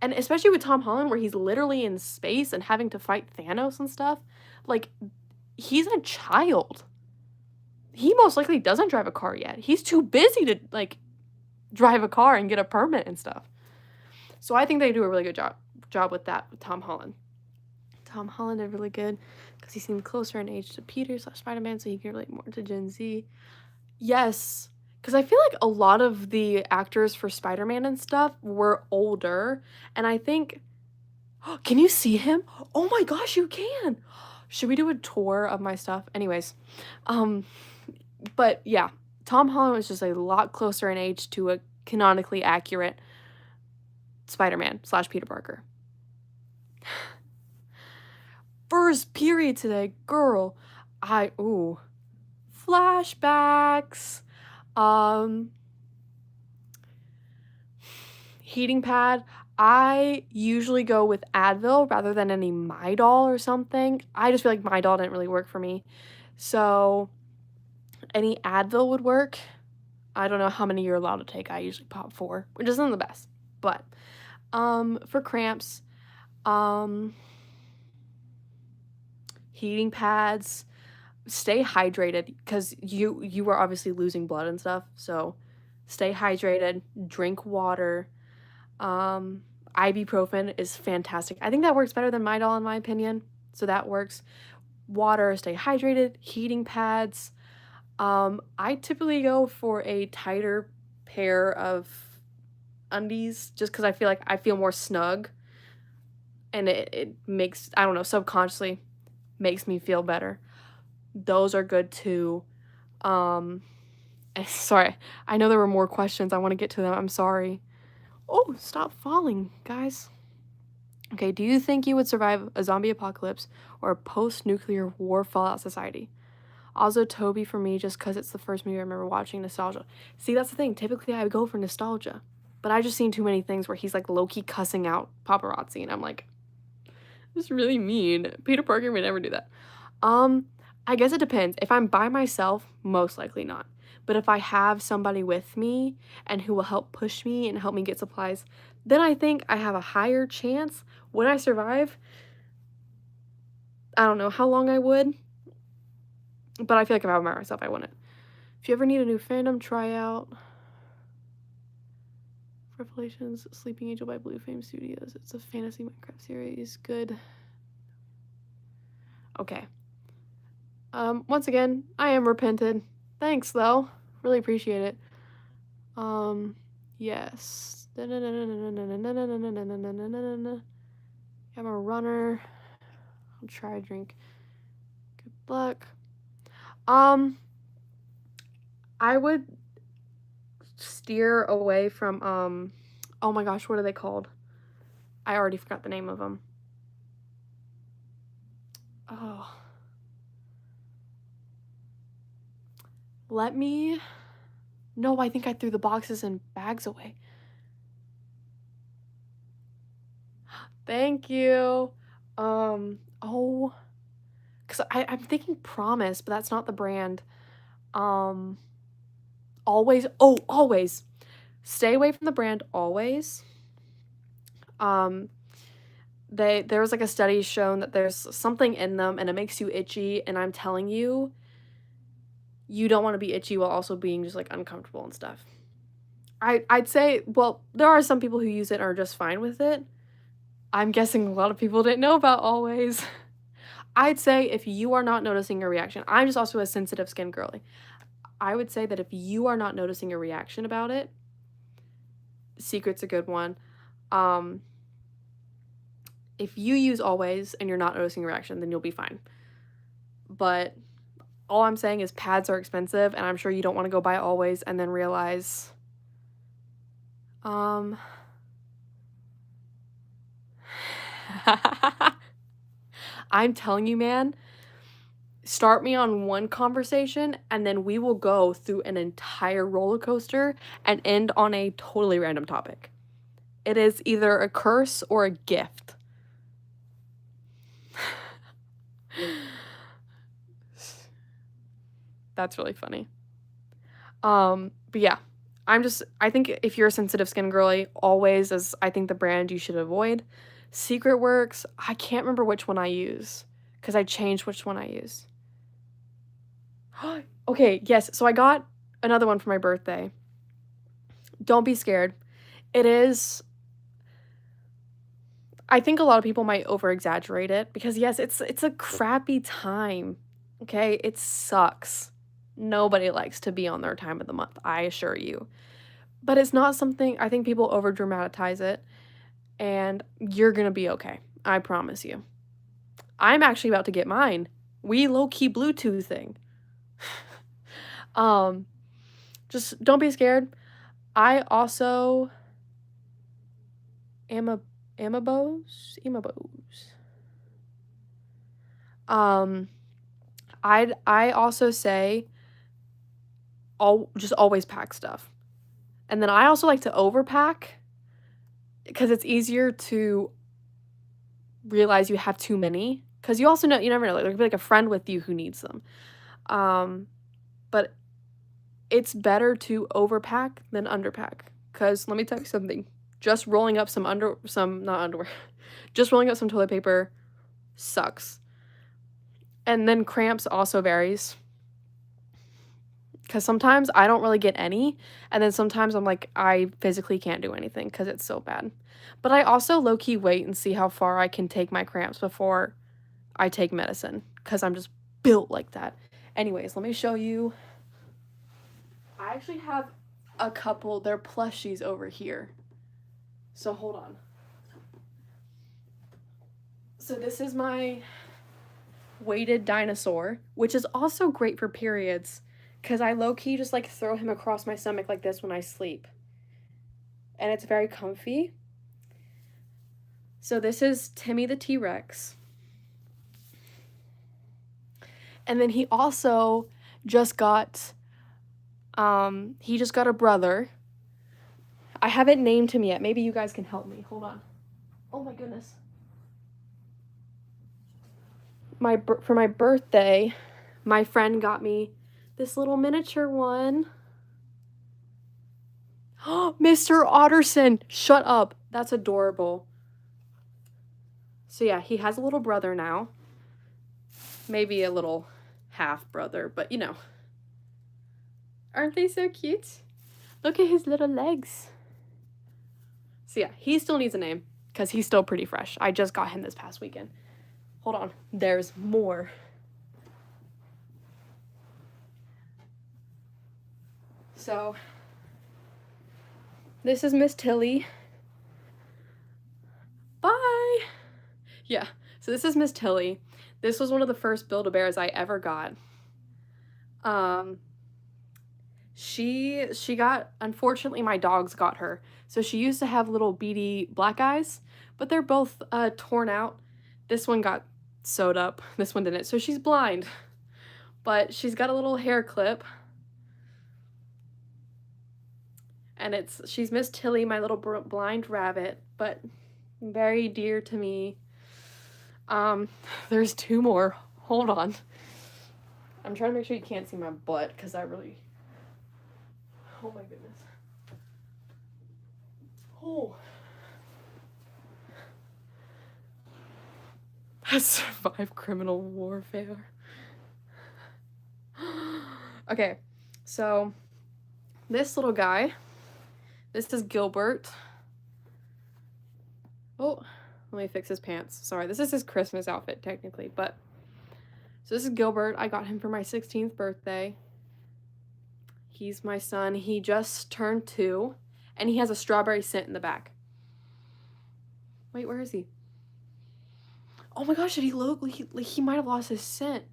And especially with Tom Holland, where he's literally in space and having to fight Thanos and stuff, like, he's a child. He most likely doesn't drive a car yet. He's too busy to, like, drive a car and get a permit and stuff. So I think they do a really good job with that with Tom Holland. Tom Holland did really good because he seemed closer in age to Peter / Spider-Man, so he can relate more to Gen Z. Yes, because I feel like a lot of the actors for Spider-Man and stuff were older, and I think, can you see him? Oh my gosh, you can. Should we do a tour of my stuff? Anyways, but yeah, Tom Holland was just a lot closer in age to a canonically accurate Spider-Man / Peter Parker. First period today, girl. Flashbacks. Heating pad. I usually go with Advil rather than any Midol or something. I just feel like Midol didn't really work for me. So any Advil would work. I don't know how many you're allowed to take. I usually pop 4, which isn't the best. But for cramps, heating pads, stay hydrated because you are obviously losing blood and stuff. So stay hydrated, drink water. Ibuprofen is fantastic. I think that works better than Midol in my opinion. So that works. Water, stay hydrated, heating pads. I typically go for a tighter pair of undies just because I feel like I feel more snug. And it makes, I don't know, subconsciously makes me feel better. Those are good too. Sorry, I know there were more questions. I want to get to them. I'm sorry. Oh, stop falling, guys. Okay, do you think you would survive a zombie apocalypse or a post-nuclear war fallout society? Also, Toby for me, just because it's the first movie I remember watching. Nostalgia. See, that's the thing. Typically, I would go for nostalgia. But I just seen too many things where he's, like, low-key cussing out paparazzi. And I'm like, this is really mean. Peter Parker would never do that. I guess it depends. If I'm by myself, most likely not. But if I have somebody with me and who will help push me and help me get supplies, then I think I have a higher chance. Would I survive? I don't know how long I would. But I feel like if I were by myself, I wouldn't. If you ever need a new fandom, try out Revelations Sleeping Angel by Blue Flame Studios. It's a fantasy Minecraft series. Good. Okay. Once again, I am repented. Thanks, though. Really appreciate it. Yes. I'm a runner. I'll try to drink. Good luck. I would steer away from, oh my gosh, what are they called? I already forgot the name of them. Oh. No, I think I threw the boxes and bags away. Thank you. Oh, because I'm thinking Promise, but that's not the brand. Always. Oh, Always. Stay away from the brand Always. There was like a study shown that there's something in them and it makes you itchy, and I'm telling you, you don't want to be itchy while also being just like uncomfortable and stuff. I'd say, well, there are some people who use it and are just fine with it, I'm guessing a lot of people didn't know about Always. I'd say if you are not noticing a reaction, I'm just also a sensitive skin girly. I would say that if you are not noticing a reaction about it, Secret's a good one. If you use Always and you're not noticing a reaction, then you'll be fine. But all I'm saying is pads are expensive, and I'm sure you don't want to go buy Always and then realize, I'm telling you, man, start me on one conversation and then we will go through an entire roller coaster and end on a totally random topic. It is either a curse or a gift. That's really funny. But yeah, I think if you're a sensitive skin girly, Always is, I think, the brand you should avoid. Secret Works, I can't remember which one I use because I changed which one I use. Okay, yes, so I got another one for my birthday. Don't be scared. It is, I think a lot of people might over-exaggerate it because yes, it's a crappy time. Okay? It sucks. Nobody likes to be on their time of the month, I assure you. But it's not something, I think people over dramatize it, and you're gonna be okay. I promise you. I'm actually about to get mine. We low-key Bluetoothing. Just don't be scared. I also Amabos. I also say just always pack stuff. And then I also like to overpack because it's easier to realize you have too many. Because you also know, you never know, there could be like a friend with you who needs them. But it's better to overpack than underpack. Because let me tell you something. Just rolling up just rolling up some toilet paper sucks. And then cramps also varies. Because sometimes I don't really get any, and then sometimes I'm like, I physically can't do anything because it's so bad. But I also low-key wait and see how far I can take my cramps before I take medicine, because I'm just built like that. Anyways, let me show you. I actually have a couple, they're plushies over here. So hold on. So this is my weighted dinosaur, which is also great for periods. Because I low-key just, like, throw him across my stomach like this when I sleep. And it's very comfy. So this is Timmy the T-Rex. And then he also just got, a brother. I haven't named him yet. Maybe you guys can help me. Hold on. Oh my goodness. For my birthday, my friend got me this little miniature one. Mr. Otterson! Shut up. That's adorable. So yeah, he has a little brother now. Maybe a little half brother, but you know. Aren't they so cute? Look at his little legs. So yeah, he still needs a name because he's still pretty fresh. I just got him this past weekend. Hold on. There's more. So, this is Miss Tilly. Bye! Yeah, so this is Miss Tilly. This was one of the first Build-A-Bears I ever got. She got, unfortunately my dogs got her. So she used to have little beady black eyes, but they're both torn out. This one got sewed up, this one didn't. So she's blind, but she's got a little hair clip. And she's Miss Tilly, my little blind rabbit, but very dear to me. There's two more. Hold on. I'm trying to make sure you can't see my butt, because I really... Oh my goodness. Oh. I survived criminal warfare. Okay, so this little guy... This is Gilbert. Oh, Let me fix his pants. Sorry, this is his Christmas outfit, technically, but... So this is Gilbert. I got him for my 16th birthday. He's my son. He just turned 2, and he has a strawberry scent in the back. Wait, where is he? Oh my gosh, did he look like he might have lost his scent?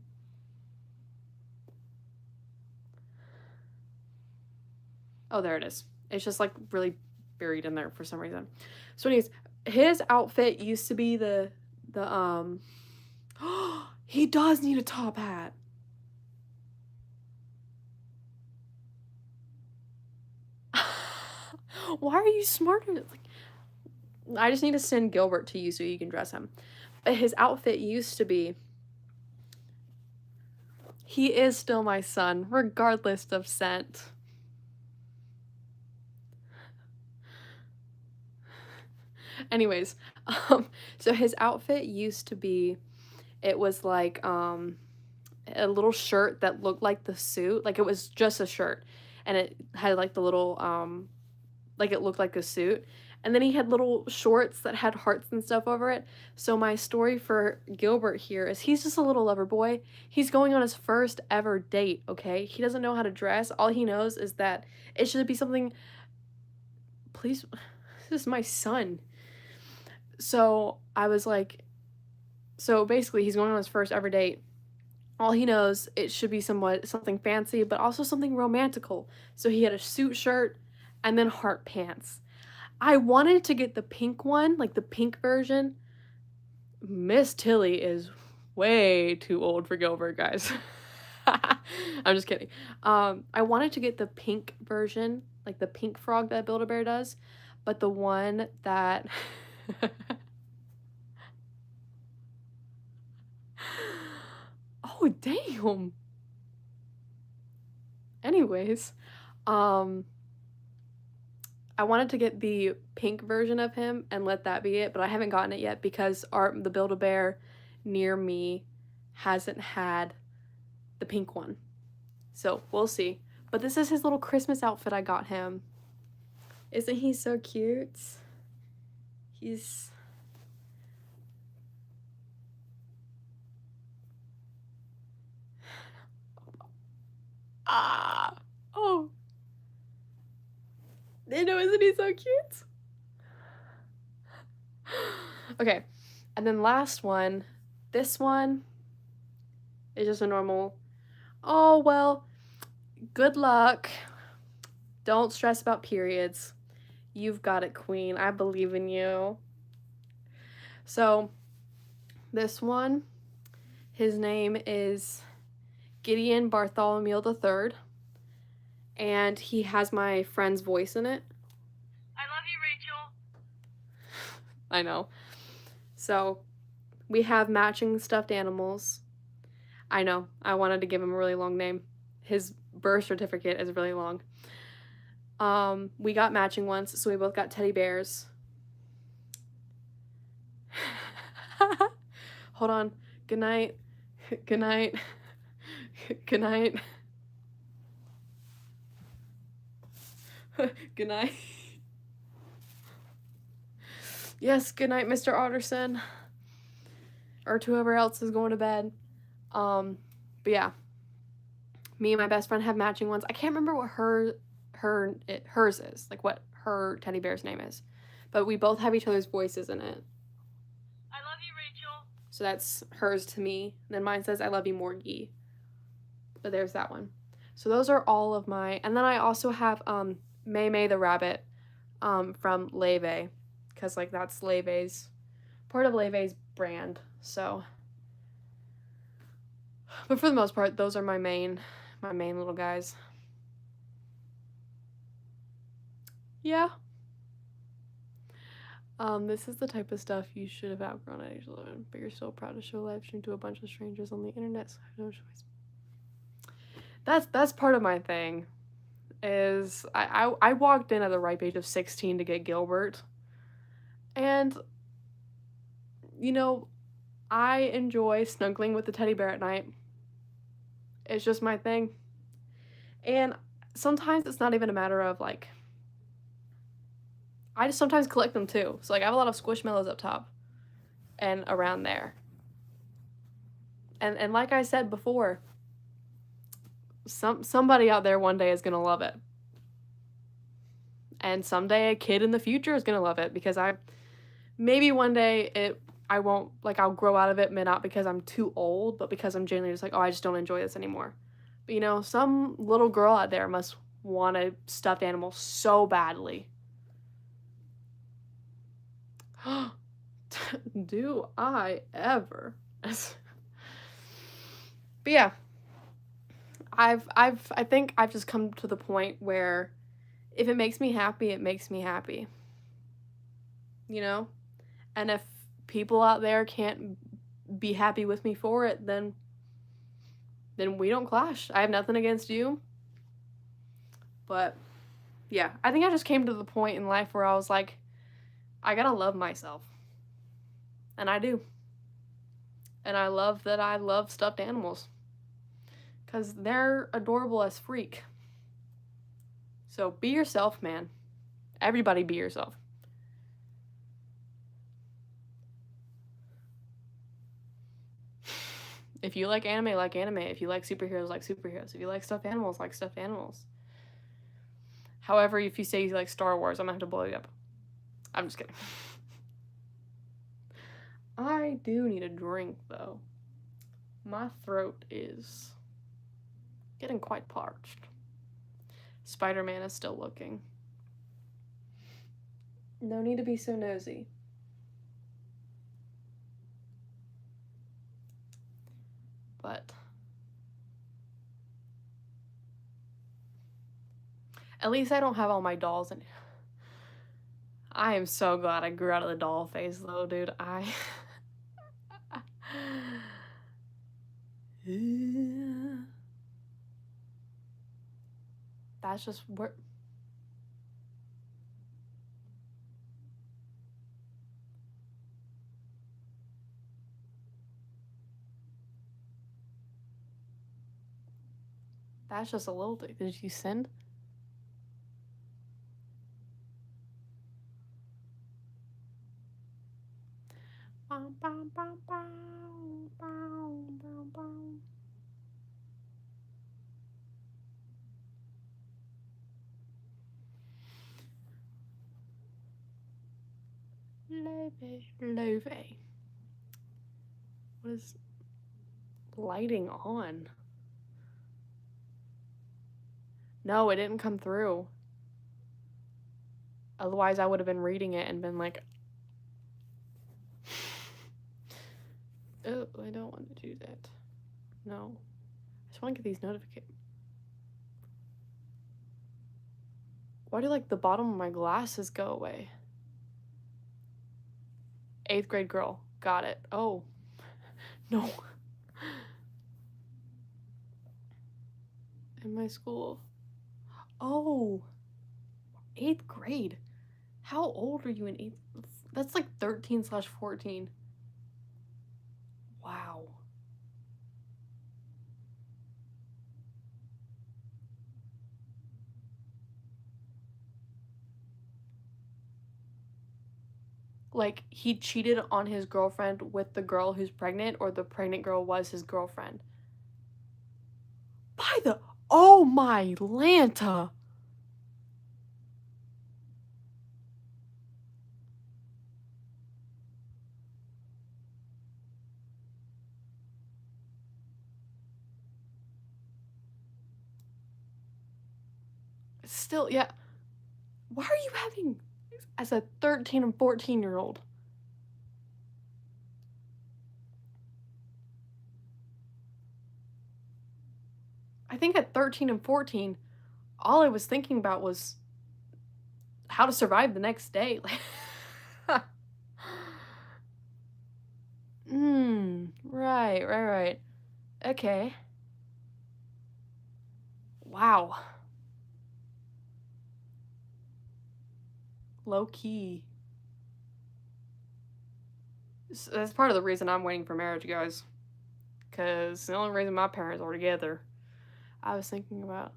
Oh, there it is. It's just like really buried in there for some reason. So anyways, his outfit used to be the he does need a top hat. Why are you smarter? Like, I just need to send Gilbert to you so you can dress him. But his outfit used to be... He is still my son, regardless of scent. Anyways, so his outfit used to be... It was like a little shirt that looked like the suit. Like, it was just a shirt. And it had like the little... like it looked like a suit. And then he had little shorts that had hearts and stuff over it. So my story for Gilbert here is he's just a little lover boy. He's going on his first ever date, okay? He doesn't know how to dress. All he knows is that it should be something... Please, this is my son. So I was like... So basically he's going on his first ever date. All he knows, it should be something fancy, but also something romantical. So he had a suit shirt and then heart pants. I wanted to get the pink one, like the pink version. Miss Tilly is way too old for Gilbert, guys. I'm just kidding. I wanted to get the pink version, like the pink frog that Build-A-Bear does, but the one that... Oh, damn. Anyways, I wanted to get the pink version of him and let that be it, but I haven't gotten it yet because the Build-A-Bear near me hasn't had the pink one. So we'll see. But this is his little Christmas outfit I got him. Isn't he so cute? He's... Oh. You know, isn't he so cute? Okay, and then last one. This one is just a normal, oh, well, good luck. Don't stress about periods. You've got it, queen. I believe in you. So, this one, his name is Gideon Bartholomew III. And he has my friend's voice in it. I love you, Rachel. I know. So, we have matching stuffed animals. I know. I wanted to give him a really long name. His birth certificate is really long. We got matching ones, so we both got teddy bears. Hold on. Good night. Good night. Good night. Good night. Yes, good night, Mr. Otterson. Or to whoever else is going to bed. But yeah. Me and my best friend have matching ones. I can't remember what hers is. Like what her teddy bear's name is. But we both have each other's voices in it. I love you, Rachel. So that's hers to me. And then mine says, I love you, Morgie. But there's that one. So those are all of my... And then I also have, May May the rabbit from Leve, because like that's Leve's part of Leve's brand. So, but for the most part, those are my main little guys. Yeah. This is the type of stuff you should have outgrown at age 11, but you're still proud to show live stream to a bunch of strangers on the internet, so I have no choice. That's part of my thing. Is I walked in at the ripe age of 16 to get Gilbert, and you know, I enjoy snuggling with the teddy bear at night. It's just my thing. And sometimes it's not even a matter of like, I just sometimes collect them too. So like I have a lot of Squishmallows up top. and around there. And like I said before, somebody out there one day is gonna love it. And someday a kid in the future is gonna love it, because maybe one day I won't, like, I'll grow out of it, not because I'm too old, but because I'm genuinely just like, oh, I just don't enjoy this anymore. But you know, some little girl out there must want a stuffed animal so badly. Do I ever? But yeah, I think I've just come to the point where if it makes me happy, it makes me happy. You know? And if people out there can't be happy with me for it, then we don't clash. I have nothing against you. But yeah, I think I just came to the point in life where I was like, I gotta love myself. And I do. And I love that I love stuffed animals, because they're adorable as freak. So be yourself, man. Everybody be yourself. If you like anime, like anime. If you like superheroes, like superheroes. If you like stuffed animals, like stuffed animals. However, if you say you like Star Wars, I'm gonna have to blow you up. I'm just kidding. I do need a drink, though. My throat is getting quite parched. Spider-Man is still looking. No need to be so nosy. But at least I don't have all my dolls in. I am so glad I grew out of the doll phase, though, dude. That's just where. That's just a little thing. Did you send? Love. What is lighting on? No, it didn't come through. Otherwise, I would have been reading it and been like, oh, I don't want to do that. No. I just want to get these notifications. Why do, like, the bottom of my glasses go away? 8th grade girl. Got it. Oh. No. In my school. Oh. 8th grade. How old are you in 8th? That's like 13/14. Wow. Like, he cheated on his girlfriend with the girl who's pregnant, or the pregnant girl was his girlfriend. By the... Oh my Lanta! Still, yeah. Why are you having... as a 13 and 14-year-old? I think at 13 and 14, all I was thinking about was how to survive the next day. Right. Okay. Wow. Low key. That's part of the reason I'm waiting for marriage, guys. Because the only reason my parents are together, I was thinking about...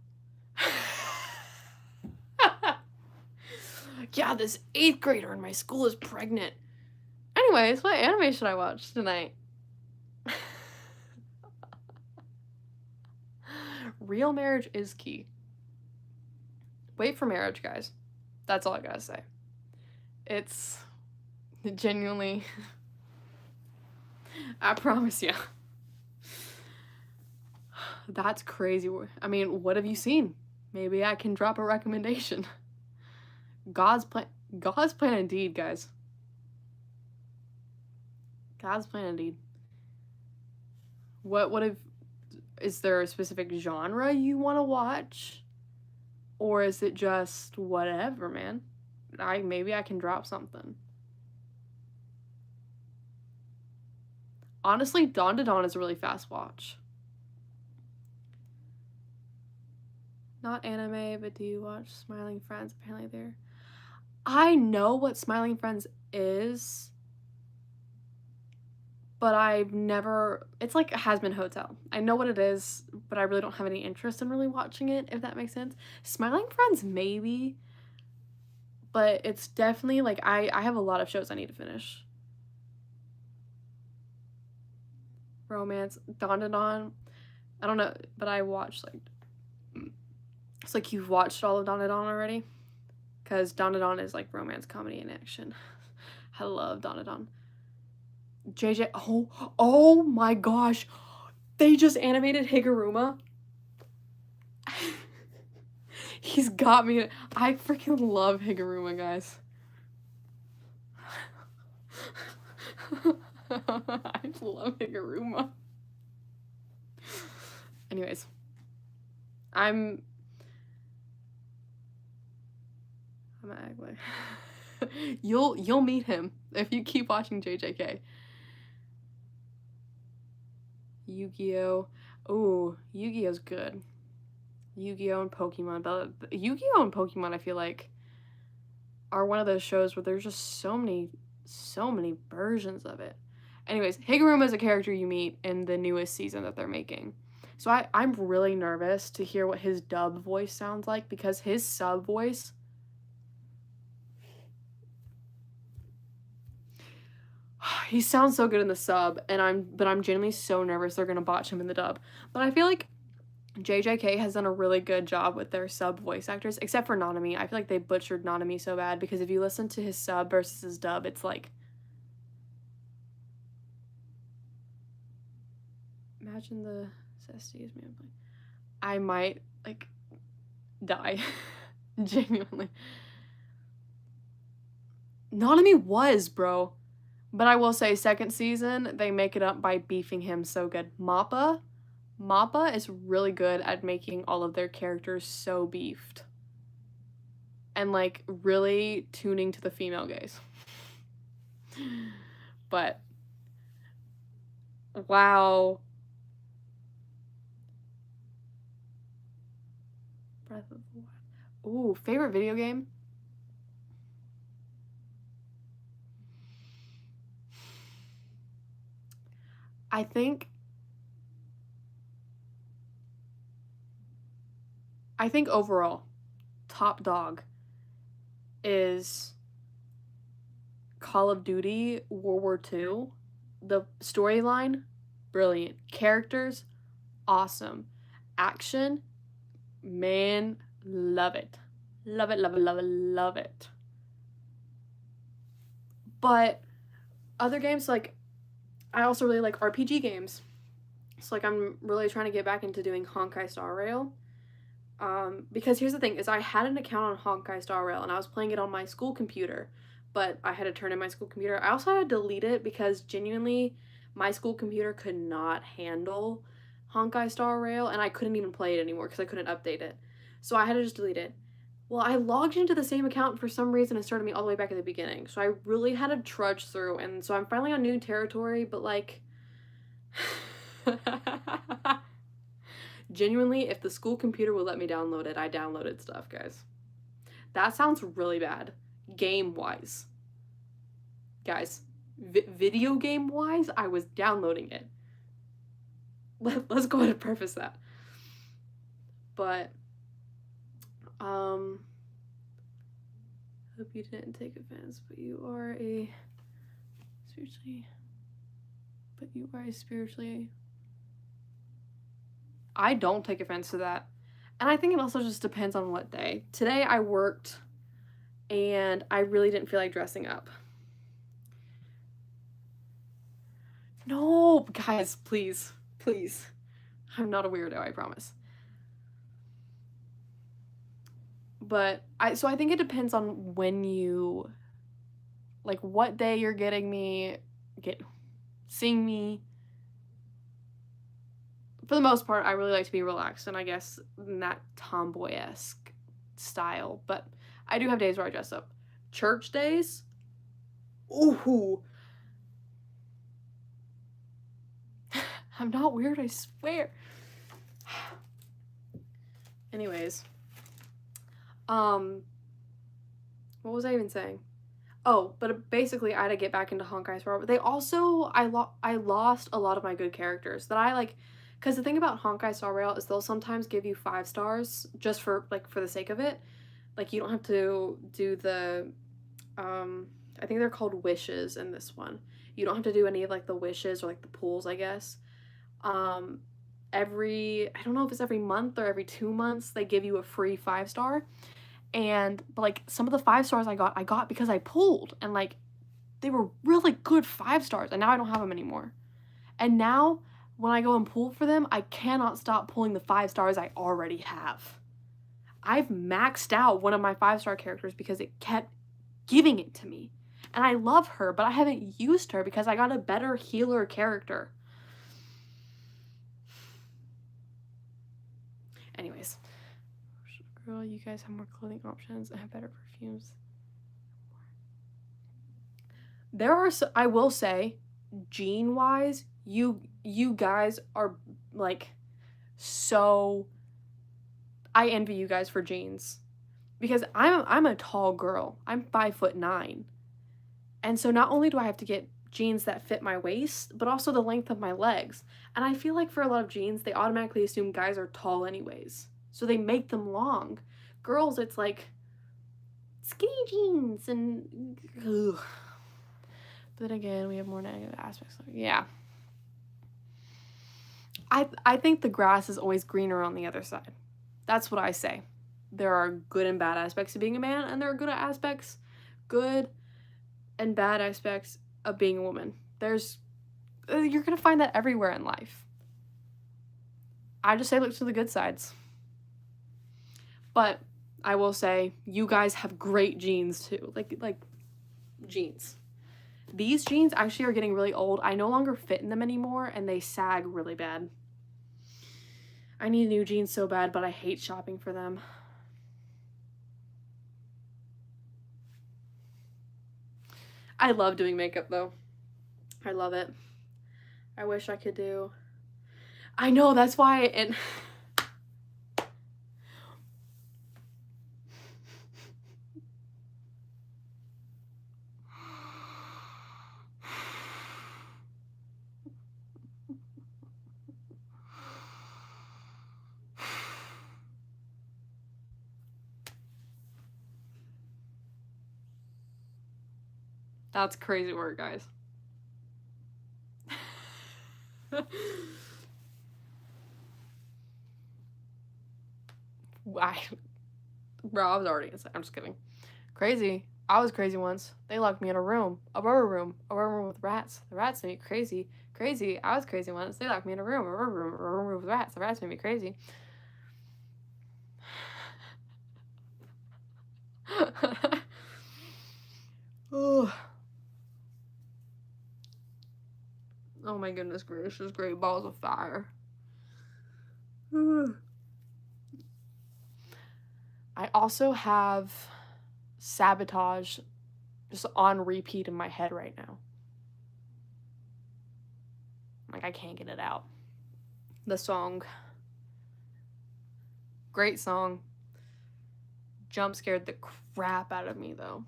Yeah, this 8th grader in my school is pregnant. Anyways, what anime should I watch tonight? Real marriage is key. Wait for marriage, guys. That's all I gotta say. It's genuinely, I promise you. That's crazy. I mean, what have you seen? Maybe I can drop a recommendation. God's plan indeed, guys. God's plan indeed. Is there a specific genre you want to watch? Or is it just whatever, man? Maybe I can drop something. Honestly, Dawn to Dawn is a really fast watch. Not anime, but do you watch Smiling Friends? Apparently I know what Smiling Friends is, but I've never... It's like Hazbin Hotel. I know what it is, but I really don't have any interest in really watching it, if that makes sense. Smiling Friends, maybe, but it's definitely, like, I have a lot of shows I need to finish. Romance, Dawn to Dawn, I don't know, but I watched, like... It's like you've watched all of Dawn to Dawn already? Because Dawn to Dawn is, like, romance, comedy, and action. I love Dawn to Dawn. JJ, oh my gosh, they just animated Higuruma. He's got me. I freaking love Higuruma, guys. I love Higuruma. Anyways, I'm ugly. You'll meet him if you keep watching JJK. Yu-Gi-Oh! Oh, Yu-Gi-Oh's good. Yu-Gi-Oh! And Pokemon. But Yu-Gi-Oh! And Pokemon, I feel like, are one of those shows where there's just so many versions of it. Anyways, Higuruma is a character you meet in the newest season that they're making. So I'm really nervous to hear what his dub voice sounds like, because his sub voice... He sounds so good in the sub, and I'm genuinely so nervous they're gonna botch him in the dub. But I feel like JJK has done a really good job with their sub voice actors, except for Nanami. I feel like they butchered Nanami so bad, because if you listen to his sub versus his dub, it's like... Imagine the Cesties man playing. I might, like, die. Genuinely. Nanami was, bro. But I will say, second season, they make it up by beefing him so good. Mappa is really good at making all of their characters so beefed. And, like, really tuning to the female gaze. But, wow. Breath of the Wild. Ooh, favorite video game? I think overall, top dog is Call of Duty World War II. The storyline, brilliant. Characters, awesome. Action, man, love it. Love it, love it, love it, love it. But other games, like, I also really like RPG games. So, like, I'm really trying to get back into doing Honkai Star Rail. Because here's the thing, is I had an account on Honkai Star Rail, and I was playing it on my school computer, but I had to turn in my school computer. I also had to delete it, because genuinely, my school computer could not handle Honkai Star Rail, and I couldn't even play it anymore, because I couldn't update it. So I had to just delete it. Well, I logged into the same account for some reason and started me all the way back at the beginning. So I really had to trudge through, and so I'm finally on new territory, but, like... Genuinely, if the school computer would let me download it, I downloaded stuff, guys. That sounds really bad. Game-wise. Guys, video game-wise, I was downloading it. Let's go ahead and preface that. But, hope you didn't take offense, but you are a spiritually, but you are spiritually. I don't take offense to that. And I think it also just depends on what day. Today I worked and I really didn't feel like dressing up. No, guys, please, please. I'm not a weirdo, I promise. But I think it depends on when you, like, what day you're seeing me. For the most part, I really like to be relaxed, and I guess in that tomboy-esque style. But I do have days where I dress up. Church days, ooh. I'm not weird, I swear. Anyways, what was I even saying? Oh, but basically I had to get back into Honkai Star Rail. They also, I lost a lot of my good characters that I like, because the thing about Honkai Star Rail is they'll sometimes give you 5 stars just for the sake of it. Like, you don't have to do the, I think they're called wishes in this one. You don't have to do any of, like, the wishes or, like, the pools, I guess. I don't know if it's every month or every 2 months, they give you a free 5-star. And, but, like, some of the 5 stars I got because I pulled. And, like, they were really good 5 stars. And now I don't have them anymore. And now, when I go and pull for them, I cannot stop pulling the 5 stars I already have. I've maxed out one of my 5-star characters because it kept giving it to me. And I love her, but I haven't used her because I got a better healer character. Anyways. Girl, you guys have more clothing options and have better perfumes. There are, I will say, jean-wise, you guys are, like, so... I envy you guys for jeans. Because I'm a tall girl. I'm 5'9". And so not only do I have to get jeans that fit my waist, but also the length of my legs. And I feel like for a lot of jeans, they automatically assume guys are tall anyways. So they make them long. Girls, it's like skinny jeans and... Ugh. But then again, we have more negative aspects. Yeah. I think the grass is always greener on the other side. That's what I say. There are good and bad aspects of being a man, and there are good and bad aspects of being a woman. You're gonna find that everywhere in life. I just say look to the good sides. But I will say, you guys have great jeans too. Like jeans. These jeans actually are getting really old. I no longer fit in them anymore, and they sag really bad. I need new jeans so bad, but I hate shopping for them. I love doing makeup, though. I love it. I wish I could do... I know, that's why it... That's crazy work, guys. Bro, I was already inside. I'm just kidding. Crazy. I was crazy once. They locked me in a room with rats. The rats made me crazy. Crazy. I was crazy once. They locked me in a room with rats. The rats made me crazy. Oh my goodness gracious, great balls of fire. I also have Sabotage just on repeat in my head right now. Like, I can't get it out. The song. Great song. Jump scared the crap out of me, though.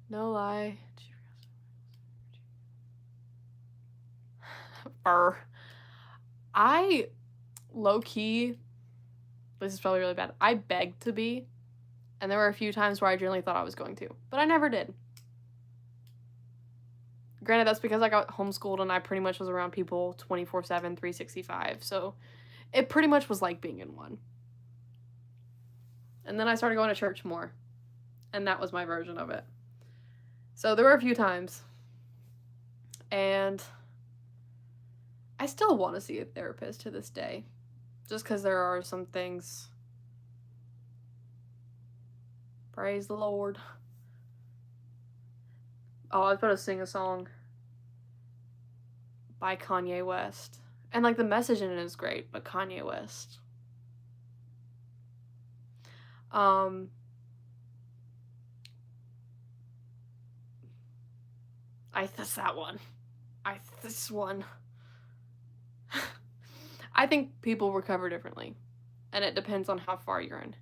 No lie. I low-key this is probably really bad. I begged to be, and there were a few times where I genuinely thought I was going to, but I never did. Granted, that's because I got homeschooled and I pretty much was around people 24/7, 365, so it pretty much was like being in one. And then I started going to church more, and that was my version of it. So there were a few times, and I still want to see a therapist to this day, just because there are some things. Praise the Lord. Oh, I was about to sing a song by Kanye West. And, like, the message in it is great, but Kanye West. That's that one. This one. I think people recover differently, and it depends on how far you're in.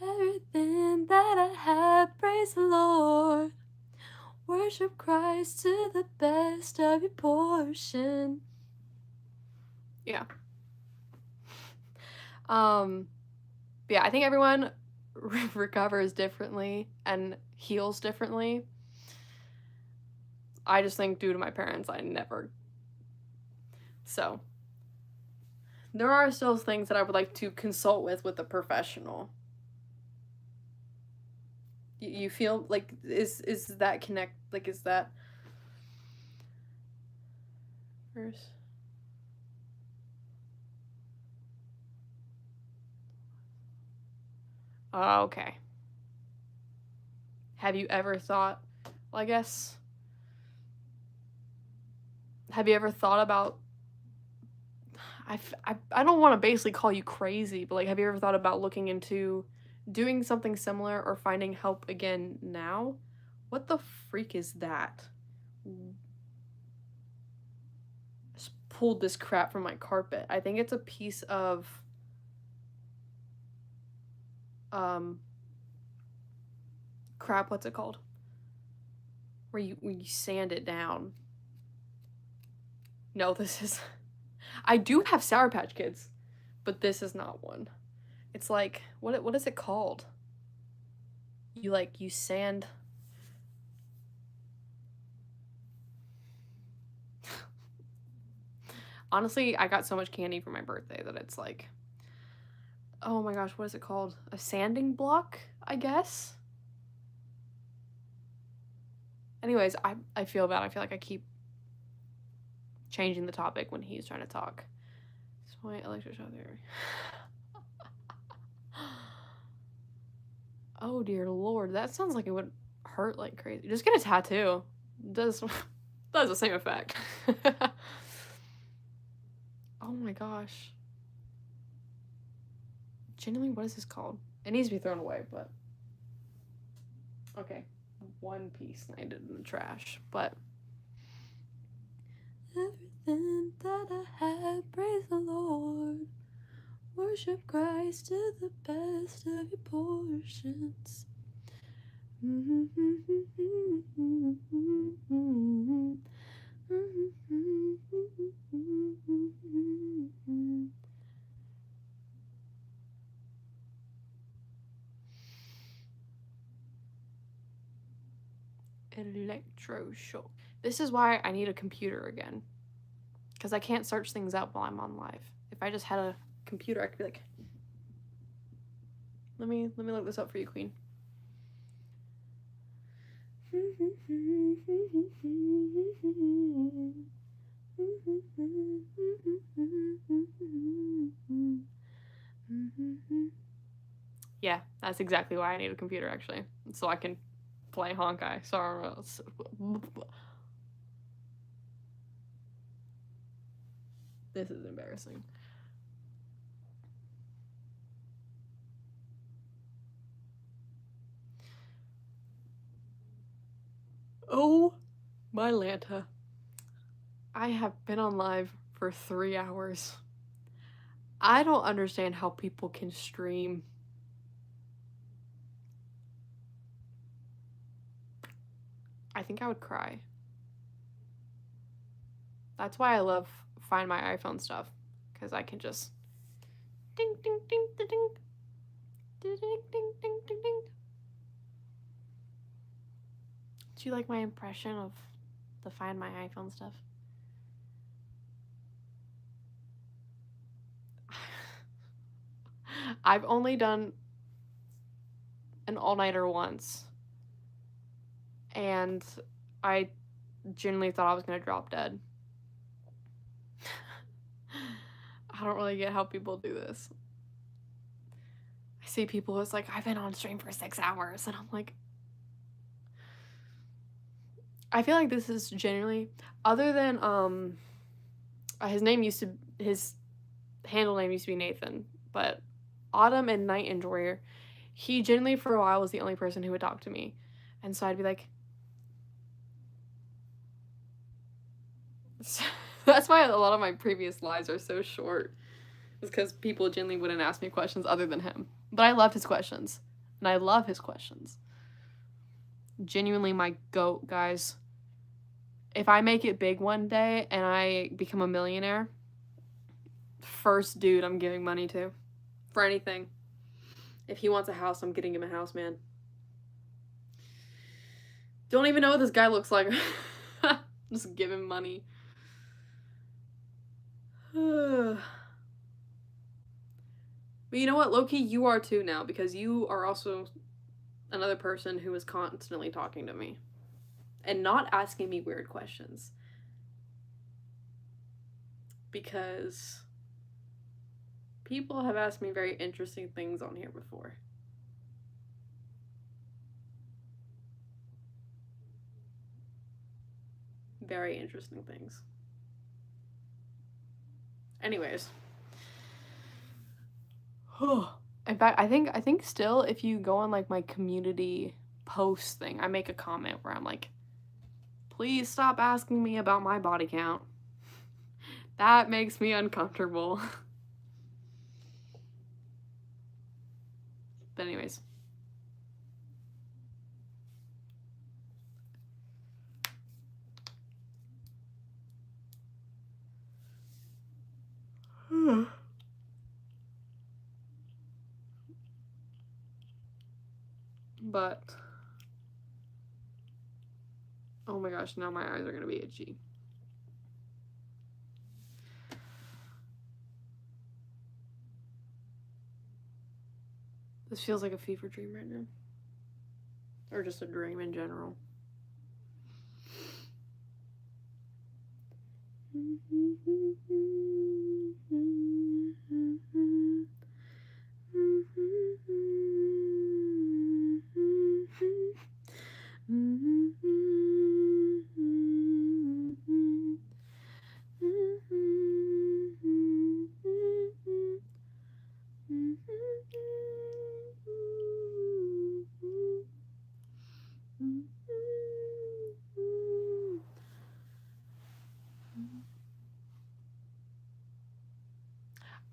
Everything that I have, praise the Lord. Worship Christ to the best of your portion. Yeah. Yeah, I think everyone recovers differently and heals differently. I just think due to my parents, I never. So, there are still things that I would like to consult with a professional. You feel like, is that connect, like, is that first? Oh, okay. Have you ever thought, well, I guess, have you ever thought about, I don't want to basically call you crazy, but, like, have you ever thought about looking into doing something similar or finding help again now? What the freak is that? Just pulled this crap from my carpet. I think it's a piece of crap, what's it called? Where you sand it down. No, this is I do have Sour Patch Kids, but this is not one. It's like, what is it called? You sand. Honestly, I got so much candy for my birthday that it's like, oh my gosh, what is it called? A sanding block, I guess? Anyways, I feel bad. I feel like I keep changing the topic when he's trying to talk. So my electric shock theory. Oh dear Lord, that sounds like it would hurt like crazy. Just get a tattoo. It does the same effect. Oh my gosh. Genuinely, what is this called? It needs to be thrown away, but okay. One piece landed in the trash, but everything that I have, praise the Lord. Worship Christ to the best of your portions. Electroshock. This is why I need a computer again. Because I can't search things up while I'm on live. If I just had a computer, I could be like, let me look this up for you, Queen. Yeah, that's exactly why I need a computer, actually. So I can play Honkai. Sorry. This is embarrassing. Oh my Lanta. I have been on live for 3 hours. I don't understand how people can stream. I think I would cry. That's why I love Find My iPhone stuff, because I can just Ding, ding, ding, ding, ding. Ding, ding, ding, ding, ding, ding. Do you like my impression of the Find My iPhone stuff? I've only done an all-nighter once, and I genuinely thought I was gonna drop dead. I don't really get how people do this. I see people who's like, I've been on stream for 6 hours, and I'm like, I feel like this is genuinely, other than his handle name used to be Nathan, but Autumn and Night Enjoyer, he genuinely for a while was the only person who would talk to me, and so I'd be like, that's why a lot of my previous lives are so short, is because people genuinely wouldn't ask me questions other than him. But I loved his questions, and I love his questions. Genuinely my goat, guys. If I make it big one day and I become a millionaire, first dude I'm giving money to. For anything. If he wants a house, I'm getting him a house, man. Don't even know what this guy looks like. Just give him money. But you know what, Loki, you are too now, because you are also another person who is constantly talking to me. And not asking me weird questions. Because people have asked me very interesting things on here before. Very interesting things. Anyways. In fact, I think still if you go on like my community post thing, I make a comment where I'm like, please stop asking me about my body count. That makes me uncomfortable. But anyways. But oh my gosh, now my eyes are gonna be itchy. This feels like a fever dream right now. Or just a dream in general.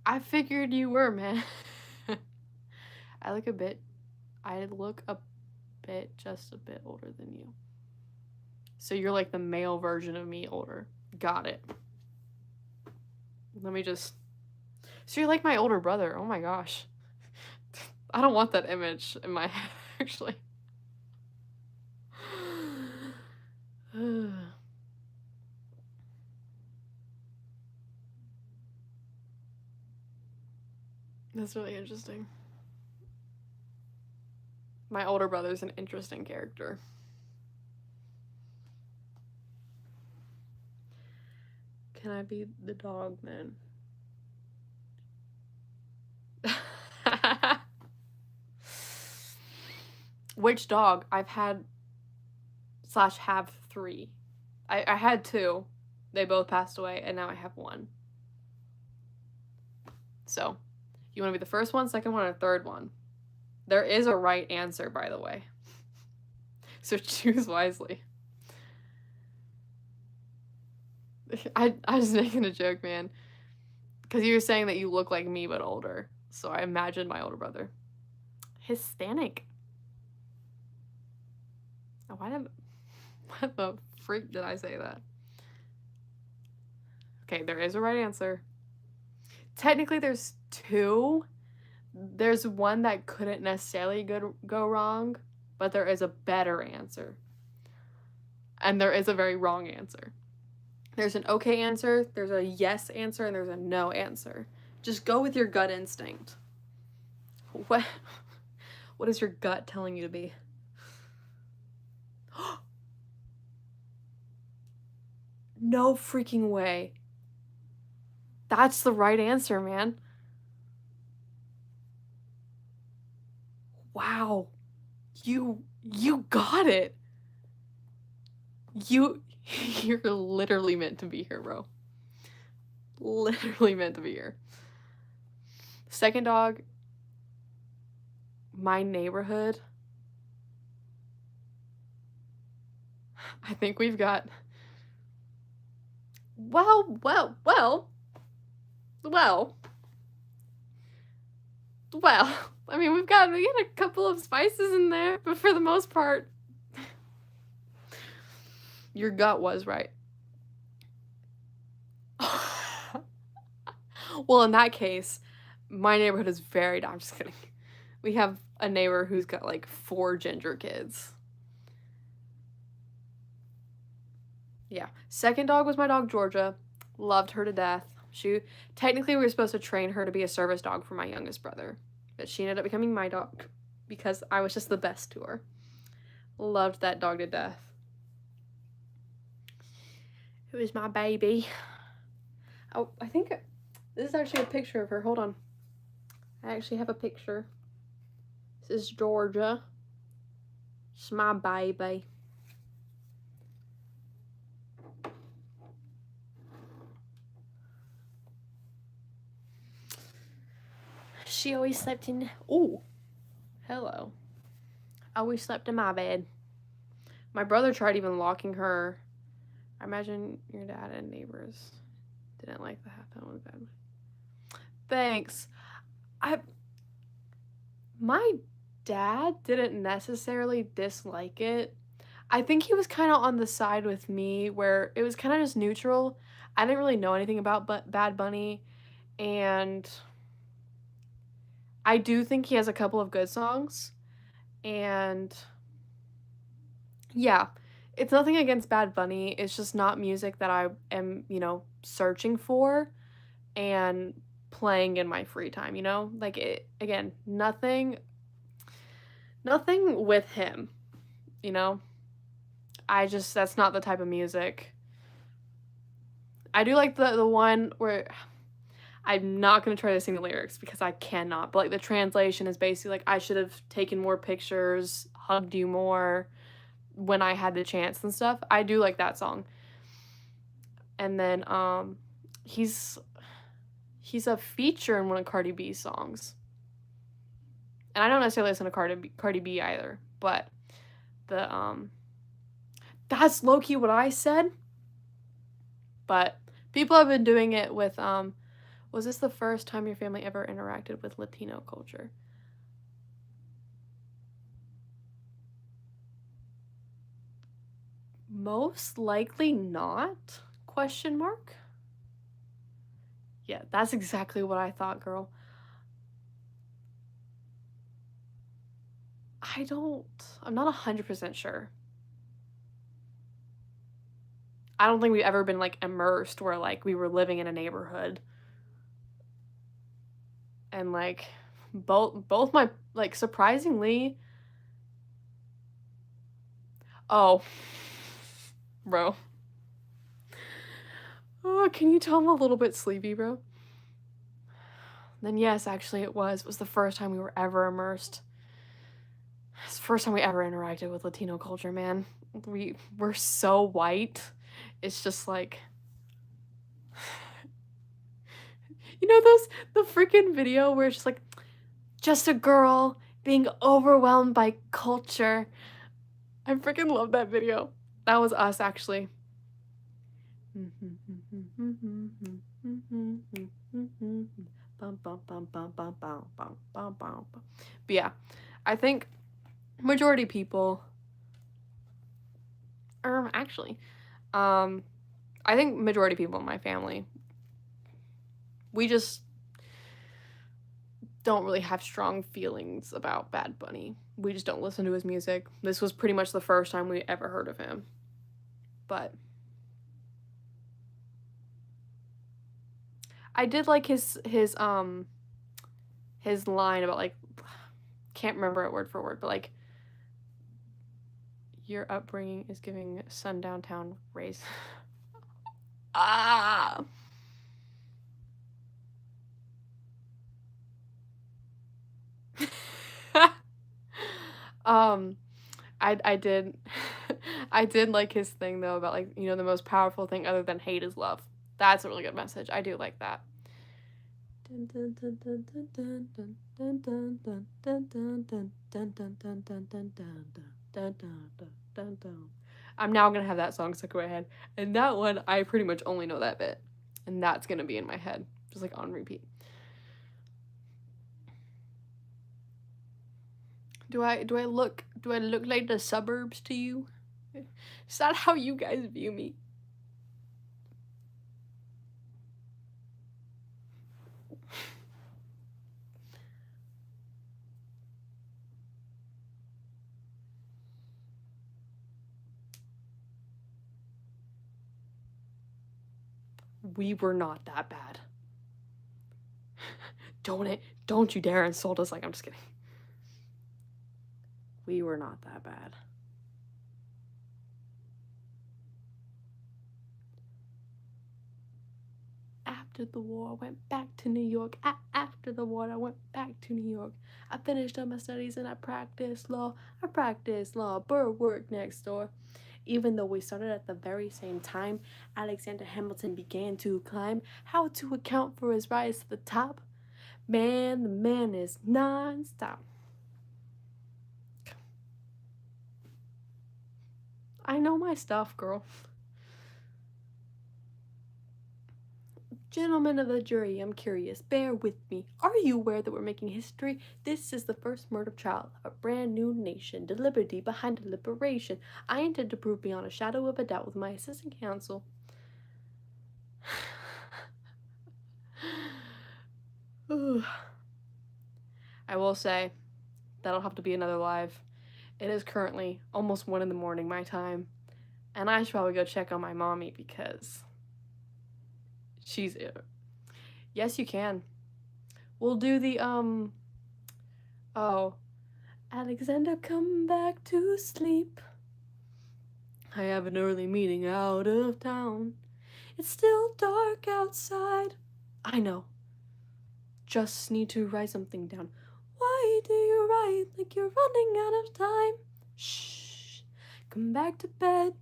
I figured you were, man. I look a bit just a bit older than you. So you're like the male version of me older. Got it. Let me just... So you're like my older brother. Oh my gosh. I don't want that image in my head, actually. That's really interesting. My older brother's an interesting character. Can I be the dog, man? Which dog? I've had / have 3. I had 2. They both passed away, and now I have 1. So, you want to be the first one, second one, or third one? There is a right answer, by the way. So choose wisely. I was making a joke, man. Because you were saying that you look like me, but older. So I imagined my older brother. Hispanic. Oh, why the freak did I say that? Okay, there is a right answer. technically there's two. There's one that couldn't necessarily go wrong, but there is a better answer. And there is a very wrong answer. There's an okay answer, there's a yes answer, and there's a no answer. Just go with your gut instinct. What is your gut telling you to be? No freaking way. That's the right answer, man. Wow. You got it. You're literally meant to be here, bro. Literally meant to be here. Second dog, my neighborhood. I think we've got well. I mean, we got a couple of spices in there, but for the most part, your gut was right. Well, in that case, my neighborhood is very... I'm just kidding. We have a neighbor who's got like 4 ginger kids. Yeah. Second dog was my dog, Georgia. Loved her to death. Technically, we were supposed to train her to be a service dog for my youngest brother, but she ended up becoming my dog because I was just the best to her. Loved that dog to death. It was my baby. Oh, I think this is actually a picture of her. Hold on. I actually have a picture. This is Georgia. She's my baby. She always slept in... Ooh. Hello. Always slept in my bed. My brother tried even locking her. I imagine your dad and neighbors didn't like that. That was bad. Thanks. My dad didn't necessarily dislike it. I think he was kind of on the side with me where it was kind of just neutral. I didn't really know anything about Bad Bunny, and I do think he has a couple of good songs, and yeah, it's nothing against Bad Bunny. It's just not music that I am, searching for and playing in my free time, Like, again, nothing with him, that's not the type of music. I do like the one where... I'm not going to try to sing the lyrics because I cannot. But, like, the translation is basically, like, I should have taken more pictures, hugged you more when I had the chance and stuff. I do like that song. And then, he's a feature in one of Cardi B's songs. And I don't necessarily listen to Cardi B either. But that's low-key what I said. But people have been doing it with, was this the first time your family ever interacted with Latino culture? Most likely not, ? Yeah, that's exactly what I thought, girl. I'm not 100% sure. I don't think we've ever been, like, immersed where, like, we were living in a neighborhood. And, like, both my, like, surprisingly... Oh. Bro. Oh, can you tell I'm a little bit sleepy, bro? Then yes, actually it was. It was the first time we were ever immersed. It's the first time we ever interacted with Latino culture, man. We're so white. It's just like... the freaking video where it's just like, just a girl being overwhelmed by culture. I freaking love that video. That was us, actually. But yeah, I think majority people... I think majority people in my family, we just don't really have strong feelings about Bad Bunny. We just don't listen to his music. This was pretty much the first time we ever heard of him. But I did like his line about like, can't remember it word for word, but like, your upbringing is giving sundown town raise. Ah. I did I did like his thing though about like, the most powerful thing other than hate is love. That's a really good message. I do like that. I'm now gonna have that song stuck in my head. And that one, I pretty much only know that bit. And that's gonna be in my head. Just like on repeat. Do I look like the suburbs to you? Is that how you guys view me? We were not that bad. Don't you dare insult us. Like, I'm just kidding. We were not that bad. After the war, I went back to New York. After the war, I went back to New York. I finished up my studies and I practiced law. Burr worked next door. Even though we started at the very same time, Alexander Hamilton began to climb. How to account for his rise to the top? Man, the man is non-stop. I know my stuff, girl. Gentlemen of the jury, I'm curious. Bear with me. Are you aware that we're making history? This is the first murder trial of a brand new nation. The liberty behind the liberation. I intend to prove beyond a shadow of a doubt with my assistant counsel. I will say, that'll have to be another live. It is currently almost 1 in the morning, my time. And I should probably go check on my mommy because she's... Yes, you can. We'll do the, oh. Alexander, come back to sleep. I have an early meeting out of town. It's still dark outside. I know. Just need to write something down. Why do you write like you're running out of time? Shh. Come back to bed.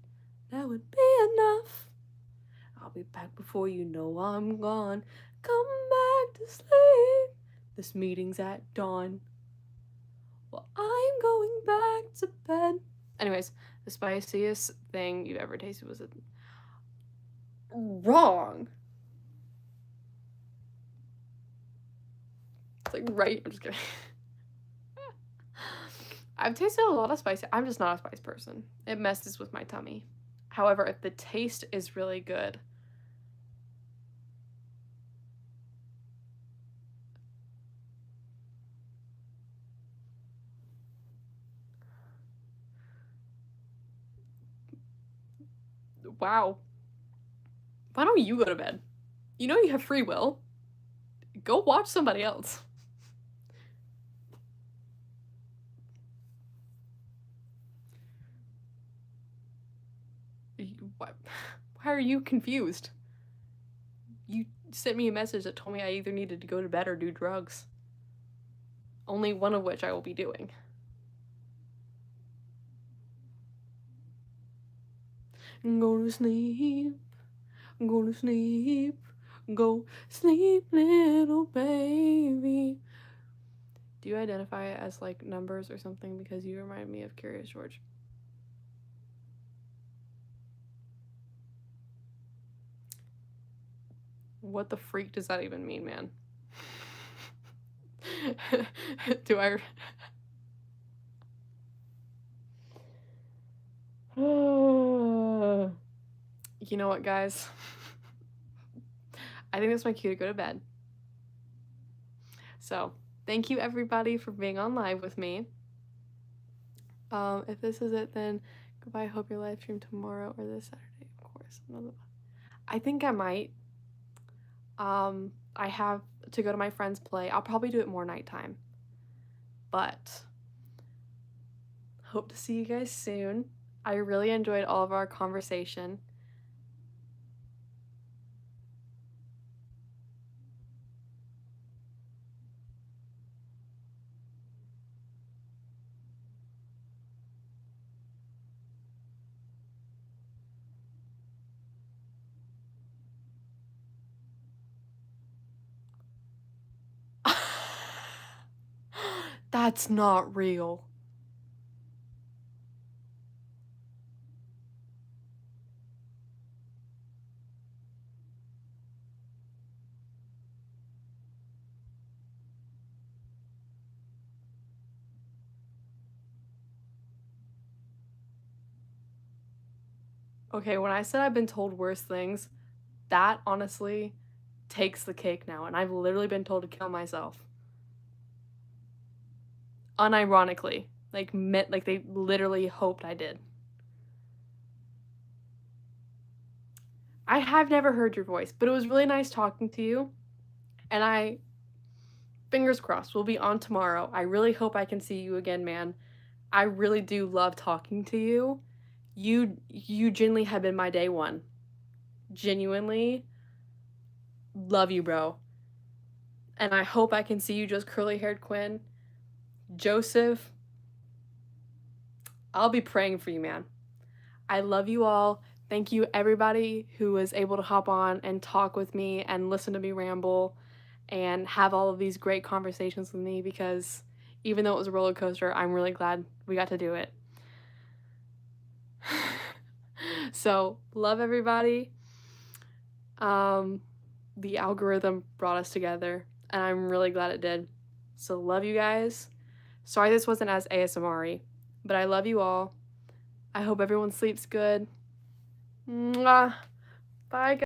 That would be enough. I'll be back before you know I'm gone. Come back to sleep. This meeting's at dawn. Well, I'm going back to bed. Anyways, the spiciest thing you've ever tasted was wrong. It's like right. I'm just kidding. I've tasted a lot of spice. I'm just not a spice person. It messes with my tummy. However, if the taste is really good, wow. Why don't you go to bed? You know you have free will. Go watch somebody else. Why are you confused? You sent me a message that told me I either needed to go to bed or do drugs. Only one of which I will be doing. Go to sleep. Go to sleep. Go sleep, little baby. Do you identify as like numbers or something? Because you remind me of Curious George. What the freak does that even mean, man? Do I... You know what, guys? I think that's my cue to go to bed. So, thank you everybody for being on live with me. If this is it, then goodbye. Hope your live stream tomorrow or this Saturday, of course. I think I might. I have to go to my friend's play. I'll probably do it more nighttime. But hope to see you guys soon. I really enjoyed all of our conversation. That's not real. Okay, when I said I've been told worse things, that honestly takes the cake now, and I've literally been told to kill myself. Unironically, like they literally hoped I did. I have never heard your voice, but it was really nice talking to you, and fingers crossed, we'll be on tomorrow. I really hope I can see you again, man. I really do love talking to you. You genuinely have been my day one. Genuinely love you, bro. And I hope I can see you, just curly-haired Quinn. Joseph, I'll be praying for you, man. I love you all. Thank you, everybody who was able to hop on and talk with me and listen to me ramble and have all of these great conversations with me, because even though it was a roller coaster, I'm really glad we got to do it. So, love everybody. The algorithm brought us together, and I'm really glad it did. So, love you guys. Sorry this wasn't as ASMR-y, but I love you all. I hope everyone sleeps good. Mwah. Bye, guys.